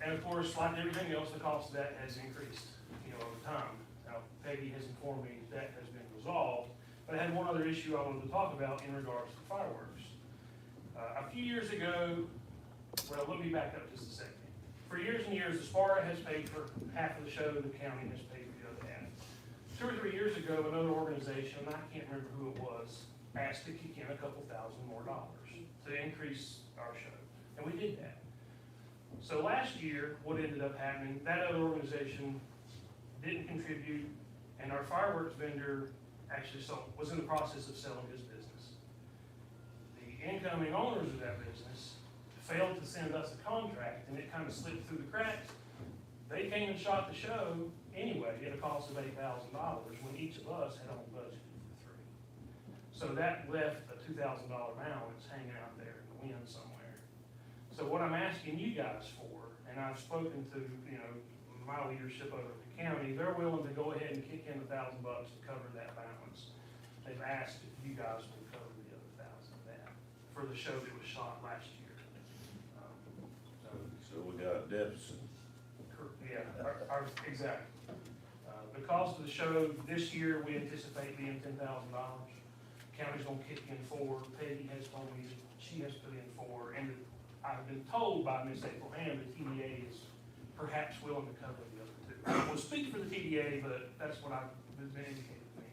Speaker 14: And of course, like everything else, the cost of that has increased, over time. Now, Peggy has informed me that has been resolved. But I had one other issue I wanted to talk about in regards to fireworks. A few years ago, well, let me back up just a second. For years and years, the Sparta has paid for half of the show, the county has paid for the other half. 2 or 3 years ago, another organization, I can't remember who it was, asked to kick in a couple $1,000 more to increase our show, and we did that. So last year, what ended up happening, that other organization didn't contribute, and our fireworks vendor actually was in the process of selling his business. The incoming owners of that business failed to send us a contract, and it kind of slipped through the cracks. They came and shot the show anyway at a cost of $8,000 when each of us had only budgeted for $3,000. So that left a $2,000 balance hanging out there in the wind somewhere. So what I'm asking you guys for, and I've spoken to my leadership over at the county, they're willing to go ahead and kick in $1,000 to cover that balance. They've asked if you guys will cover the other $1,000 of that for the show that was shot last year.
Speaker 3: So we got a deficit.
Speaker 14: Yeah, exactly. The cost of the show this year, we anticipate being $10,000. County's gonna kick in $4,000. Peggy has told me that she has put in $4,000, and I've been told by Miss April Ham that TDA is perhaps willing to cover the other two. I will speak for the TDA, but that's what I've been indicated to me.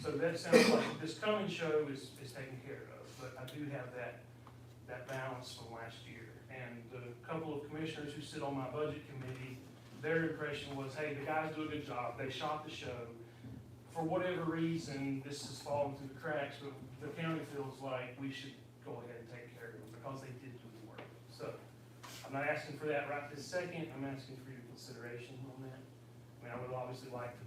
Speaker 14: So that sounds like this coming show is taken care of, but I do have that balance from last year. And the couple of commissioners who sit on my budget committee, their impression was, hey, the guys do a good job, they shot the show. For whatever reason, this has fallen through the cracks, but the county feels like we should go ahead and take care of it because they did do the work. So I'm not asking for that right this second, I'm asking for your consideration on that. I mean, I would obviously like to.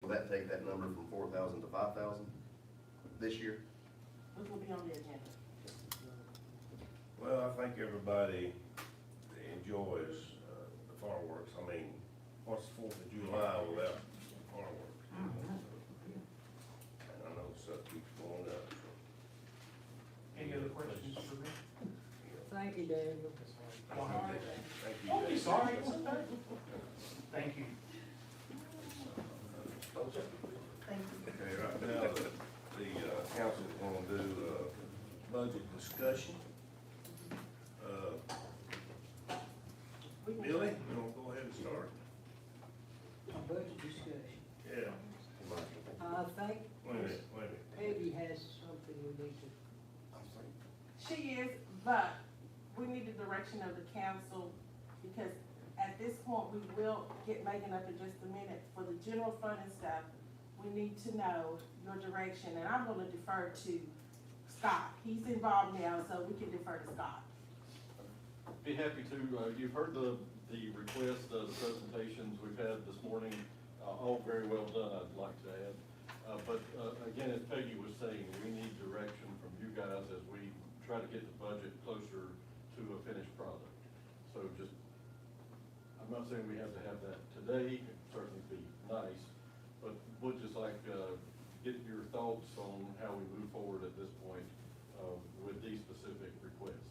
Speaker 7: Will that take that number from 4,000 to 5,000 this year?
Speaker 4: Which will be on the agenda.
Speaker 3: Well, I think everybody enjoys the fireworks. I mean, what's the 4th of July without fireworks? And I know stuff keeps going up. So.
Speaker 14: Any other questions for me?
Speaker 5: Thank you, Daniel.
Speaker 3: Thank you.
Speaker 14: Don't be sorry. Thank you.
Speaker 3: Okay, right now, the council is gonna do budget discussion. Billy, you wanna go ahead and start?
Speaker 5: Budget discussion.
Speaker 3: Yeah.
Speaker 5: I think
Speaker 3: Wait a minute.
Speaker 5: Peggy has something we need to.
Speaker 15: She is, but we need the direction of the council, because at this point, we will get Megan up in just a minute. For the general fund and stuff, we need to know your direction, and I'm gonna defer to Scott. He's involved now, so we can defer to Scott.
Speaker 16: Be happy to. You've heard the request, the presentations we've had this morning, all very well done, I'd like to add. But again, as Peggy was saying, we need direction from you guys as we try to get the budget closer to a finished product. So just, I'm not saying we have to have that today, it'd certainly be nice, but would just like get your thoughts on how we move forward at this point with these specific requests.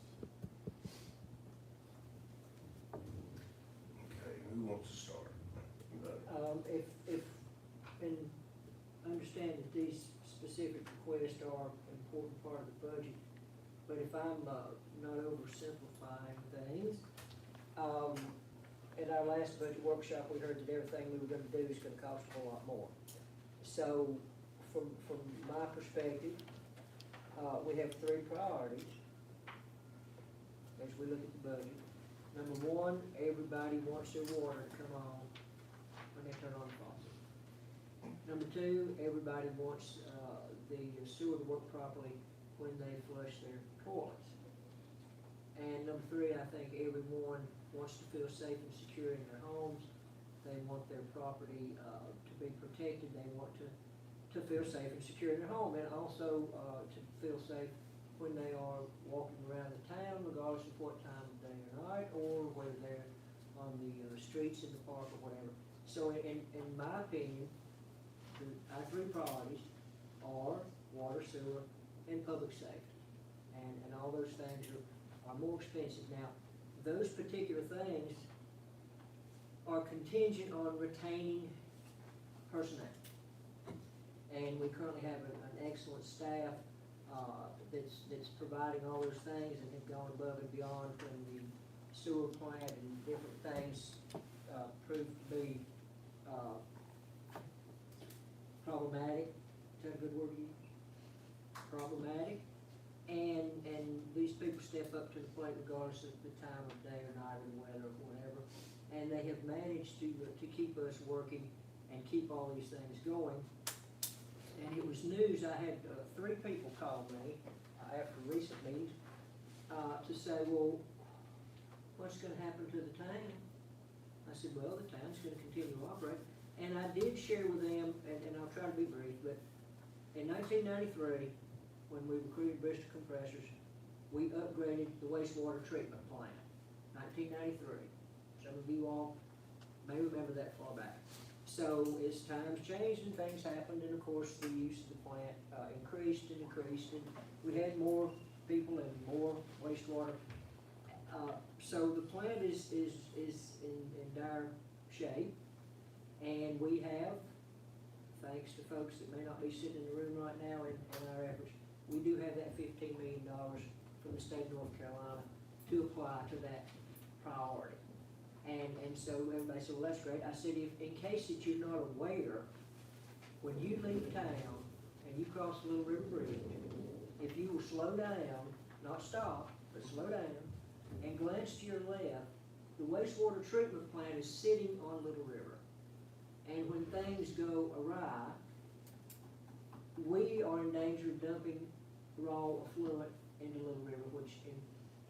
Speaker 3: Okay, who wants to start?
Speaker 5: If, and understand that these specific requests are an important part of the budget, but if I'm not oversimplifying things, at our last budget workshop, we heard that everything we were gonna do is gonna cost a whole lot more. So, from my perspective, we have 3 priorities as we look at the budget. Number 1, everybody wants their water to come on when they turn on the faucet.
Speaker 17: Number two, everybody wants, the sewer to work properly when they flush their toilets. And number three, I think everyone wants to feel safe and secure in their homes. They want their property, to be protected, they want to feel safe and secure in their home, and also, to feel safe when they are walking around the town, regardless of what time of day or night, or whether they're on the streets, in the park, or whatever. So in my opinion, our three priorities are water, sewer, and public safety. And all those things are more expensive. Now, those particular things are contingent on retaining personnel. And we currently have an excellent staff, that's providing all those things and have gone above and beyond when the sewer plant and different things, proved to be, problematic. Is that a good word to use? Problematic. And these people step up to the plate regardless of the time of day or night or the weather or whatever. And they have managed to keep us working and keep all these things going. And it was news, I had 3 people call me after recent meetings to say, well, what's gonna happen to the town? I said, well, the town's gonna continue to operate. And I did share with them, and I'll try to be brief, but in 1993, when we recruited Bristol Compressors, we upgraded the wastewater treatment plant, 1993. Some of you all may remember that far back. So as times changed and things happened, and of course the use of the plant increased and increased, and we had more people and more wastewater. So the plant is in dire shape, and we have, thanks to folks that may not be sitting in the room right now in our efforts, we do have that $15 million from the state of North Carolina to apply to that priority. And so everybody said, well, that's great. I said, if, in case that you're not aware, when you leave town and you cross the Little River Bridge, if you will slow down, not stop, but slow down, and glance to your left, the wastewater treatment plant is sitting on Little River. And when things go awry, we are in danger of dumping raw effluent into Little River, which in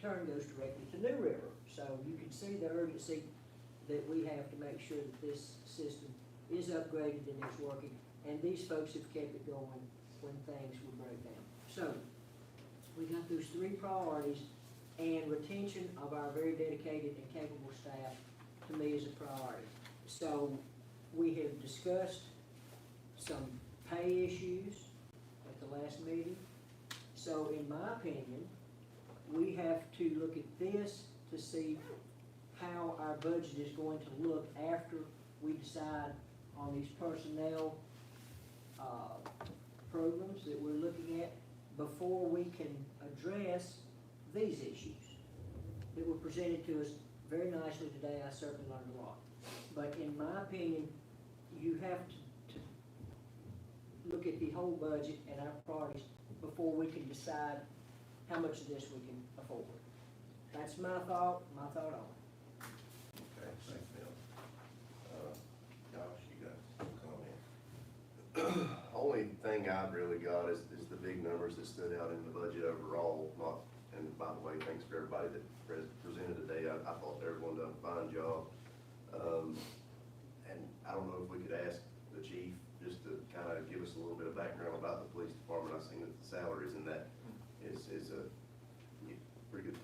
Speaker 17: turn goes directly to New River. So you can see the urgency that we have to make sure that this system is upgraded and is working. And these folks have kept it going when things would break down. So we got those 3 priorities, and retention of our very dedicated and capable staff, to me, is a priority. So we have discussed some pay issues at the last meeting. So in my opinion, we have to look at this to see how our budget is going to look after we decide on these personnel programs that we're looking at, before we can address these issues that were presented to us very nicely today. I certainly learned a lot. But in my opinion, you have to look at the whole budget and our priorities before we can decide how much of this we can afford. That's my thought on it.
Speaker 3: Okay, thanks, Bill. Josh, you got some comment?
Speaker 7: Only thing I've really got is the big numbers that stood out in the budget overall, and by the way, thanks for everybody that presented today. I thought everyone done a fine job. And I don't know if we could ask the chief just to kind of give us a little bit of background about the police department. I've seen that the salaries in that is a pretty good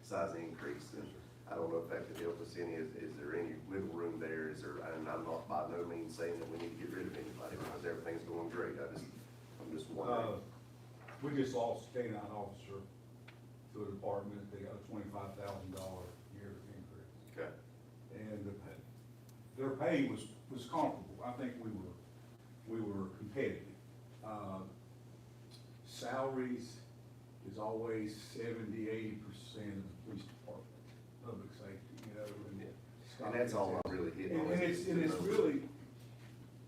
Speaker 7: size increase. And I don't know if that could help us any. Is there any wiggle room there? Is there, and I'm not by no means saying that we need to get rid of anybody because everything's going great. I'm just wondering.
Speaker 13: We just lost a K-9 officer to a department. They got a $25,000 year increase.
Speaker 7: Okay.
Speaker 13: And their pay was comparable. I think we were competitive. Salaries is always 70–80% of the police department, public safety, you know.
Speaker 7: And that's all I'm really hitting on.
Speaker 13: And it's really,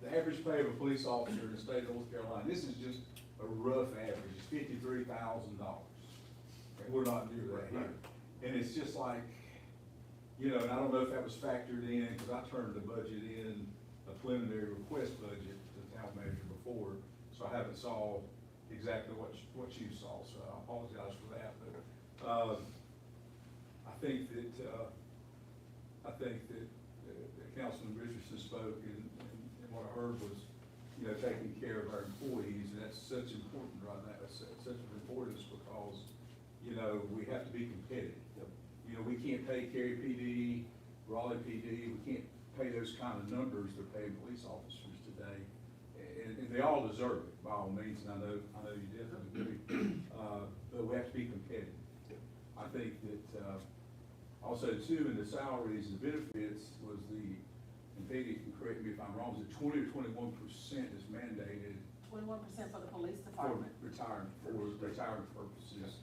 Speaker 13: the average pay of a police officer in the state of North Carolina, this is just a rough average, it's $53,000. We're not near that here. And it's just like, you know, and I don't know if that was factored in, because I turned the budget in, a preliminary request budget to the town manager before, so I haven't saw exactly what you saw, so I apologize for that, but, I think that Councilman Richardson spoke, and what I heard was, you know, taking care of our employees, and that's such important right now, it's such an importance because, you know, we have to be competitive. You know, we can't pay Cary PD, Raleigh PD, we can't pay those kind of numbers they're paying police officers today. And they all deserve it, by all means, and I know you definitely do. But we have to be competitive. I think that, also too, in the salaries and benefits was and Peggy can correct me if I'm wrong, was it 20 or 21% is mandated
Speaker 15: 21% for the police
Speaker 13: for
Speaker 15: department.
Speaker 13: retirement purposes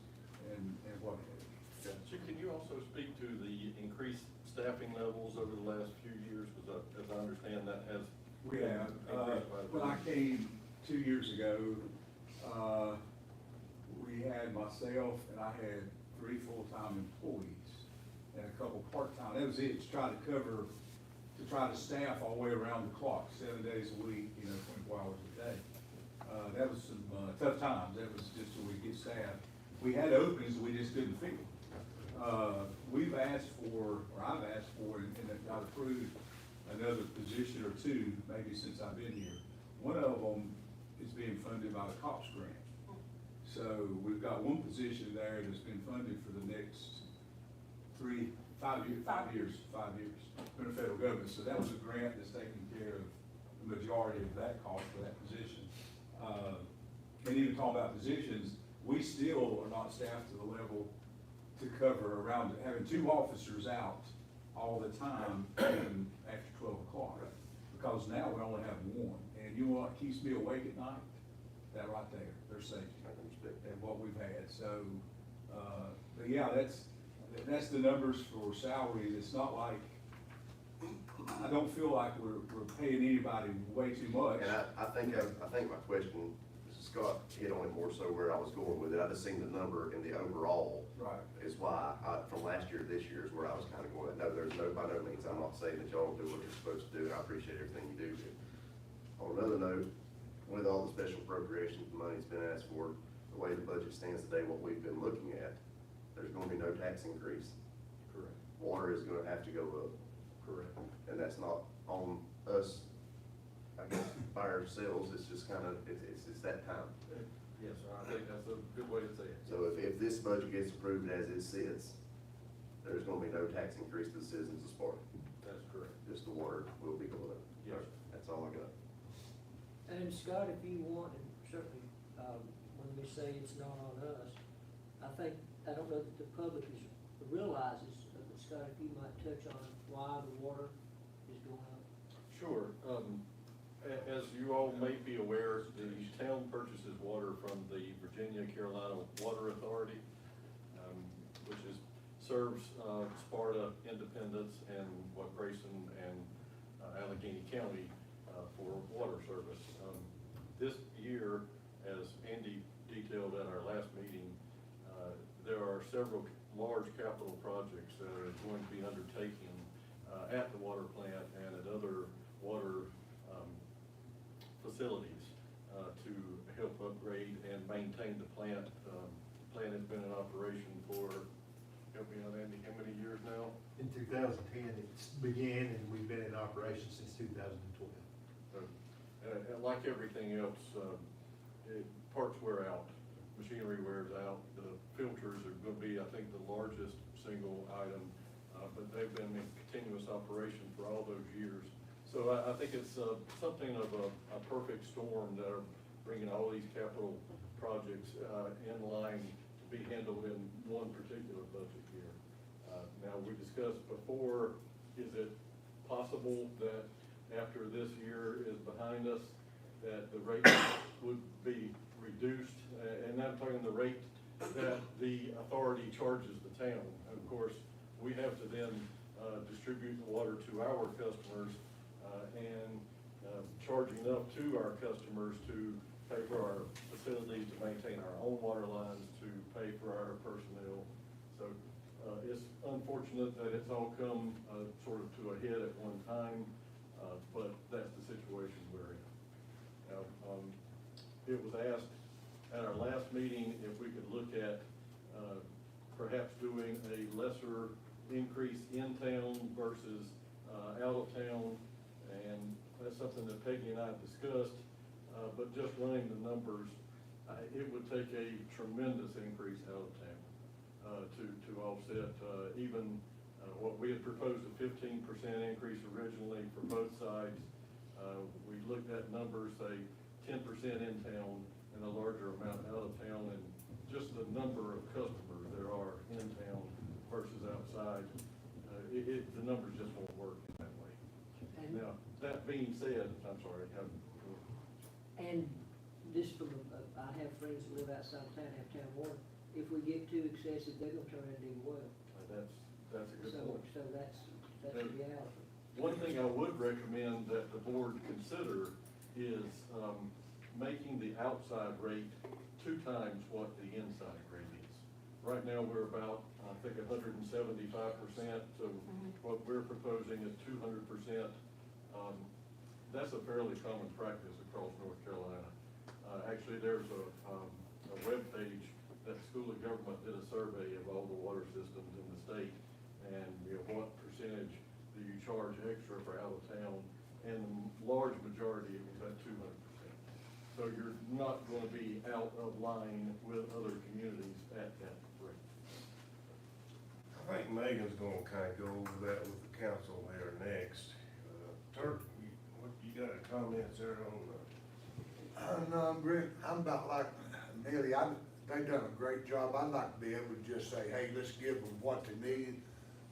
Speaker 13: and what have you.
Speaker 16: So can you also speak to the increased staffing levels over the last few years? Because as I understand, that has.
Speaker 13: We have, when I came 2 years ago, we had myself and I had 3 full-time employees and a couple part-time. That was it, to try to staff all the way around the clock, 7 days a week, you know, 24 hours a day. That was some tough times. That was just so we get staff. We had openings we just couldn't fill. We've asked for, or I've asked for, and got approved another position or 2, maybe since I've been here. One of them is being funded by the COPS grant. So we've got one position there that's been funded for the next 5 years from the federal government. So that was a grant that's taking care of the majority of that cost for that position. And even talking about positions, we still are not staffed to the level to cover around, having 2 officers out all the time even after 12 o'clock. Because now we only have 1. And you know what keeps me awake at night? That right there, their safety and what we've had. So, but yeah, that's the numbers for salaries. It's not like, I don't feel like we're paying anybody way too much.
Speaker 7: And I think my question, Scott hit on it more so where I was going with it. I just seen the number in the overall.
Speaker 13: Right.
Speaker 7: Is why, from last year to this year is where I was kind of going. No, by no means, I'm not saying that y'all do what you're supposed to do. I appreciate everything you do. On another note, with all the special appropriations money's been asked for, the way the budget stands today, what we've been looking at, there's gonna be no tax increase.
Speaker 16: Correct.
Speaker 7: Water is gonna have to go up.
Speaker 16: Correct.
Speaker 7: And that's not on us, I guess, by ourselves, it's just kind of, it's that time.
Speaker 16: Yes, sir, I think that's a good way to say it.
Speaker 7: So if this budget gets approved as it sits, there's gonna be no tax increase to the citizens of Sparta.
Speaker 16: That's correct.
Speaker 7: Just the water will be going up.
Speaker 16: Yes.
Speaker 7: That's all I got.
Speaker 17: And Scott, if you want, and certainly, when we say it's not on us, I don't know that the public realizes, but Scott, if you might touch on why the water is going up.
Speaker 16: Sure. As you all may be aware, the town purchases water from the Virginia-Carolina Water Authority, which serves Sparta, Independence, and Grayson and Allegheny County for water service. This year, as Andy detailed at our last meeting, there are several large capital projects that are going to be undertaken at the water plant and at other water facilities to help upgrade and maintain the plant. The plant has been in operation for, help me out, Andy, how many years now?
Speaker 18: In 2010, it began, and we've been in operation since 2012.
Speaker 16: And like everything else, parts wear out, machinery wears out. The filters are going to be, I think, the largest single item, but they've been in continuous operation for all those years. So I think it's something of a perfect storm that are bringing all these capital projects in line to be handled in one particular budget year. Now, we discussed before, is it possible that after this year is behind us, that the rate would be reduced? And I'm talking the rate that the authority charges the town. And of course, we have to then distribute the water to our customers and charge enough to our customers to pay for our facilities, to maintain our own water lines, to pay for our personnel. So it's unfortunate that it's all come sort of to a head at one time, but that's the situation we're in. Now, it was asked at our last meeting if we could look at, perhaps doing a lesser increase in town versus, out of town. And that's something that Peggy and I discussed, but just running the numbers, it would take a tremendous increase out of town, to offset, even, what we had proposed, a 15% increase originally for both sides. We looked at numbers, say 10% in town and a larger amount out of town, and just the number of customers there are in town versus outside, the numbers just won't work that way.
Speaker 17: And-
Speaker 16: Now, that being said, I'm sorry,
Speaker 17: And this from, I have friends that live outside of town, have town water. If we get too excessive, they're gonna turn into a well.
Speaker 16: that's a good
Speaker 17: So,
Speaker 16: point.
Speaker 17: so that's the reality.
Speaker 16: One thing I would recommend that the board consider is, making the outside rate 2 times what the inside rate is. Right now, we're about, I think, 175%, so what we're proposing is 200%. That's a fairly common practice across North Carolina. Actually, there's a webpage that the School of Government did a survey of all the water systems in the state, and, what percentage do you charge extra for out of town? And the large majority, it was at 200%. So you're not gonna be out of line with other communities at that rate.
Speaker 3: I think Megan's gonna kinda go over that with the council there next. Turk, you got any comments there on
Speaker 2: No, I'm about like Millie, they done a great job. I'd like to be able to just say, hey, let's give them what they need.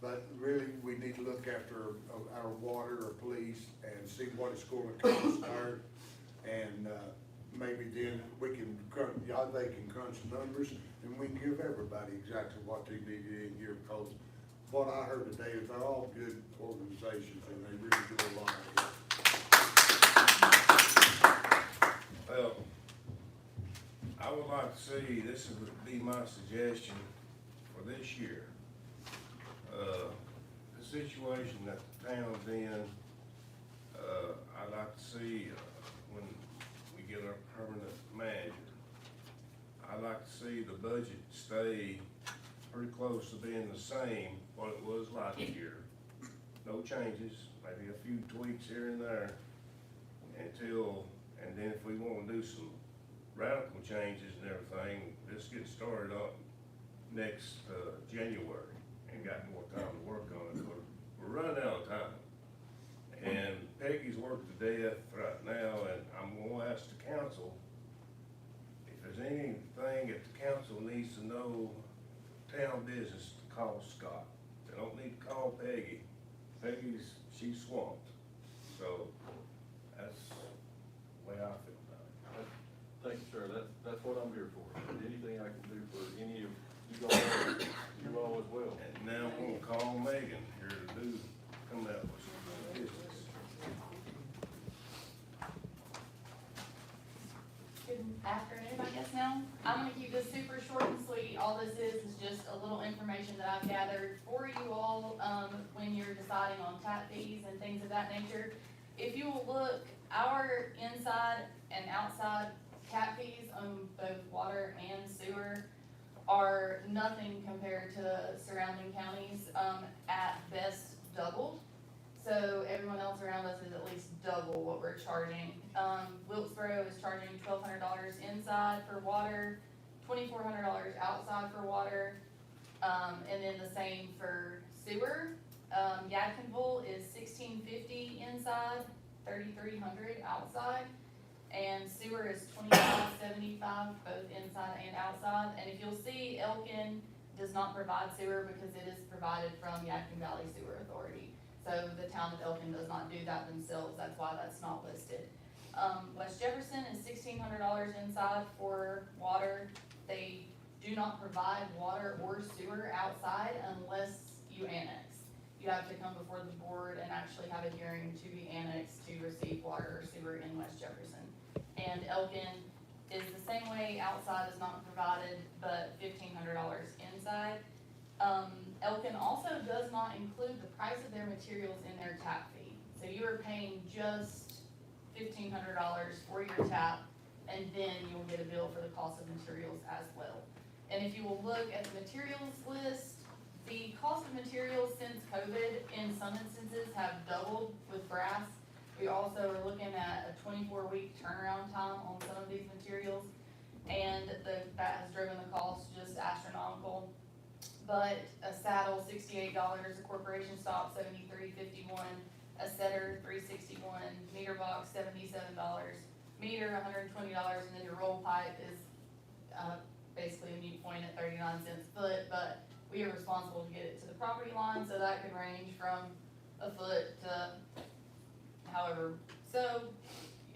Speaker 2: But really, we need to look after our water or police and see what it's gonna cost her. And, maybe then we can they can crunch the numbers and we can give everybody exactly what they need in here, because what I heard today is they're all good organizations and they really do a lot of it.
Speaker 3: Well, I would like to see, this would be my suggestion for this year. The situation that the town's in, I'd like to see, when we get our permanent manager, I'd like to see the budget stay pretty close to being the same what it was last year. No changes, maybe a few tweaks here and there and then if we wanna do some radical changes and everything, let's get started up next, January and got more time to work on it. We're running out of time. And Peggy's worked to death right now, and I'm gonna ask the council if there's anything that the council needs to know, town business, to call Scott. They don't need to call Peggy. She's swamped. So that's the way I feel about it.
Speaker 16: Thank you, sir. That's what I'm here for. Anything I can do for any of you all as well.
Speaker 3: And now I'm gonna call Megan here to come out with some business.
Speaker 19: Good afternoon, I guess now. I'm gonna keep this super short and sweet. All this is just a little information that I've gathered for you all, when you're deciding on tap fees and things of that nature. If you will look, our inside and outside tap fees on both water and sewer are nothing compared to surrounding counties, at best doubled. So everyone else around us is at least double what we're charging. Wilkesboro is charging $1,200 inside for water, $2,400 outside for water, and then the same for sewer. Yadkinville is $1,650 inside, $3,300 outside, and sewer is $25.75 both inside and outside. And if you'll see, Elkin does not provide sewer because it is provided from Yadkin Valley Sewer Authority. So the town of Elkin does not do that themselves, that's why that's not listed. West Jefferson is $1,600 inside for water. They do not provide water or sewer outside unless you annex. You have to come before the board and actually have a hearing to be annexed to receive water or sewer in West Jefferson. And Elkin is the same way, outside is not provided, but $1,500 inside. Elkin also does not include the price of their materials in their tap fee. So you are paying just $1,500 for your tap. and then you'll get a bill for the cost of materials as well. And if you will look at the materials list, the cost of materials since COVID in some instances have doubled with brass. We also are looking at a 24-week turnaround time on some of these materials, and that has driven the cost just astronomical. But a saddle, $68, a corporation stop, $73.51, a setter, $361, meter box, $77, meter, $120, and then your roll pipe is basically a mute point at 39 cents a foot, but we are responsible to get it to the property line, so that could range from a foot to however. So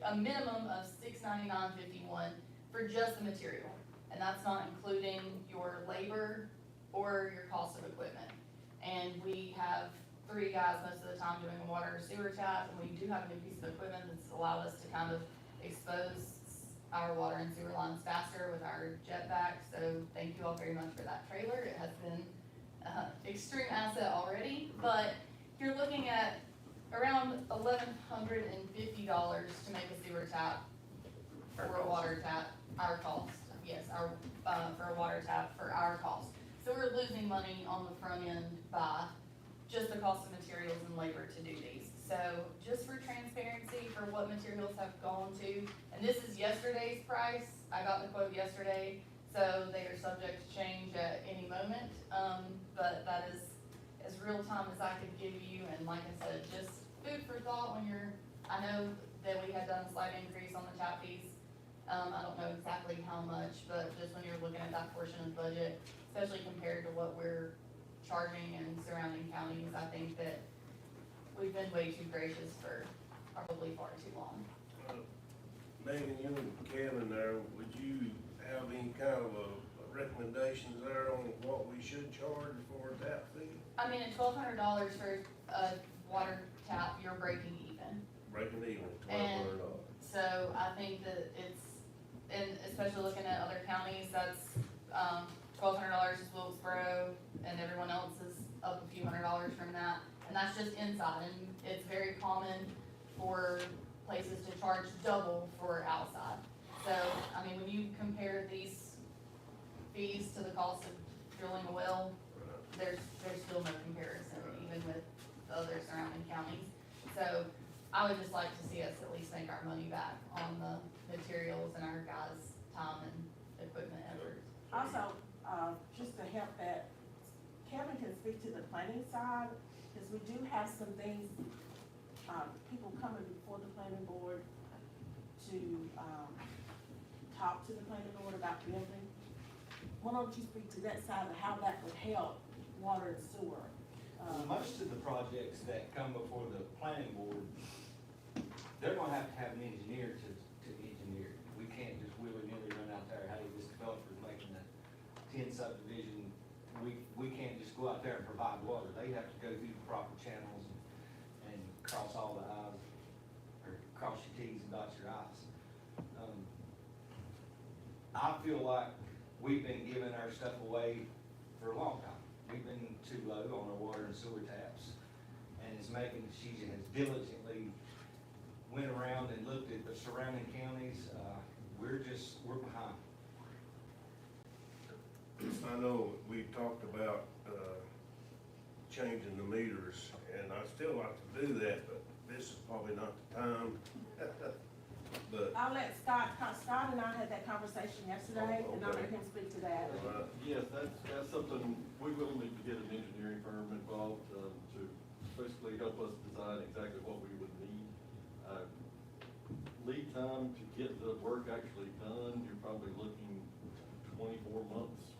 Speaker 19: a minimum of $699.51 for just the material, and that's not including your labor or your cost of equipment. And we have 3 guys most of the time doing a water or sewer tap, and we do have a new piece of equipment that's allowed us to kind of expose our water and sewer lines faster with our jetpack. So thank you all very much for that trailer. It has been extreme asset already, but you're looking at around $1,150 to make a sewer tap or a water tap, our cost. Yes, our for a water tap for our cost. So we're losing money on the front end by just the cost of materials and labor to do these. So just for transparency for what materials have gone to, and this is yesterday's price. I got the quote yesterday, so they are subject to change at any moment. But that is as real time as I could give you, and like I said, just food for thought when you're, I know that we had done a slight increase on the tap fees. I don't know exactly how much, but just when you're looking at that portion of the budget, especially compared to what we're charging in surrounding counties, I think that we've been way too gracious for probably far too long.
Speaker 3: Megan, you and Kevin there, would you have any kind of a recommendations there on what we should charge for a tap fee?
Speaker 19: I mean, at $1,200 for a water tap, you're breaking even.
Speaker 3: Breaking even,
Speaker 19: And
Speaker 3: $1,200.
Speaker 19: so I think that it's, and especially looking at other counties, that's, $1,200 is Wilkesboro, and everyone else is up a few $100s from that. And that's just inside, and it's very common for places to charge double for outside. So, I mean, when you compare these fees to the cost of drilling a well, there's still no comparison, even with the other surrounding counties. So, I would just like to see us at least make our money back on the materials and our guys' time and equipment efforts.
Speaker 15: Also, just to help that, Kevin can speak to the planning side, because we do have some things, people coming before the planning board to, talk to the planning board about building. Why don't you speak to that side of how that would help water and sewer?
Speaker 20: Most of the projects that come before the planning board, they're gonna have to have an engineer to engineer. We can't just willy-nilly run out there, hey, this developer's making a 10 subdivision. We can't just go out there and provide water. They have to go through the proper channels and cross all the i's, or cross your t's and dot your i's. I feel like we've been giving our stuff away for a long time. We've been too low on our water and sewer taps, and she has diligently went around and looked at the surrounding counties. We're behind.
Speaker 3: I know we talked about, changing the meters, and I'd still like to do that, but this is probably not the time. But,
Speaker 15: I'll let Scott and I had that conversation yesterday, and I'll let him speak to that.
Speaker 16: Yes, that's something, we will need to get an engineering firm involved, to basically help us design exactly what we would need. Lead time to get the work actually done, you're probably looking 24 months,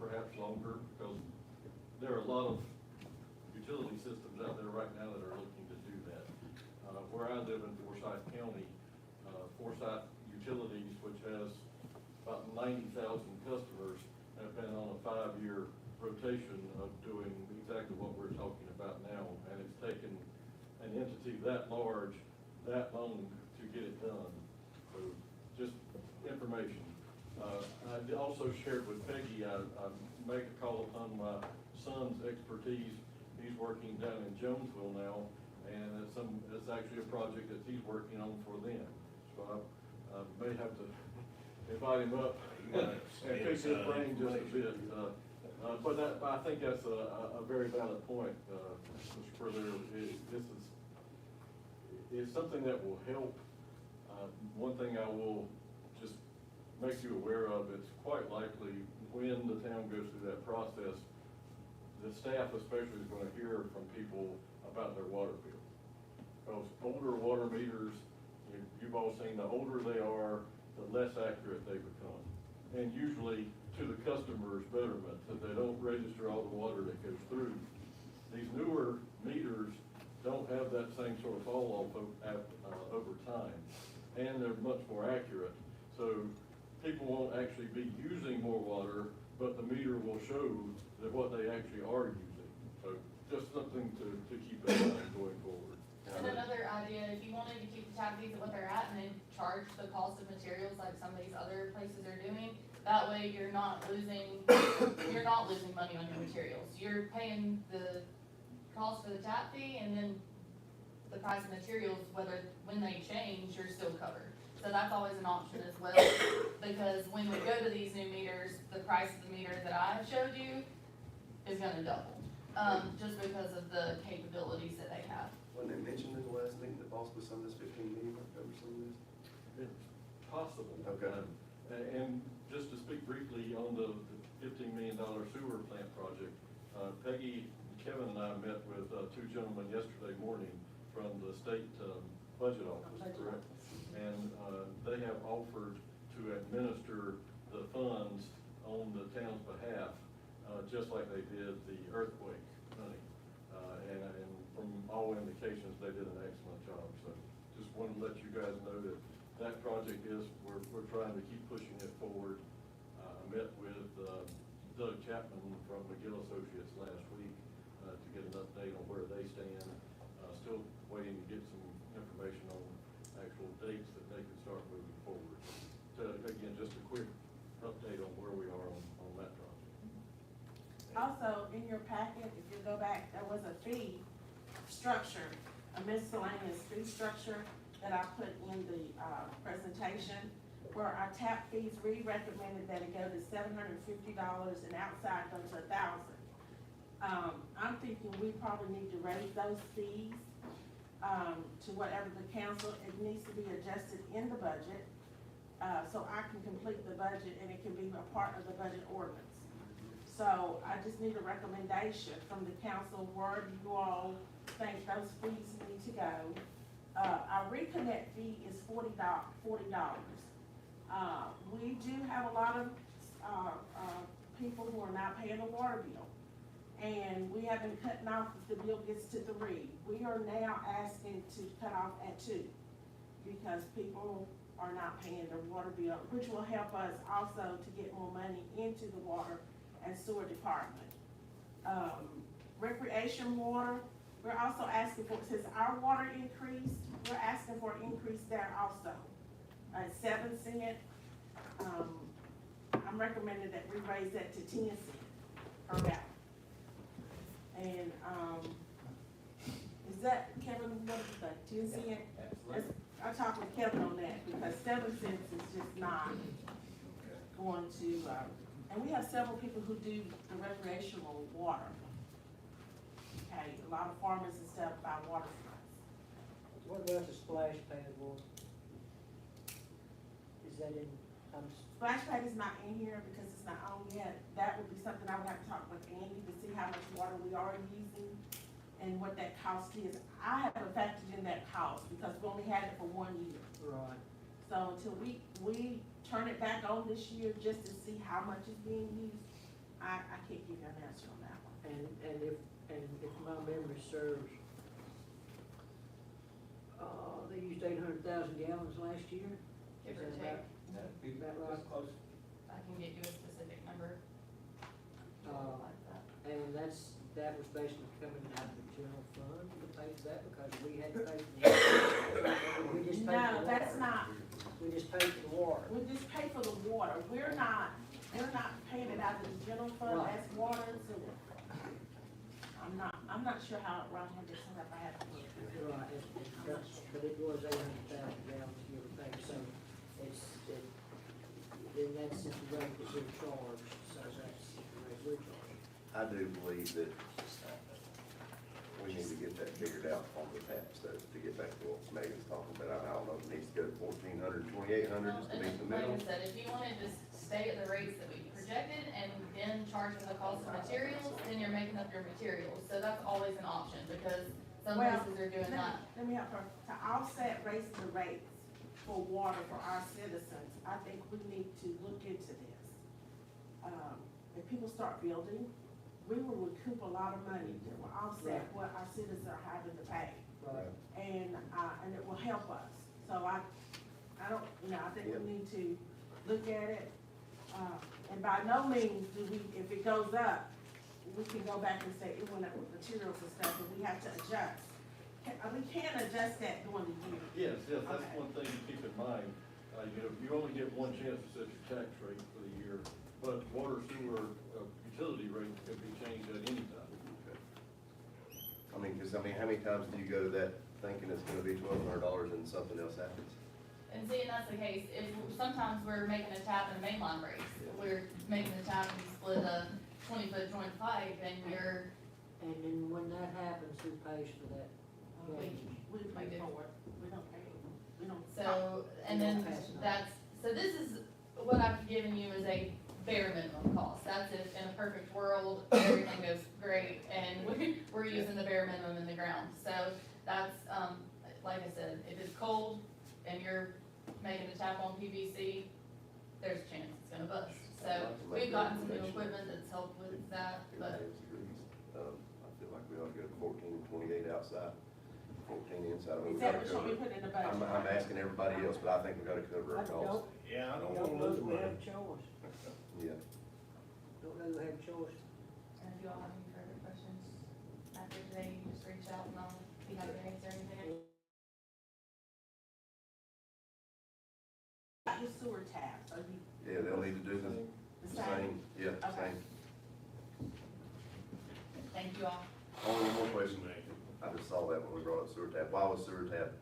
Speaker 16: perhaps longer, because there are a lot of utility systems out there right now that are looking to do that. Where I live in Forsyth County, Forsyth Utilities, which has about 90,000 customers, have been on a 5-year rotation of doing exactly what we're talking about now, and it's taken an entity that large, that long to get it done. So, just information. I also shared with Peggy, I make a call upon my son's expertise. He's working down in Jonesville now, and it's actually a project that he's working on for them. So I may have to invite him up and pick his brain just a bit. But I think that's a very valid point, Mr. Purlear. This is something that will help. One thing I will just make you aware of, it's quite likely when the town goes through that process, the staff especially is gonna hear from people about their water bill. Because older water meters, you've all seen, the older they are, the less accurate they become. And usually to the customer's betterment, that they don't register all the water that goes through. These newer meters don't have that same sort of fall off over time, and they're much more accurate. So people won't actually be using more water, but the meter will show that what they actually are using. So just something to keep in mind going forward.
Speaker 19: And another idea, if you wanted to keep the tap fees at what they're at and then charge the cost of materials like some of these other places are doing, that way you're not losing money on your materials. You're paying the cost for the tap fee and then the price of materials, when they change, you're still covered. So that's always an option as well, because when we go to these new meters, the price of the meter that I showed you is gonna double, just because of the capabilities that they have.
Speaker 7: Wasn't it mentioned in the last meeting that possibly some of this 15 million might cover some of this?
Speaker 16: It's possible.
Speaker 7: Okay.
Speaker 16: And just to speak briefly on the $15 million sewer plant project, Peggy, Kevin and I met with two gentlemen yesterday morning from the state budget office, correct? And they have offered to administer the funds on the town's behalf, just like they did the earthquake money. And from all indications, they did an excellent job. So just wanted to let you guys know that that project we're trying to keep pushing it forward. I met with Doug Chapman from McGill Associates last week to get an update on where they stand. Still waiting to get some information on actual dates that they can start moving forward. So again, just a quick update on where we are on that project.
Speaker 15: Also, in your packet, if you go back, there was a fee structure, a miscellaneous fee structure that I put in the presentation, where our tap fees, we recommended that it go to $750 and outside goes to $1,000. I'm thinking we probably need to raise those fees to whatever the council, it needs to be adjusted in the budget, so I can complete the budget and it can be a part of the budget ordinance. So I just need a recommendation from the council where you all think those fees need to go. Our reconnect fee is $40. We do have a lot of people who are not paying the water bill. And we have been cutting off if the bill gets to 3. We are now asking to cut off at 2 because people are not paying their water bill, which will help us also to get more money into the water and sewer department. Recreation water, we're also asking for, since our water increased, we're asking for an increase there also. 7 cents. I'm recommending that we raise that to 10 cents per gallon. And, is that, Kevin, what do you think, 10 cents?
Speaker 20: Absolutely.
Speaker 15: I'll talk with Kevin on that, because 7 cents is just not going to, and we have several people who do the recreational water. Okay, a lot of farmers and stuff buy waterfronts.
Speaker 17: What about the splash pad water? Is that in,
Speaker 15: Splash pad is not in here because it's not on yet. That would be something I would have to talk with Andy to see how much water we are using and what that cost is. I haven't factored in that cost because we only had it for 1 year.
Speaker 17: right,
Speaker 15: So until we turn it back on this year just to see how much is being used, I can't give you an answer on that one.
Speaker 17: and if my memory serves, they used 800,000 gallons last year?
Speaker 19: Give
Speaker 17: Is
Speaker 19: or
Speaker 17: that
Speaker 19: take.
Speaker 20: That'd be
Speaker 17: That right?
Speaker 20: that's close.
Speaker 19: I can get you a specific number. Like that.
Speaker 17: And that was basically coming out of the general fund to pay for that, because we had to pay for the we just paid for the
Speaker 15: No,
Speaker 17: water.
Speaker 15: that's not.
Speaker 17: We just paid for the water.
Speaker 15: We just pay for the water. We're not paying it out of the general fund
Speaker 17: Right.
Speaker 15: as water and sewer. I'm not sure how it runs, I just have to have to look.
Speaker 17: Right, but it was 800,000 gallons, give or take, so then that's the rate that we're charged, so that's the rate we're charged.
Speaker 7: I do believe that we need to get that figured out on the tap stuff, to get back to what Megan's talking about. I don't know if it needs to go to 1,400, 2,800, just to meet the
Speaker 19: Like
Speaker 7: middle.
Speaker 19: I said, if you wanted to stay at the rates that we projected and then charge for the cost of materials, then you're making up your materials. So that's always an option, because some
Speaker 15: Well,
Speaker 19: places are doing that.
Speaker 15: Let me help her. To offset raising the rates for water for our citizens, I think we need to look into this. If people start building, we will recoup a lot of money that will offset what our citizens are having to pay.
Speaker 17: Right.
Speaker 15: And it will help us. So I don't, I think we need to look at it. And by no means do we, if it goes up, we can go back and say it went up with materials and stuff, and we have to adjust. We can adjust that during the year.
Speaker 16: Yes, that's
Speaker 15: Okay.
Speaker 16: one thing to keep in mind. You only get one chance to set your tax rate for the year, but water, sewer, utility rate can be changed at any time.
Speaker 7: I mean, how many times do you go to that thinking it's gonna be $1,200 and something else happens?
Speaker 19: And seeing that's the case, if sometimes we're making a tap and a mainline race, we're making a tap and you split a 20-foot joint pipe, and you're,
Speaker 17: And then when that happens, who pays for that?
Speaker 15: We pay for it. We don't pay. We don't.
Speaker 19: so, and then that's, so this is, what I've given you is a bare minimum cost. That's if in a perfect world, everything goes great, and we're using the bare minimum in the ground. So that's, like I said, if it's cold and you're making a tap on PVC, there's a chance it's gonna bust. So we've gotten some new equipment that's helped with that, but
Speaker 7: I feel like we ought to go to 14 and 28 outside, 14 inside.
Speaker 15: Is that what we put in the budget?
Speaker 7: I'm asking everybody else, but I think we gotta cover our costs.
Speaker 3: Yeah, I don't
Speaker 17: Don't
Speaker 3: wanna
Speaker 17: know
Speaker 3: lose
Speaker 17: that we have
Speaker 3: money.
Speaker 17: a choice.
Speaker 7: Yeah.
Speaker 17: Don't know we have a choice.
Speaker 19: and if you all have any further questions after today, you just reach out and I'll be happy to answer anything.
Speaker 15: Your sewer taps, are you?
Speaker 7: Yeah, they'll need to do the same, yeah,
Speaker 15: Okay.
Speaker 7: same.
Speaker 19: Thank you all.
Speaker 7: Only one more question, I just saw that when we brought up sewer tap. Why was sewer tap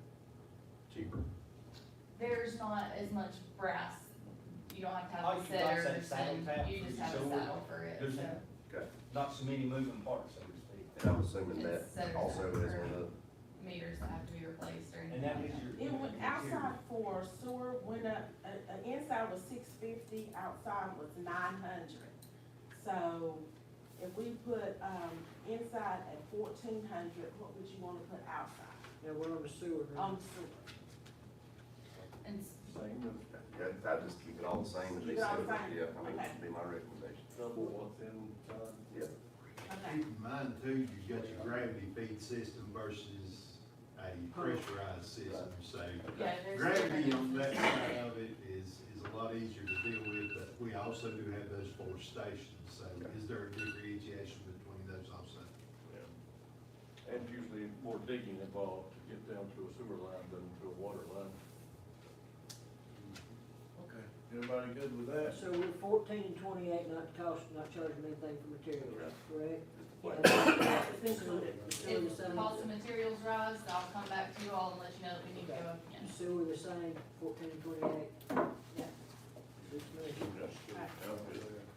Speaker 7: cheaper?
Speaker 19: There's not as much brass, you don't have to
Speaker 20: Oh,
Speaker 19: have
Speaker 20: you got that
Speaker 19: setters,
Speaker 20: saddle
Speaker 19: and
Speaker 20: tap
Speaker 19: you
Speaker 20: for
Speaker 19: just
Speaker 20: your
Speaker 19: have a
Speaker 20: sewer?
Speaker 19: saddle for it,
Speaker 20: There's
Speaker 19: so.
Speaker 7: Okay,
Speaker 20: Not so many moving parts, so to speak.
Speaker 7: and I'm assuming that
Speaker 19: It's setters
Speaker 7: also
Speaker 19: for
Speaker 7: is one of
Speaker 19: meters that have to be replaced or anything
Speaker 20: And that
Speaker 19: like
Speaker 20: means
Speaker 19: that.
Speaker 20: you're.
Speaker 15: It went outside for sewer went up, inside was $650, outside was $900. So if we put, inside at $1,400, what would you wanna put outside?
Speaker 17: Now, we're on the sewer. now.
Speaker 15: On the sewer.
Speaker 19: And
Speaker 16: Same as
Speaker 7: yeah, I'd just keep it all the same as they
Speaker 15: Keep it all
Speaker 7: said.
Speaker 15: the same?
Speaker 7: Yeah, I mean,
Speaker 15: Okay.
Speaker 7: that'd be my recommendation.
Speaker 16: double what's inside.
Speaker 7: Yeah.
Speaker 15: Okay.
Speaker 18: Keep in mind too, you've got your gravity feed system versus a pressurized system, so
Speaker 19: Yeah, there's
Speaker 18: gravity on
Speaker 19: different-
Speaker 18: that side of it is a lot easier to deal with, but we also do have those 4 stations, so is there a differentiation between those also?
Speaker 16: And usually more digging involved to get down to a sewer line than to a water line.
Speaker 3: Okay, everybody good with that?
Speaker 17: So we're 14 and 28 not charging anything for materials, correct?
Speaker 7: Right.
Speaker 15: It's included.
Speaker 17: Sewer the
Speaker 19: if the
Speaker 17: same,
Speaker 19: cost of materials rise, I'll come back to you all and let you know that we need to go up again.
Speaker 17: sewer the same, 14 and 28.
Speaker 19: Yeah.
Speaker 17: Six million.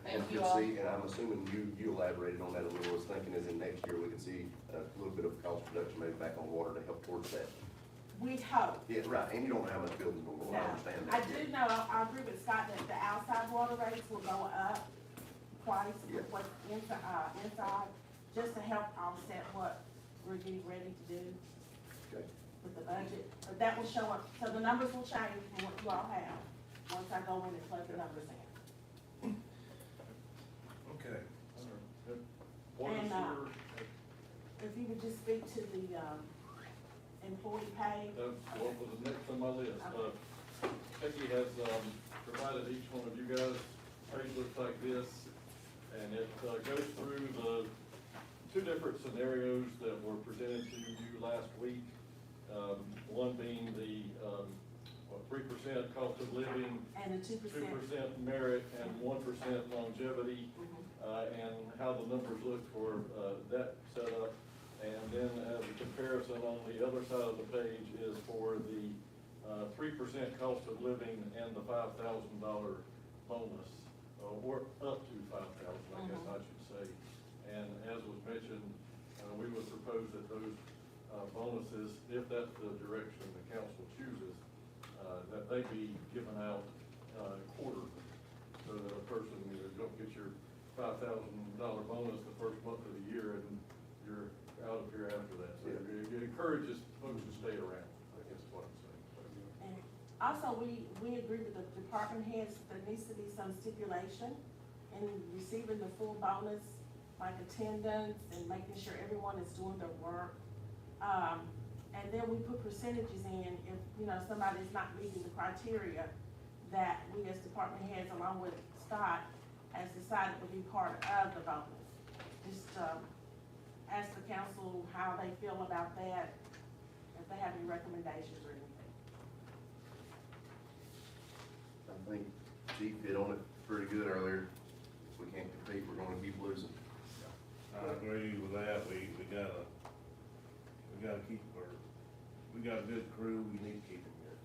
Speaker 7: And
Speaker 19: Thank you
Speaker 7: you'll
Speaker 19: all.
Speaker 7: see, and I'm assuming you elaborated on that a little, I was thinking is in next year, we can see a little bit of cost reduction maybe back on water to help towards that.
Speaker 15: We hope.
Speaker 7: Yeah, right, and you don't know how much building's gonna go, I
Speaker 15: Now,
Speaker 7: understand
Speaker 15: I
Speaker 7: that.
Speaker 15: do know, I agree with Scott that the outside water rates will go up twice
Speaker 7: Yeah.
Speaker 15: with what's inside, just to help offset what we're getting ready to do
Speaker 7: Okay.
Speaker 15: with the budget. But that will show up, so the numbers will change from what you all have, once I go in and plug the numbers in.
Speaker 3: Okay.
Speaker 16: Water,
Speaker 15: And,
Speaker 16: sewer,
Speaker 15: If you would just speak to the, employee pay.
Speaker 16: that's what was next on my list. Peggy has, provided each one of you guys, page looks like this, and it, goes through the 2 different scenarios that were presented to you last week. One being the, 3% cost of living,
Speaker 15: And the 2%.
Speaker 16: 2% merit, and 1% longevity, and how the numbers look for, that setup. And then as a comparison on the other side of the page is for the 3% cost of living and the $5,000 bonus, or up to 5,000, I guess I should say. And as was mentioned, we would propose that those bonuses, if that's the direction the council chooses, that they be given out quarter, so that a person, you don't get your $5,000 bonus the first month of the year and you're out of here after that. So it encourages folks to stay around, I guess is what I'm saying.
Speaker 15: And also, we agree with the department heads, there needs to be some stipulation in receiving the full bonus, like attendance and making sure everyone is doing their work. And then we put percentages in if, somebody's not meeting the criteria that we as department heads, along with Scott, has decided would be part of the bonus. Just, ask the council how they feel about that, if they have any recommendations or anything.
Speaker 7: I think Chief hit on it pretty good earlier. If we can't compete, we're gonna keep losing.
Speaker 3: I agree with that, we gotta keep we got a good crew, we need to keep them good.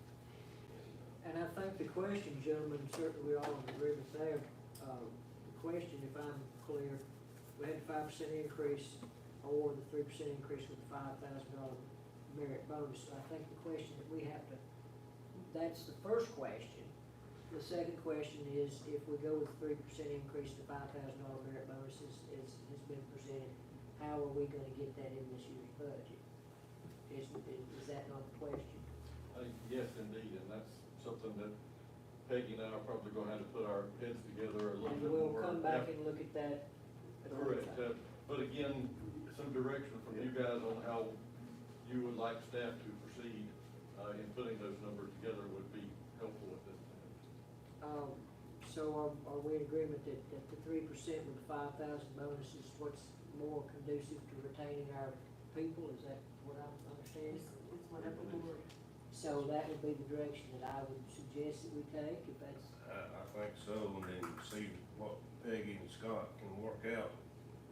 Speaker 17: And I think the question, gentlemen, certainly we're all in agreement there. The question, if I'm clear, we had a 5% increase or the 3% increase with the $5,000 merit bonus. So I think the question that we have to, that's the first question. The second question is, if we go with 3% increase to $5,000 merit bonus has been presented, how are we gonna get that in this year's budget? Is that not the question?
Speaker 16: Yes, indeed, and that's something that Peggy and I are probably gonna have to put our heads together a little bit more.
Speaker 17: And we'll come back and look at that.
Speaker 16: Correct, but again, some direction from you guys on how you would like staff to proceed in putting those numbers together would be helpful at this time.
Speaker 17: So are we in agreement that the 3% with the 5,000 bonus is what's more conducive to retaining our people? Is that what I'm understanding?
Speaker 15: It's whatever the word.
Speaker 17: So that would be the direction that I would suggest that we take, if that's.
Speaker 3: I think so, and then see what Peggy and Scott can work out,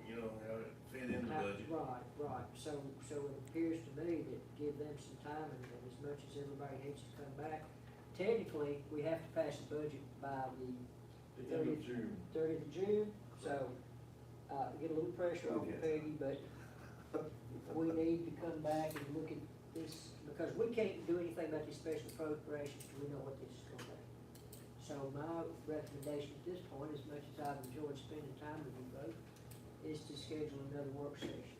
Speaker 3: how it fit in the budget.
Speaker 17: Right, so it appears to me that give them some time, and as much as everybody needs to come back, technically, we have to pass the budget by the
Speaker 16: end of June.
Speaker 17: 30th of June, so, get a little pressure on Peggy, but we need to come back and look at this, because we can't do anything about these special appropriations till we know what this is gonna be. So my recommendation at this point, as much as I've enjoyed spending time with you both, is to schedule another work session.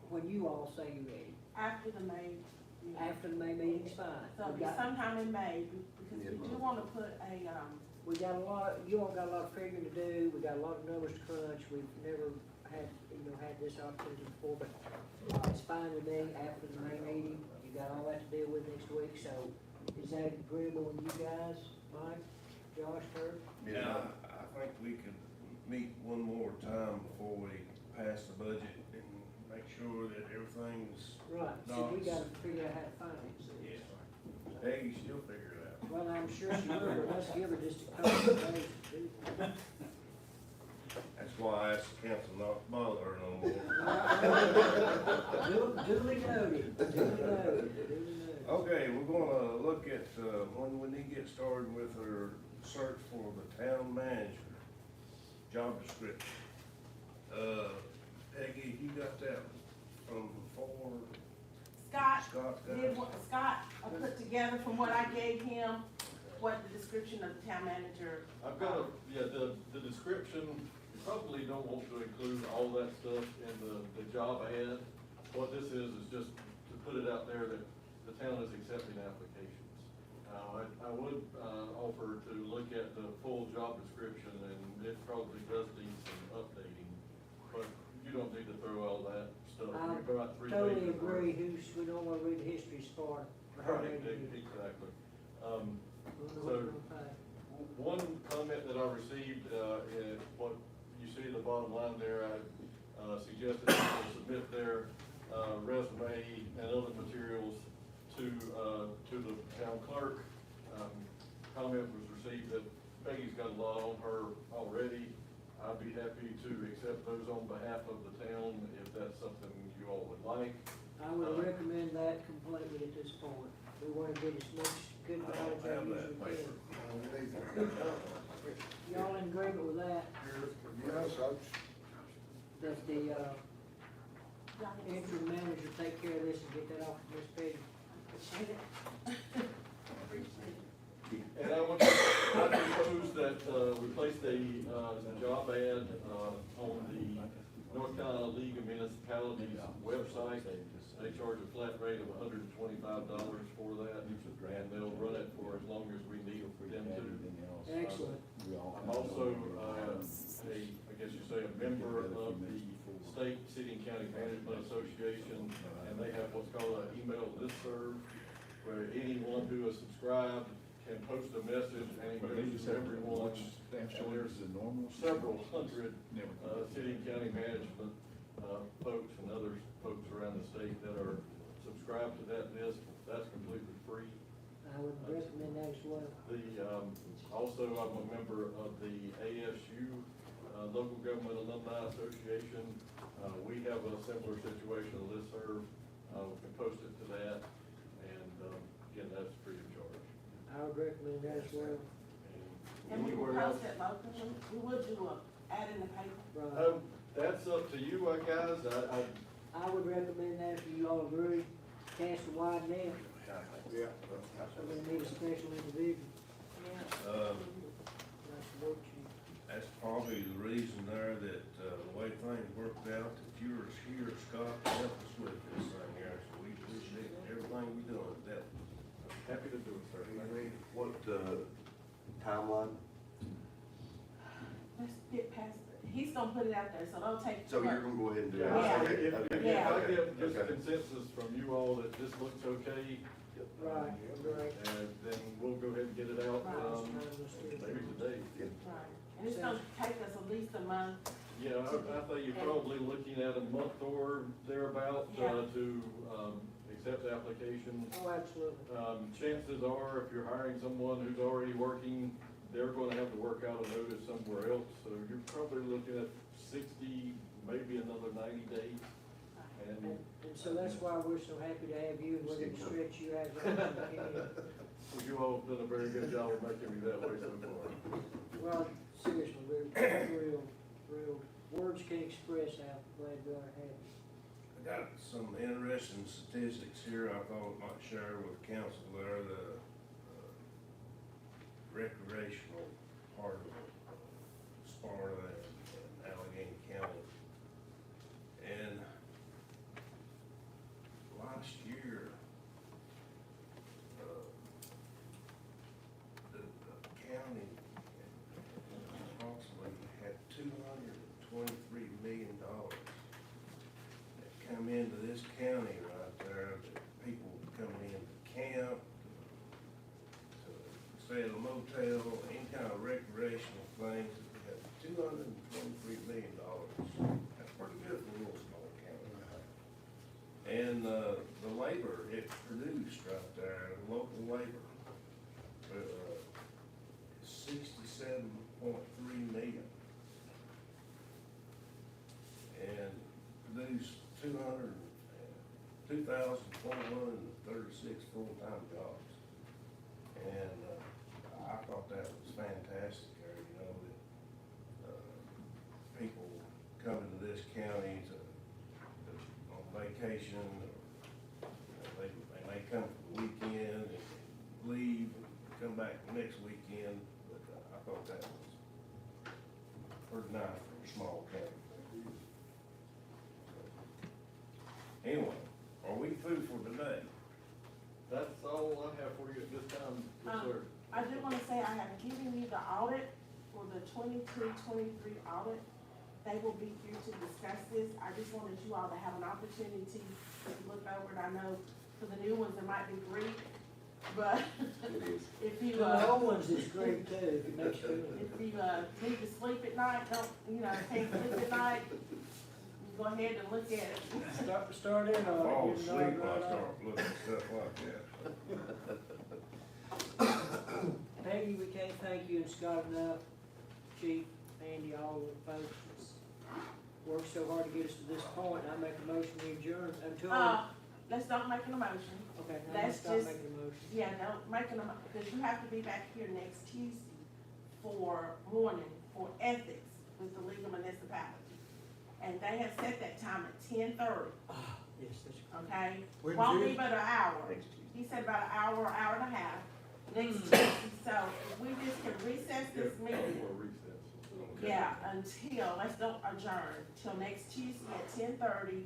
Speaker 17: When you all say you're ready.
Speaker 15: After the May meeting.
Speaker 17: After the May meeting's fine.
Speaker 15: So it'll be sometime in May, because we do wanna put a,
Speaker 17: We got a lot, you all got a lot of figuring to do, we got a lot of numbers to crunch, we've never had, had this opportunity before, but, it's fine with me after the May meeting, you got all that to deal with next week, so is that agreeable with you guys, Mike, Josh, Kurt?
Speaker 3: Yeah, I think we could meet one more time before we pass the budget and make sure that everything's
Speaker 17: Right, so we gotta figure out how to finance this.
Speaker 3: Yeah. Peggy, she'll figure it out.
Speaker 17: Well, I'm sure she will, but let's give her just a couple of days to do that.
Speaker 3: That's why I asked the council not to bother her no more.
Speaker 17: Duly noted, duly noted.
Speaker 3: Okay, we're gonna look at, when we need to get started with our search for the town manager job description. Peggy, you got that from before?
Speaker 15: Scott put together from what I gave him, what the description of the town manager.
Speaker 16: I've got the description, you probably don't want to include all that stuff in the job ad. What this is just to put it out there that the town is accepting applications. I would offer to look at the full job description, and it probably does need some updating, but you don't need to throw all that stuff. You've got 3 pages.
Speaker 17: Totally agree, we don't wanna read the history part.
Speaker 16: Right, exactly. So, one comment that I received, is what you see at the bottom line there, I suggested that people submit their resume and other materials to the town clerk. Comment was received that Peggy's got a lot on her already. I'd be happy to accept those on behalf of the town if that's something you all would like.
Speaker 17: I would recommend that completely at this point. We wanna get as much good value let the, interim manager take care of this and get that off of Ms. Peggy.
Speaker 15: Appreciate it. Appreciate it.
Speaker 16: And I propose that, we place the job ad, on the North Carolina League of Municipalities website. They charge a flat rate of $125 for that, and they'll run it for as long as we need for them to.
Speaker 17: Excellent.
Speaker 16: I'm also, I guess you say, a member of the State City and County Management Association, and they have what's called an email listserv, where anyone who is subscribed can post a message and it goes to everyone. And there's several hundred, city and county management, folks and other folks around the state that are subscribed to that list. That's completely free.
Speaker 17: I would recommend that as well.
Speaker 16: Also, I'm a member of the ASU, Local Government Alumni Association. We have a similar situation, a listserv. We can post it to that, and, again, that's free of charge.
Speaker 17: I would recommend that as well.
Speaker 15: And we will post it locally, we would do a ad in the paper.
Speaker 17: Right.
Speaker 16: That's up to you, guys.
Speaker 17: I would recommend that if you all agree, cast a wide net.
Speaker 2: Yeah.
Speaker 17: So we need a special individual. That's what you.
Speaker 3: That's probably the reason there that, the way things worked out, that you're here, Scott, to help us with this thing here, so we appreciate everything we doing, that.
Speaker 16: Happy to do it, sir.
Speaker 7: What, timeline?
Speaker 15: Let's get past it, he's gonna put it out there, so don't take.
Speaker 7: So you're gonna go ahead and do it?
Speaker 16: Yeah,
Speaker 7: Okay,
Speaker 16: if
Speaker 7: okay,
Speaker 16: I
Speaker 7: okay,
Speaker 16: get just
Speaker 7: okay.
Speaker 16: consensus from you all that this looks okay,
Speaker 17: Right, right.
Speaker 16: and then we'll go ahead and get it out,
Speaker 15: Right.
Speaker 16: maybe today.
Speaker 15: Right, and it's gonna take us at least a month.
Speaker 16: Yeah, I think you're probably looking at a month or thereabout,
Speaker 15: Yeah.
Speaker 16: to, accept applications.
Speaker 17: Oh, absolutely.
Speaker 16: Chances are, if you're hiring someone who's already working, they're gonna have to work out a notice somewhere else, so you're probably looking at 60, maybe another 90 days.
Speaker 17: And so that's why we're so happy to have you, and we're gonna stretch you out as long as we can.
Speaker 16: Well, you all have done a very good job of making me that way so far.
Speaker 17: Well, seriously, we're real, words can express how glad we are to have you.
Speaker 3: I got some interesting statistics here I thought I might share with council there, the recreational part of Sparta and Allegheny County. And last year, the county approximately had $223 million that come into this county right there, that people coming in to camp, to stay at a motel, any kind of recreational things. We had $223 million. That's pretty good for a little small county. And, the labor it produced right there, the local labor, 67.3 million. And produced 2,436 full-time jobs. And, I thought that was fantastic there, you know, that, people coming to this county to on vacation, or, they may come for the weekend and leave, and come back the next weekend, but, I thought that was pretty nice for a small county. Anyway, are we through for today?
Speaker 16: That's all I have for you at this time, yes, sir.
Speaker 15: I do wanna say I have given you the audit for the 22-23 audit. They will be here to discuss this. I just wanted you all to have an opportunity to look over it. I know for the new ones, it might be Greek, but if you,
Speaker 17: The old ones is great too, if it makes you feel.
Speaker 15: if you, need to sleep at night, don't, can't sleep at night, go ahead and look at it.
Speaker 17: Start in on it.
Speaker 3: Fall
Speaker 17: you know,
Speaker 3: asleep, I
Speaker 17: right
Speaker 3: start
Speaker 17: off.
Speaker 3: looking at stuff like that.
Speaker 17: Peggy, we can't thank you and Scott enough, Chief, Andy, all the folks that's worked so hard to get us to this point. I make a motion to adjourn until.
Speaker 15: Let's don't make an emotion.
Speaker 17: Okay, now
Speaker 15: let's
Speaker 17: let's stop
Speaker 15: just-
Speaker 17: making a motion.
Speaker 15: Yeah, don't make an emotion, because you have to be back here next Tuesday for morning, for ethics with the League of Municipalities. and they have set that time at 10:30,
Speaker 17: Yes, that's
Speaker 15: okay?
Speaker 2: When
Speaker 15: Won't be
Speaker 2: Tuesday?
Speaker 15: but an hour.
Speaker 7: Next Tuesday.
Speaker 15: He said about an hour, hour and a half, next Tuesday, so we just can recess this meeting.
Speaker 16: For recess.
Speaker 15: Yeah, until, let's don't adjourn, till next Tuesday at 10:30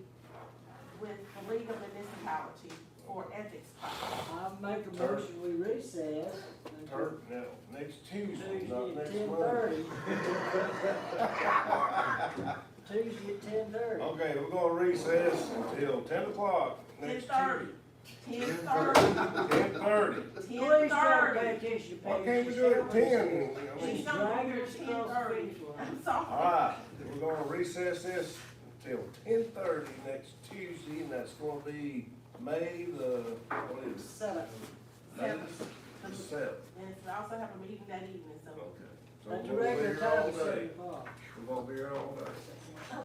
Speaker 15: with the League of Municipality for ethics class.
Speaker 17: I'll make a motion, we recess until
Speaker 3: Now, next Tuesday,
Speaker 17: Tuesday
Speaker 3: not
Speaker 17: at
Speaker 3: next
Speaker 17: 10:30.
Speaker 3: Monday.
Speaker 17: Tuesday at 10:30.
Speaker 3: Okay, we're gonna recess until 10 o'clock next
Speaker 15: 10:30.
Speaker 3: Tuesday.
Speaker 15: 10:30.
Speaker 3: 10:30.
Speaker 17: Please try to pay
Speaker 15: 10:30.
Speaker 17: attention,
Speaker 3: Why
Speaker 17: Peggy.
Speaker 3: can't we
Speaker 17: She's
Speaker 3: do it at
Speaker 17: helping us
Speaker 3: 10?
Speaker 17: here.
Speaker 3: I mean,
Speaker 15: She's gonna be here at 10:30. I'm sorry.
Speaker 3: all right, we're gonna recess this until 10:30 next Tuesday, and that's gonna be May the, what is it?
Speaker 17: 7th.
Speaker 3: May
Speaker 15: Seventh.
Speaker 3: the 7th.
Speaker 15: And we also have a meeting that evening, so.
Speaker 3: Okay. So
Speaker 17: At the
Speaker 3: we're gonna be
Speaker 17: regular
Speaker 3: here all
Speaker 17: time,
Speaker 3: day.
Speaker 17: 7 o'clock.
Speaker 3: We're gonna be here all day.